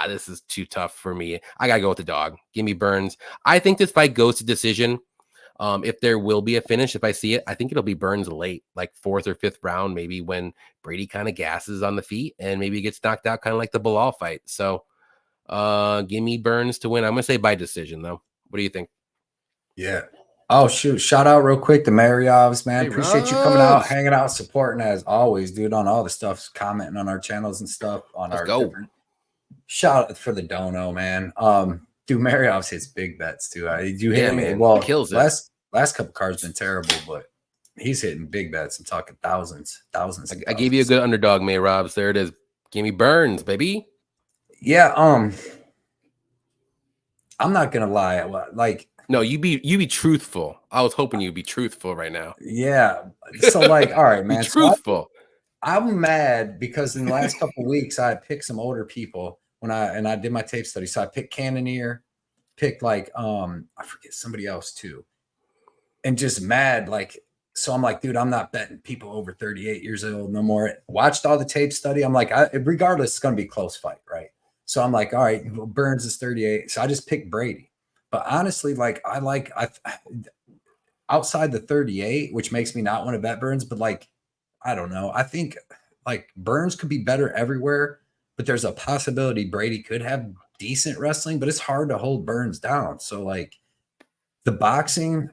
this is too tough for me. I gotta go with the dog. Give me Burns. I think this fight goes to decision. If there will be a finish, if I see it, I think it'll be Burns late, like 4th or 5th round, maybe, when Brady kind of gasses on the feet and maybe gets knocked out, kind of like the Bilal fight. So give me Burns to win. I'm going to say by decision, though. What do you think? Yeah. Oh, shoot. Shout out real quick to Mariovs, man. Appreciate you coming out, hanging out, supporting as always, dude, on all the stuff, commenting on our channels and stuff. Different. Shout out for the dono, man. Dude, Mariovs hits big bets too. You hit him. Man, Well, kills last couple cards been terrible, but He's hitting big bets. I'm talking thousands and I gave you a thousands. good underdog, May Robs. There it is. Give me Burns, baby. Yeah. I'm not gonna lie. Like, No, you be truthful. I was hoping you'd be truthful right now. yeah. So, like, all right, Be man. So truthful. I'm mad because in the last couple of weeks I picked some older people when I did my tape study. So I picked Cannoneer, picked like I forget somebody else too, and just mad like. So I'm like, dude, I'm not betting people over 38 years old no more. Watched all the tape study. I'm like, regardless, it's going to be a close fight, right? So I'm like, all right, well, Burns is 38. So I just picked Brady. But honestly, like I outside the 38, which makes me not want to bet Burns, but like, I don't know. I think like Burns could be better everywhere, but there's a possibility Brady could have decent wrestling, but it's hard to hold Burns down. So like the boxing,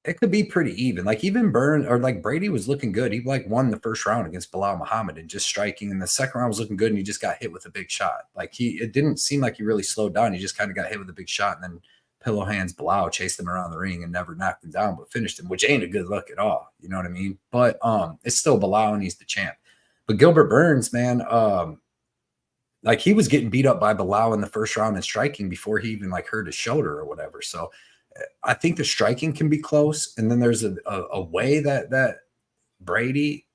it could be pretty even. Like even Burns or like Brady was looking good. He like won the first round against Bilal Muhammad and just striking. And the second round was looking good, and he just got hit with a big shot. Like it didn't seem like he really slowed down. He just kind of got hit with a big shot, and then pillow hands Bilal chased him around the ring and never knocked him down, but finished him, which ain't a good look at all. You know what I mean? But it's still Bilal and he's the champ. But Gilbert Burns, man, like he was getting beat up by Bilal in the first round in striking before he even like hurt his shoulder or whatever. So I think the striking can be close. And then there's a way that Brady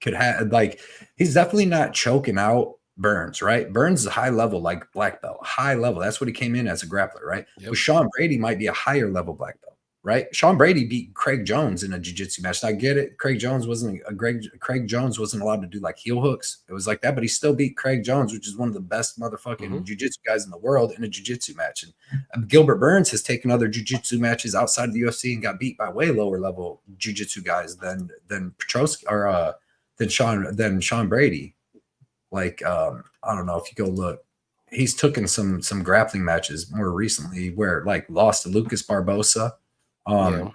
could have, like, he's definitely not choking out Burns, right? Burns is a high level, like black belt, high level. That's what he came in as a grappler, right? Yep. But Sean Brady might be a higher level black belt, right? Sean Brady beat Craig Jones in a jiu-jitsu match. And I get it. Craig Jones wasn't allowed to do like heel hooks. It was like that, but he still beat Craig Jones, which is one of the best motherfucking jiu-jitsu guys in the world, in a jiu-jitsu match. And Gilbert Burns has taken other jiu-jitsu matches outside of the UFC and got beat by way lower level jiu-jitsu guys than Petrosky or than Sean Brady. Like I don't know if you go look, he's taken some grappling matches more recently where like lost to Lucas Barbosa. Rafael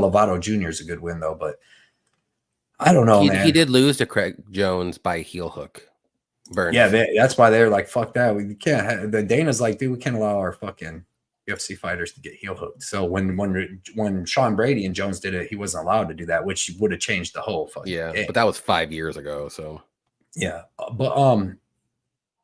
Lovato Jr. is a good win though, but I don't know, man. He did lose to Craig Jones by heel hook. Burns. Yeah, that's why they're like, fuck that. We can't have, the Dana's like, dude, we can't allow our fucking UFC fighters to get heel hooked. So when Sean Brady and Jones did it, he wasn't allowed to do that, which would have changed the whole fucking game. But that was 5 years ago. So yeah, but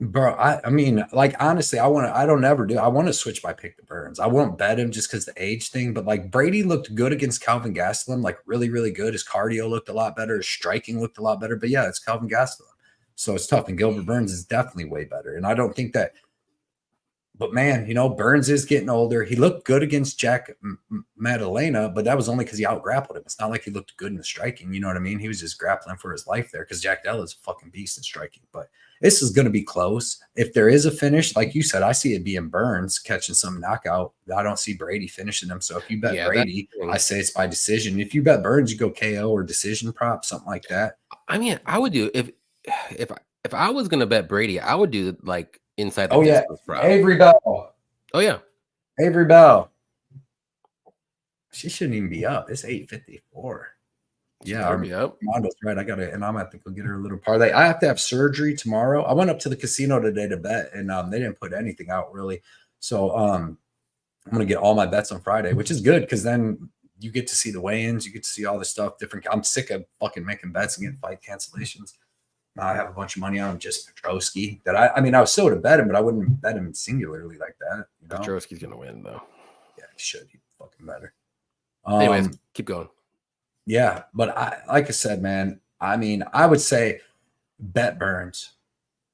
bro, I mean, like honestly, I want to switch my pick to Burns. I won't bet him just because the age thing, but like Brady looked good against Calvin Gastelum, like really, really good. His cardio looked a lot better, his striking looked a lot better. But yeah, it's Calvin Gastelum. So it's tough. And Gilbert Burns is definitely way better. And I don't think that, but man, Burns is getting older. He looked good against Jack Maddalena, but that was only because he out grappled him. It's not like he looked good in the striking. You know what I mean? He was just grappling for his life there because Jack Della is a fucking beast in striking. But this is going to be close. If there is a finish, like you said, I see it being Burns catching some knockout. I don't see Brady finishing them. So if you bet Brady, I say it's by decision. If you bet Burns, you go KO or decision prop, something like that. I mean, I would do if I was gonna bet Brady, I would do like inside the distance prop. Avery Bell. Oh yeah, Avery Bell. She shouldn't even be up. It's 8:54. Yeah, Armando's right. I gotta, and I'm gonna have to go get her a little parlay. I have to have surgery tomorrow. I went up to the casino today to bet, and they didn't put anything out really. So I'm gonna get all my bets on Friday, which is good because then you get to see the weigh-ins, you get to see all this stuff. Different. I'm sick of fucking making bets and getting fight cancellations. Now I have a bunch of money on just Petrosky. That I mean, I was still would have bet him, but I wouldn't bet him singularly like that. Petrosky's gonna win though. Yeah, he should. He's fucking better. Anyways, keep going. Yeah, but like I said, man, I mean, I would say bet Burns.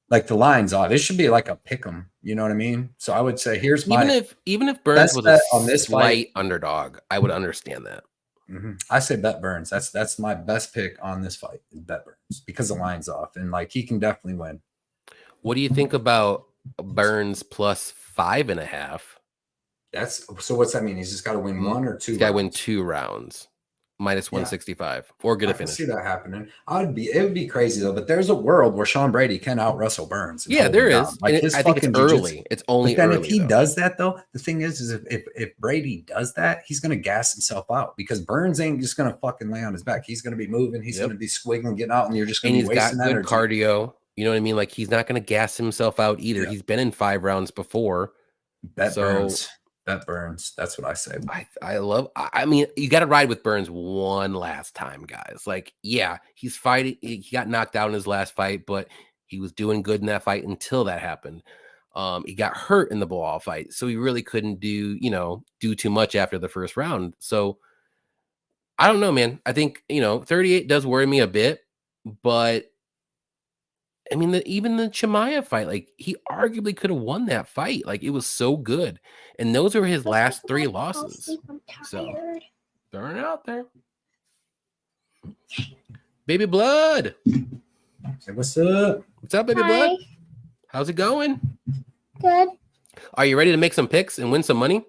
Like the line's off. It should be like a pick 'em. You know what I mean? So I would say here's my even if Burns was on this slight underdog, I would understand that. I say bet Burns. That's my best pick on this fight. Is bet Burns because the line's off and like he can definitely win. What do you think about Burns plus 5.5? That's so. What's that mean? He's just got to win 1 or 2. He's got to win 2 rounds. Minus 165 or get a finish. I see that happening. It would be crazy though, but there's a world where Sean Brady can out wrestle Burns. Yeah, there is. Like I think it's early. It's only then early. If he does that though, the thing is if Brady does that, he's gonna gas himself out because Burns ain't just gonna fucking lay on his back. He's gonna be moving, he's gonna be squiggling, getting out, and you're just gonna be wasting energy. He's got good cardio. You know what I mean? Like he's not gonna gas himself out either. Yeah. He's been in 5 rounds before. Bet Burns. Bet Burns. That's what I say. I mean, you got to ride with Burns one last time, guys. Like, yeah, he's fighting. He got knocked out in his last fight, but he was doing good in that fight until that happened. He got hurt in the Bilal fight, so he really couldn't do too much after the first round. So I don't know, man. I think 38 does worry me a bit, but I mean, even the Chimaev fight, like he arguably could have won that fight. Like it was so good, and those are his last 3 losses. So throwing it out there, Baby Blood. Hey, what's up? What's up, Baby Hi. Blood? How's it going? Good. Are you ready to make some picks and win some money?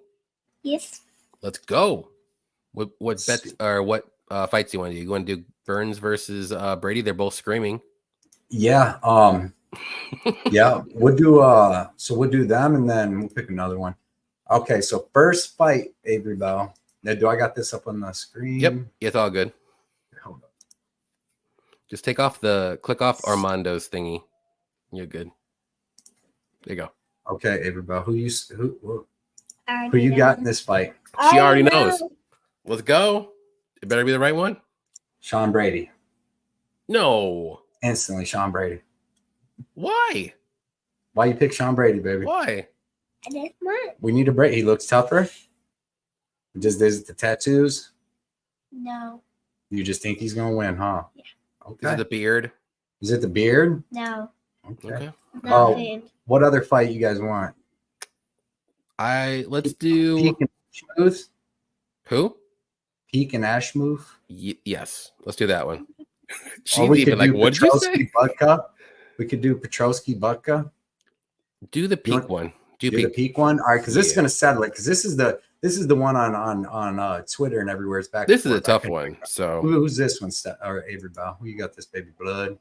Yes. Let's go. What bets or what fights do you want to do? You want to do Burns versus Brady? They're both screaming. Yeah. Yeah. We'll do we'll do them and then we'll pick another one. Okay, so first fight, Avery Bell. Now, do I got this up on the screen? Yep, it's all good. Hold up. Just click off Armando's thingy. You're good. There you go. Okay, Avery Bell. Who you Who got in this fight? She already knows. Let's go. It better be the right one. Sean Brady. No. Instantly, Sean Brady. Why? Why you pick Sean Brady, baby? Why? I just want. We need a break. He looks tougher. Just is the tattoos. No. You just think he's gonna win, huh? Yeah. Okay. Is it the beard? Is it the beard? No. Okay. Nothing. What other fight you guys want? Let's do Peak and Ashmouth? who? Peak and Ashmouth? Yes. Let's do that one. She's Or we even could like, do what'd you say? Budka. We could do Petrosky Budka. Do the peak one. Do The peak. peak one. All right, because this is gonna settle it. Because this is the one on Twitter and everywhere. It's back. This and is a forth. tough one. So Who's this one? Or Avery Bell? Who you got this, Baby Blood?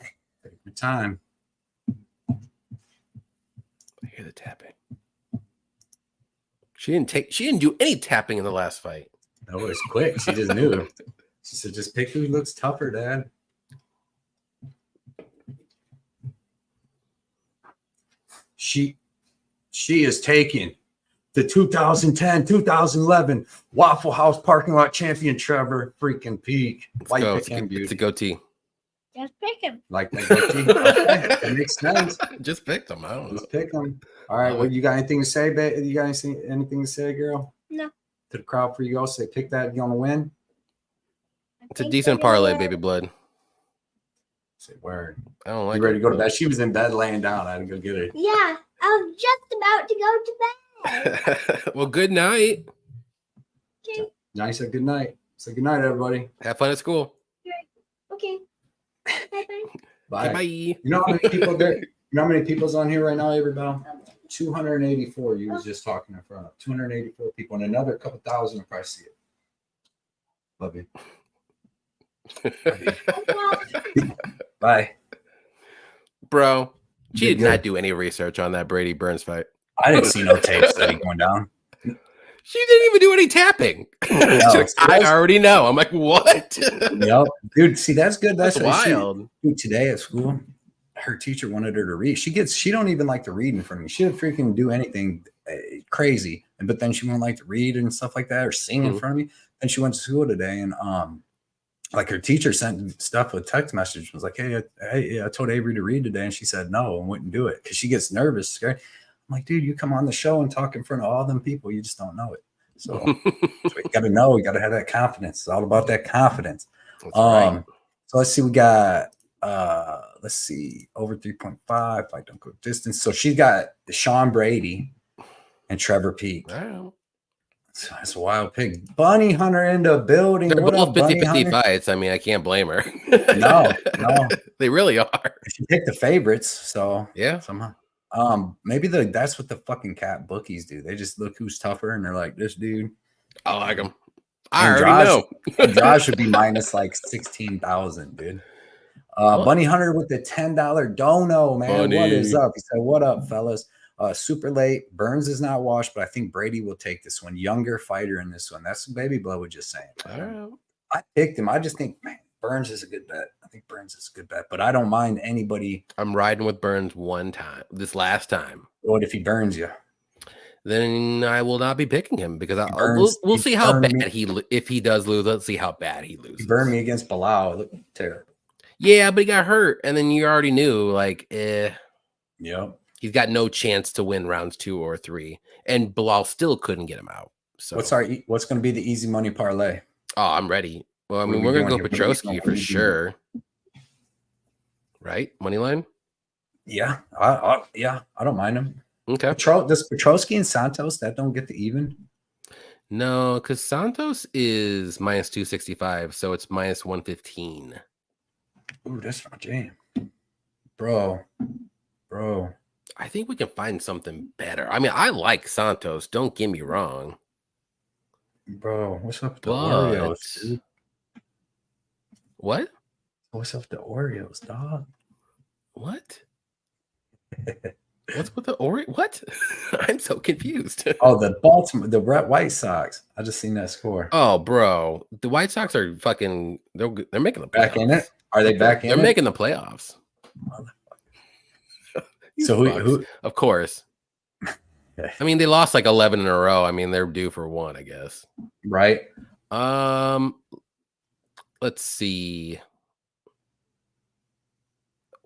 Take your time. I hear the tapping. She didn't do any tapping in the last fight. That was quick. She just knew. She said, "Just pick who looks tougher, Dad." She is taking the 2010, 2011 Waffle House parking lot champion Trevor freaking Peak. Why you pick him, It's a beauty? goatee. Just pick him. Like that goatee? Okay, that makes sense. Just picked him. I don't know. Just pick him. All right. Well, you got anything to say, babe? You got anything to say, girl? No. To the crowd for you go. Say, pick that. You want to win? It's a decent parlay, Baby Blood. Say word. I don't like You ready it, to go to but- bed? She was in bed laying down. I had to go get her. Yeah. I was just about to go to bed. Well, good night. Okay. Johnny said good night. Say good night, everybody. Have fun at school. Okay. Bye-bye. Bye. Okay, bye. You know how many people there? You know how many people's on here right now, everybody? 284. You was just talking in front of 284 people, and another couple thousand will probably see it. Love you. Bye. Bro, she Good, did not good. do any research on that Brady Burns fight. I didn't see no tape study going down. She didn't even do any tapping. She's like, I already know. I'm like, what? Yep, dude. See, that's good. That's wild. Dude, today at school, her teacher wanted her to read. She don't even like to read in front of me. She didn't freaking do anything crazy, but then she won't like to read and stuff like that or sing in front of me. And she went to school today, and like her teacher sent stuff with text message. Was like, hey, I told Avery to read today, and she said no and wouldn't do it because she gets nervous, scared. I'm like, dude, you come on the show and talk in front of all them people, you just don't know it. So you got to know, you got to have that confidence. It's all about that confidence. That's right. So let's see, we got let's see, over 3.5. I don't go distance. So she got Sean Brady and Trevor Peak. Wow. So that's a wild pick. Bunny Hunter in the building. They're What both up, Bunny 50-50 Hunter? fights. I mean, I can't blame her. No. They really are. She picked the favorites, so Yeah. somehow. Maybe that's what the fucking cat bookies do. They just look who's tougher, and they're like, this dude. I like them. I And already know. Josh would be minus like 16,000, dude. Bunny Hunter with the $10 dono, man. Bunny. What is up? He said, what up, fellas? Super late. Burns is not washed, but I think Brady will take this one. Younger fighter in this one. That's what Baby Blood was just saying. All right. I picked him. I just think, man, Burns is a good bet. I think Burns is a good bet, but I don't mind anybody. I'm riding with Burns one time. This last time. What if he burns you? then I will not be picking him because we'll He see how burned bad if he does lose. Let's see how bad he He loses. burned me against Bilal. It looked terrible. Yeah, but he got hurt, and then you already knew Yep. he's got no chance to win rounds 2 or 3, and Bilal still couldn't get him out. So What's going to be the easy money parlay? Oh, I'm ready. Well, I What mean, are we we're gonna doing go here? What are we Petrosky doing? for sure, right? Money line. Yeah, I don't mind him. Okay. Does Petrosky and Santos that don't get the even? No, because Santos is minus 265, so it's minus 115. Ooh, that's my jam, bro. I think we can find something better. I mean, I like Santos. Don't get me wrong. Bro, what's up with the But Oreos, dude? What? What's up with the Oreos, dog? What? What's with the Oreo? What? I'm so confused. Oh, the White Sox. I just seen that score. Oh, bro, the White Sox are fucking. They're making the playoffs. Back in it? Are they back in They're it? making the playoffs. So who? Of course. I mean, they lost like 11 in a row. I mean, they're due for one, I guess. Right. Let's see.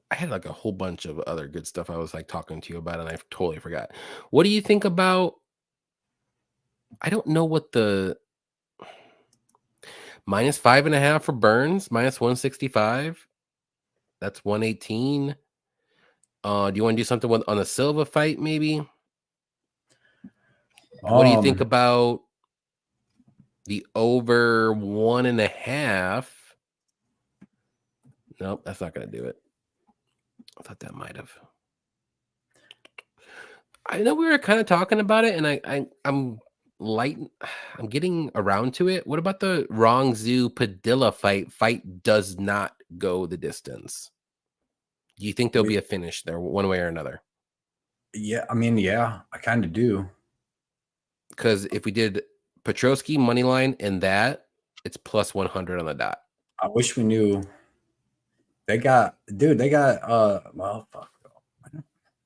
I had like a whole bunch of other good stuff I was like talking to you about, and I totally forgot. What do you think about? I don't know what the minus 5.5 for Burns, minus 165. That's 118. Do you want to do something on a Silva fight, maybe? What do you think about the over 1.5? Nope, that's not going to do it. I thought that might have. I know we were kind of talking about it, and I'm getting around to it. What about the Wrong Zoo Padilla fight? Fight does not go the distance. Do you think there'll be a finish there one way or another? Yeah, I mean, yeah, I kind of do. Because if we did Petrosky money line and that, it's plus 100 on the dot. I wish we knew. They got well, fuck.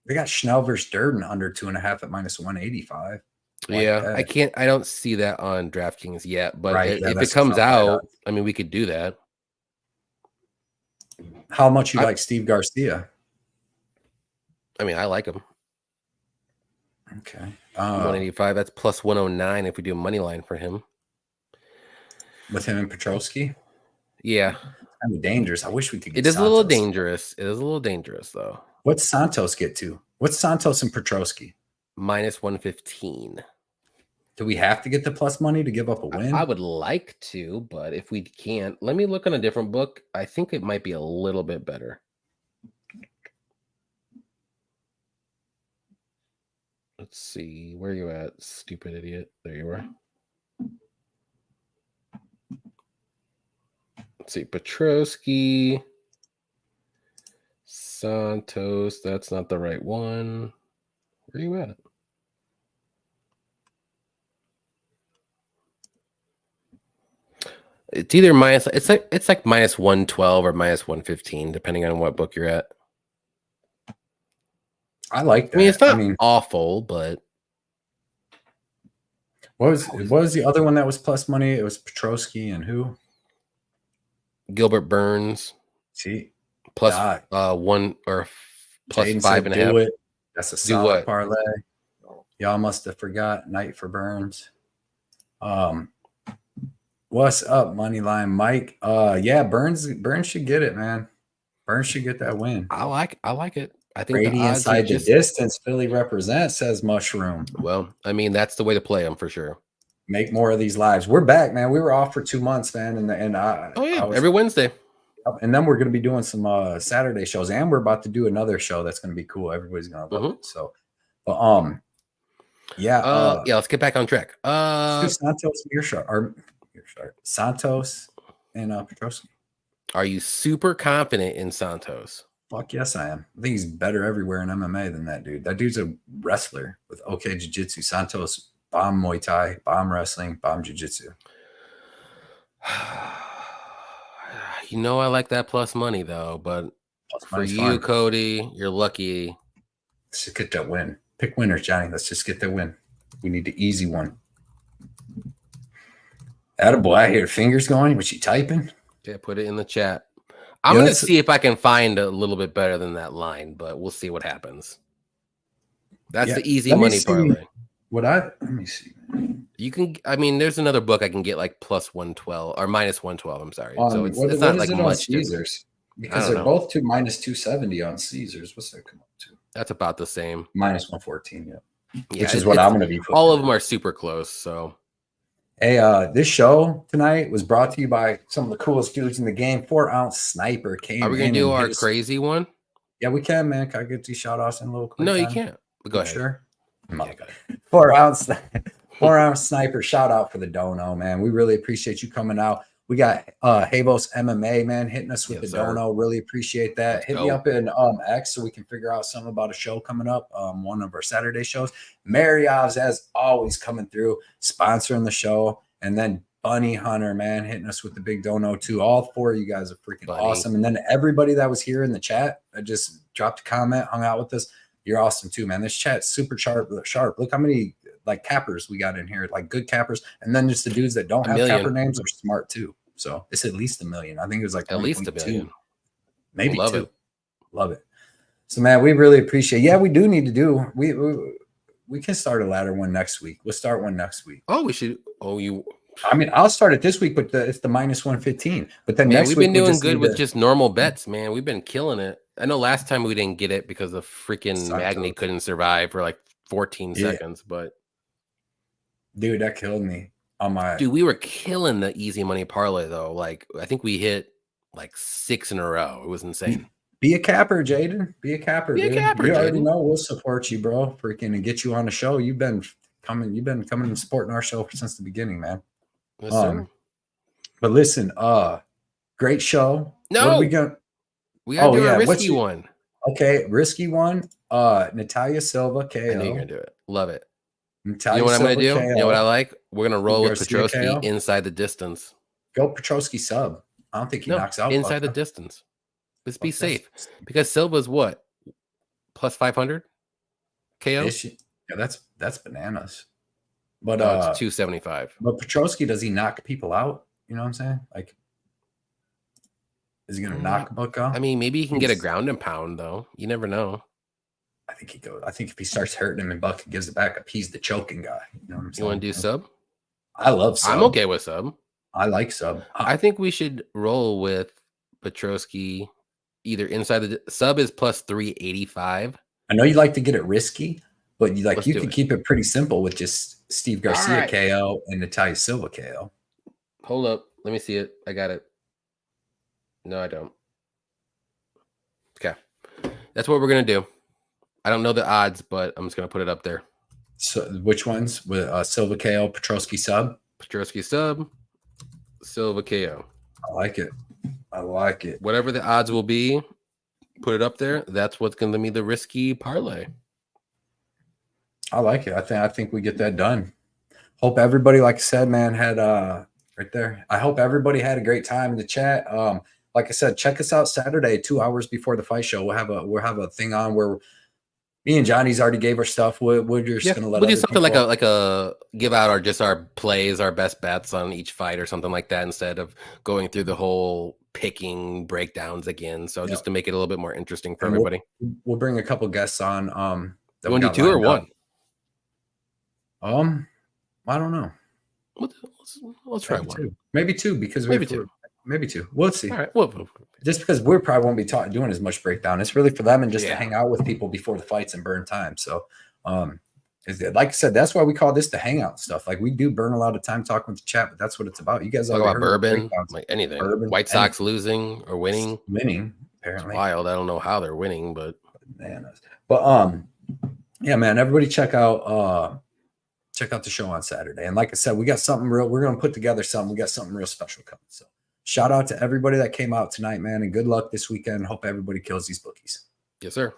They got Schnell versus Durden under 2.5 at minus 185. Yeah, I don't see that on DraftKings yet, but Right, if it comes out, I mean, we could do that. How much you like Steve Garcia? I mean, I like him. Okay. 185, that's plus 109 if we do a money line for him. With him and Petrosky? Yeah. Kind of dangerous. I wish we could get It is Santos. A little dangerous. It is a little dangerous, though. What's Santos get to? What's Santos and Petrosky? Minus 115. Do we have to get the plus money to give up a win? I would like to, but if we can't, let me look on a different book. I think it might be a little bit better. Let's see. Where are you at, stupid idiot? There you are. Let's see. Petrosky. Santos. That's not the right one. Where are you at? It's either minus. It's like minus 112 or minus 115, depending on what book you're at. I like that. I mean, it's not awful, but what was the other one that was plus money? It was Petrosky and who? Gilbert Burns. See, plus 1 or plus Jaden 5.5. Do it. That's a solid parlay. Y'all must have forgot night for Burns. What's up, Moneyline Mike? Yeah, Burns should get it, man. Burns should get that win. I like it. I think Brady inside the distance. Philly represents, says Mushroom. Well, I mean, that's the way to play them for sure. Make more of these lives. We're back, man. We were off for 2 months, man, every Wednesday. And then we're going to be doing some Saturday shows, and we're about to do another show that's going to be cool. Everybody's going to love it. So, but yeah, let's get back on track. Santos, Santos and Petrosky. Are you super confident in Santos? Fuck yes, I am. I think he's better everywhere in MMA than that dude. That dude's a wrestler with okay jiu-jitsu. Santos, bomb Muay Thai, bomb wrestling, bomb jiu-jitsu. You know I like that plus money, though. But for you, Cody, you're lucky. Let's just get that win. Pick winners, Johnny. Let's just get the win. We need the easy one. Attaboy, I hear fingers going. Was she typing? Yeah, put it in the chat. I'm Yeah, gonna that's- see if I can find a little bit better than that line, but we'll see what happens. That's Yeah, the easy let me money see. parlay. Let me see. You can, I mean, there's another book I can get like plus 112 or minus 112. I'm sorry. So it's What not is like it on much different. Caesars? I Because don't they're know. both to minus 270 on Caesars. What's that come up to? That's about the same. Minus 114, yeah. Yeah, Which is what I'm going to be putting. All of them are super close. So hey, this show tonight was brought to you by some of the coolest dudes in the game. 4-ounce sniper came in. are we gonna do our crazy one? Yeah, we can, man. Can I get these shout outs in a little quick? No, you time? can't. Go ahead. Sure. Yeah, go ahead. 4-ounce sniper shout out for the dono, man. We really appreciate you coming out. We got Havos MMA, man, hitting us with Yes, the sir. dono. Really appreciate that. Let's Hit me go. up in X so we can figure out something about a show coming up. One of our Saturday shows. Mariavs, as always, coming through, sponsoring the show. And then Bunny Hunter, man, hitting us with the big dono too. All four of you guys are freaking Bunny. awesome. And then everybody that was here in the chat, that just dropped a comment, hung out with us. You're awesome too, man. This chat's super sharp. Look how many like cappers we got in here, like good cappers. And then just the dudes that don't have million. capper names are smart too. So it's at least 1 million. I think it was like At least 1.2. $1 million. Maybe Love 2. it. Love it. So man, we really appreciate. Yeah, we do need to do. We can start a ladder one next week. We'll start one next week. Oh, we should. Oh, you. I mean, I'll start it this week, but it's the minus 115. But then Man, next we've week been we doing just good need with to- just normal bets, man. We've been killing it. I know last time we didn't get it because the freaking Santos. Magni couldn't survive for like 14 Yeah. seconds. But dude, that killed me on my. dude, we were killing the easy money parlay though. Like I think we hit like 6 in a row. It was insane. Be a capper, Jaden. Be a capper, Be a dude. capper, You already Jaden. know we'll support you, bro. Freaking and get you on the show. You've been coming and supporting our show since the beginning, man. Yes, sir. But listen, great show. No, what are we gonna we gotta do a what's risky your- one. Okay, risky one. Natalia Silva, KO. I knew you were gonna do it. Love it. Natalia You know what I'm gonna Silva, do? KO. You know what I like? We're gonna roll with Garcia, Petrosky KO. inside the distance. Go Petrosky sub. I don't think he No, knocks out inside the Bucka. distance. Let's be Okay. safe because Silva's what? Plus 500 KO. Is she- Yeah, that's bananas. But No, it's 275. but Petrosky, does he knock people out? You know what I'm saying? Like, is he gonna knock Buck out? I mean, maybe he can get a He's- ground and pound though. You never know. I think he goes. I think if he starts hurting him and Buck gives it back up, he's the choking guy. You know what I'm You saying? want to do sub? I love sub. I'm okay with sub. I like sub. I think we should roll with Petrosky either inside the sub is plus 385. I know you like to get it risky, but you Let's you do can it. keep it pretty simple with just Steve Garcia right. KO and Natalia Silva KO. Hold up. Let me see it. I got it. No, I don't. Okay. That's what we're going to do. I don't know the odds, but I'm just going to put it up there. So which ones with Silva KO, Petrosky sub? Petrosky sub, Silva KO. I like it. I like it. Whatever the odds will be, put it up there. That's what's going to be the risky parlay. I like it. I think we get that done. Hope everybody, like I said, man, had right there. I hope everybody had a great time in the chat. Like I said, check us out Saturday, 2 hours before the fight show. We'll have a thing on where me and Johnny's already gave our stuff. We're just gonna let we'll do other something people- like a give out our plays, our best bets on each fight or something like that instead of going through the whole picking breakdowns again. So just to make it a little bit more interesting for And everybody. We'll bring a couple guests on. You want to do 2 or 1? I don't know. Let's try Maybe 1. 2. Maybe 2 because Maybe 2. Maybe 2. We'll see. All right. Well, Just because we probably won't be doing as much breakdown. It's really for them and just to Yeah. hang out with people before the fights and burn time. So, like I said, that's why we call this the hangout stuff. Like we do burn a lot of time talking with the chat, but that's what it's about. You guys talk already about heard the bourbon, breakdowns. like anything. Bourbon, White Sox losing or winning. winning It's apparently. wild. I don't know how they're winning, but Bananas. But yeah, man, everybody check out the show on Saturday. And like I said, we got something real. We're gonna put together something. We got something real special coming. So shout out to everybody that came out tonight, man, and good luck this weekend. Hope everybody kills these bookies. yes, sir.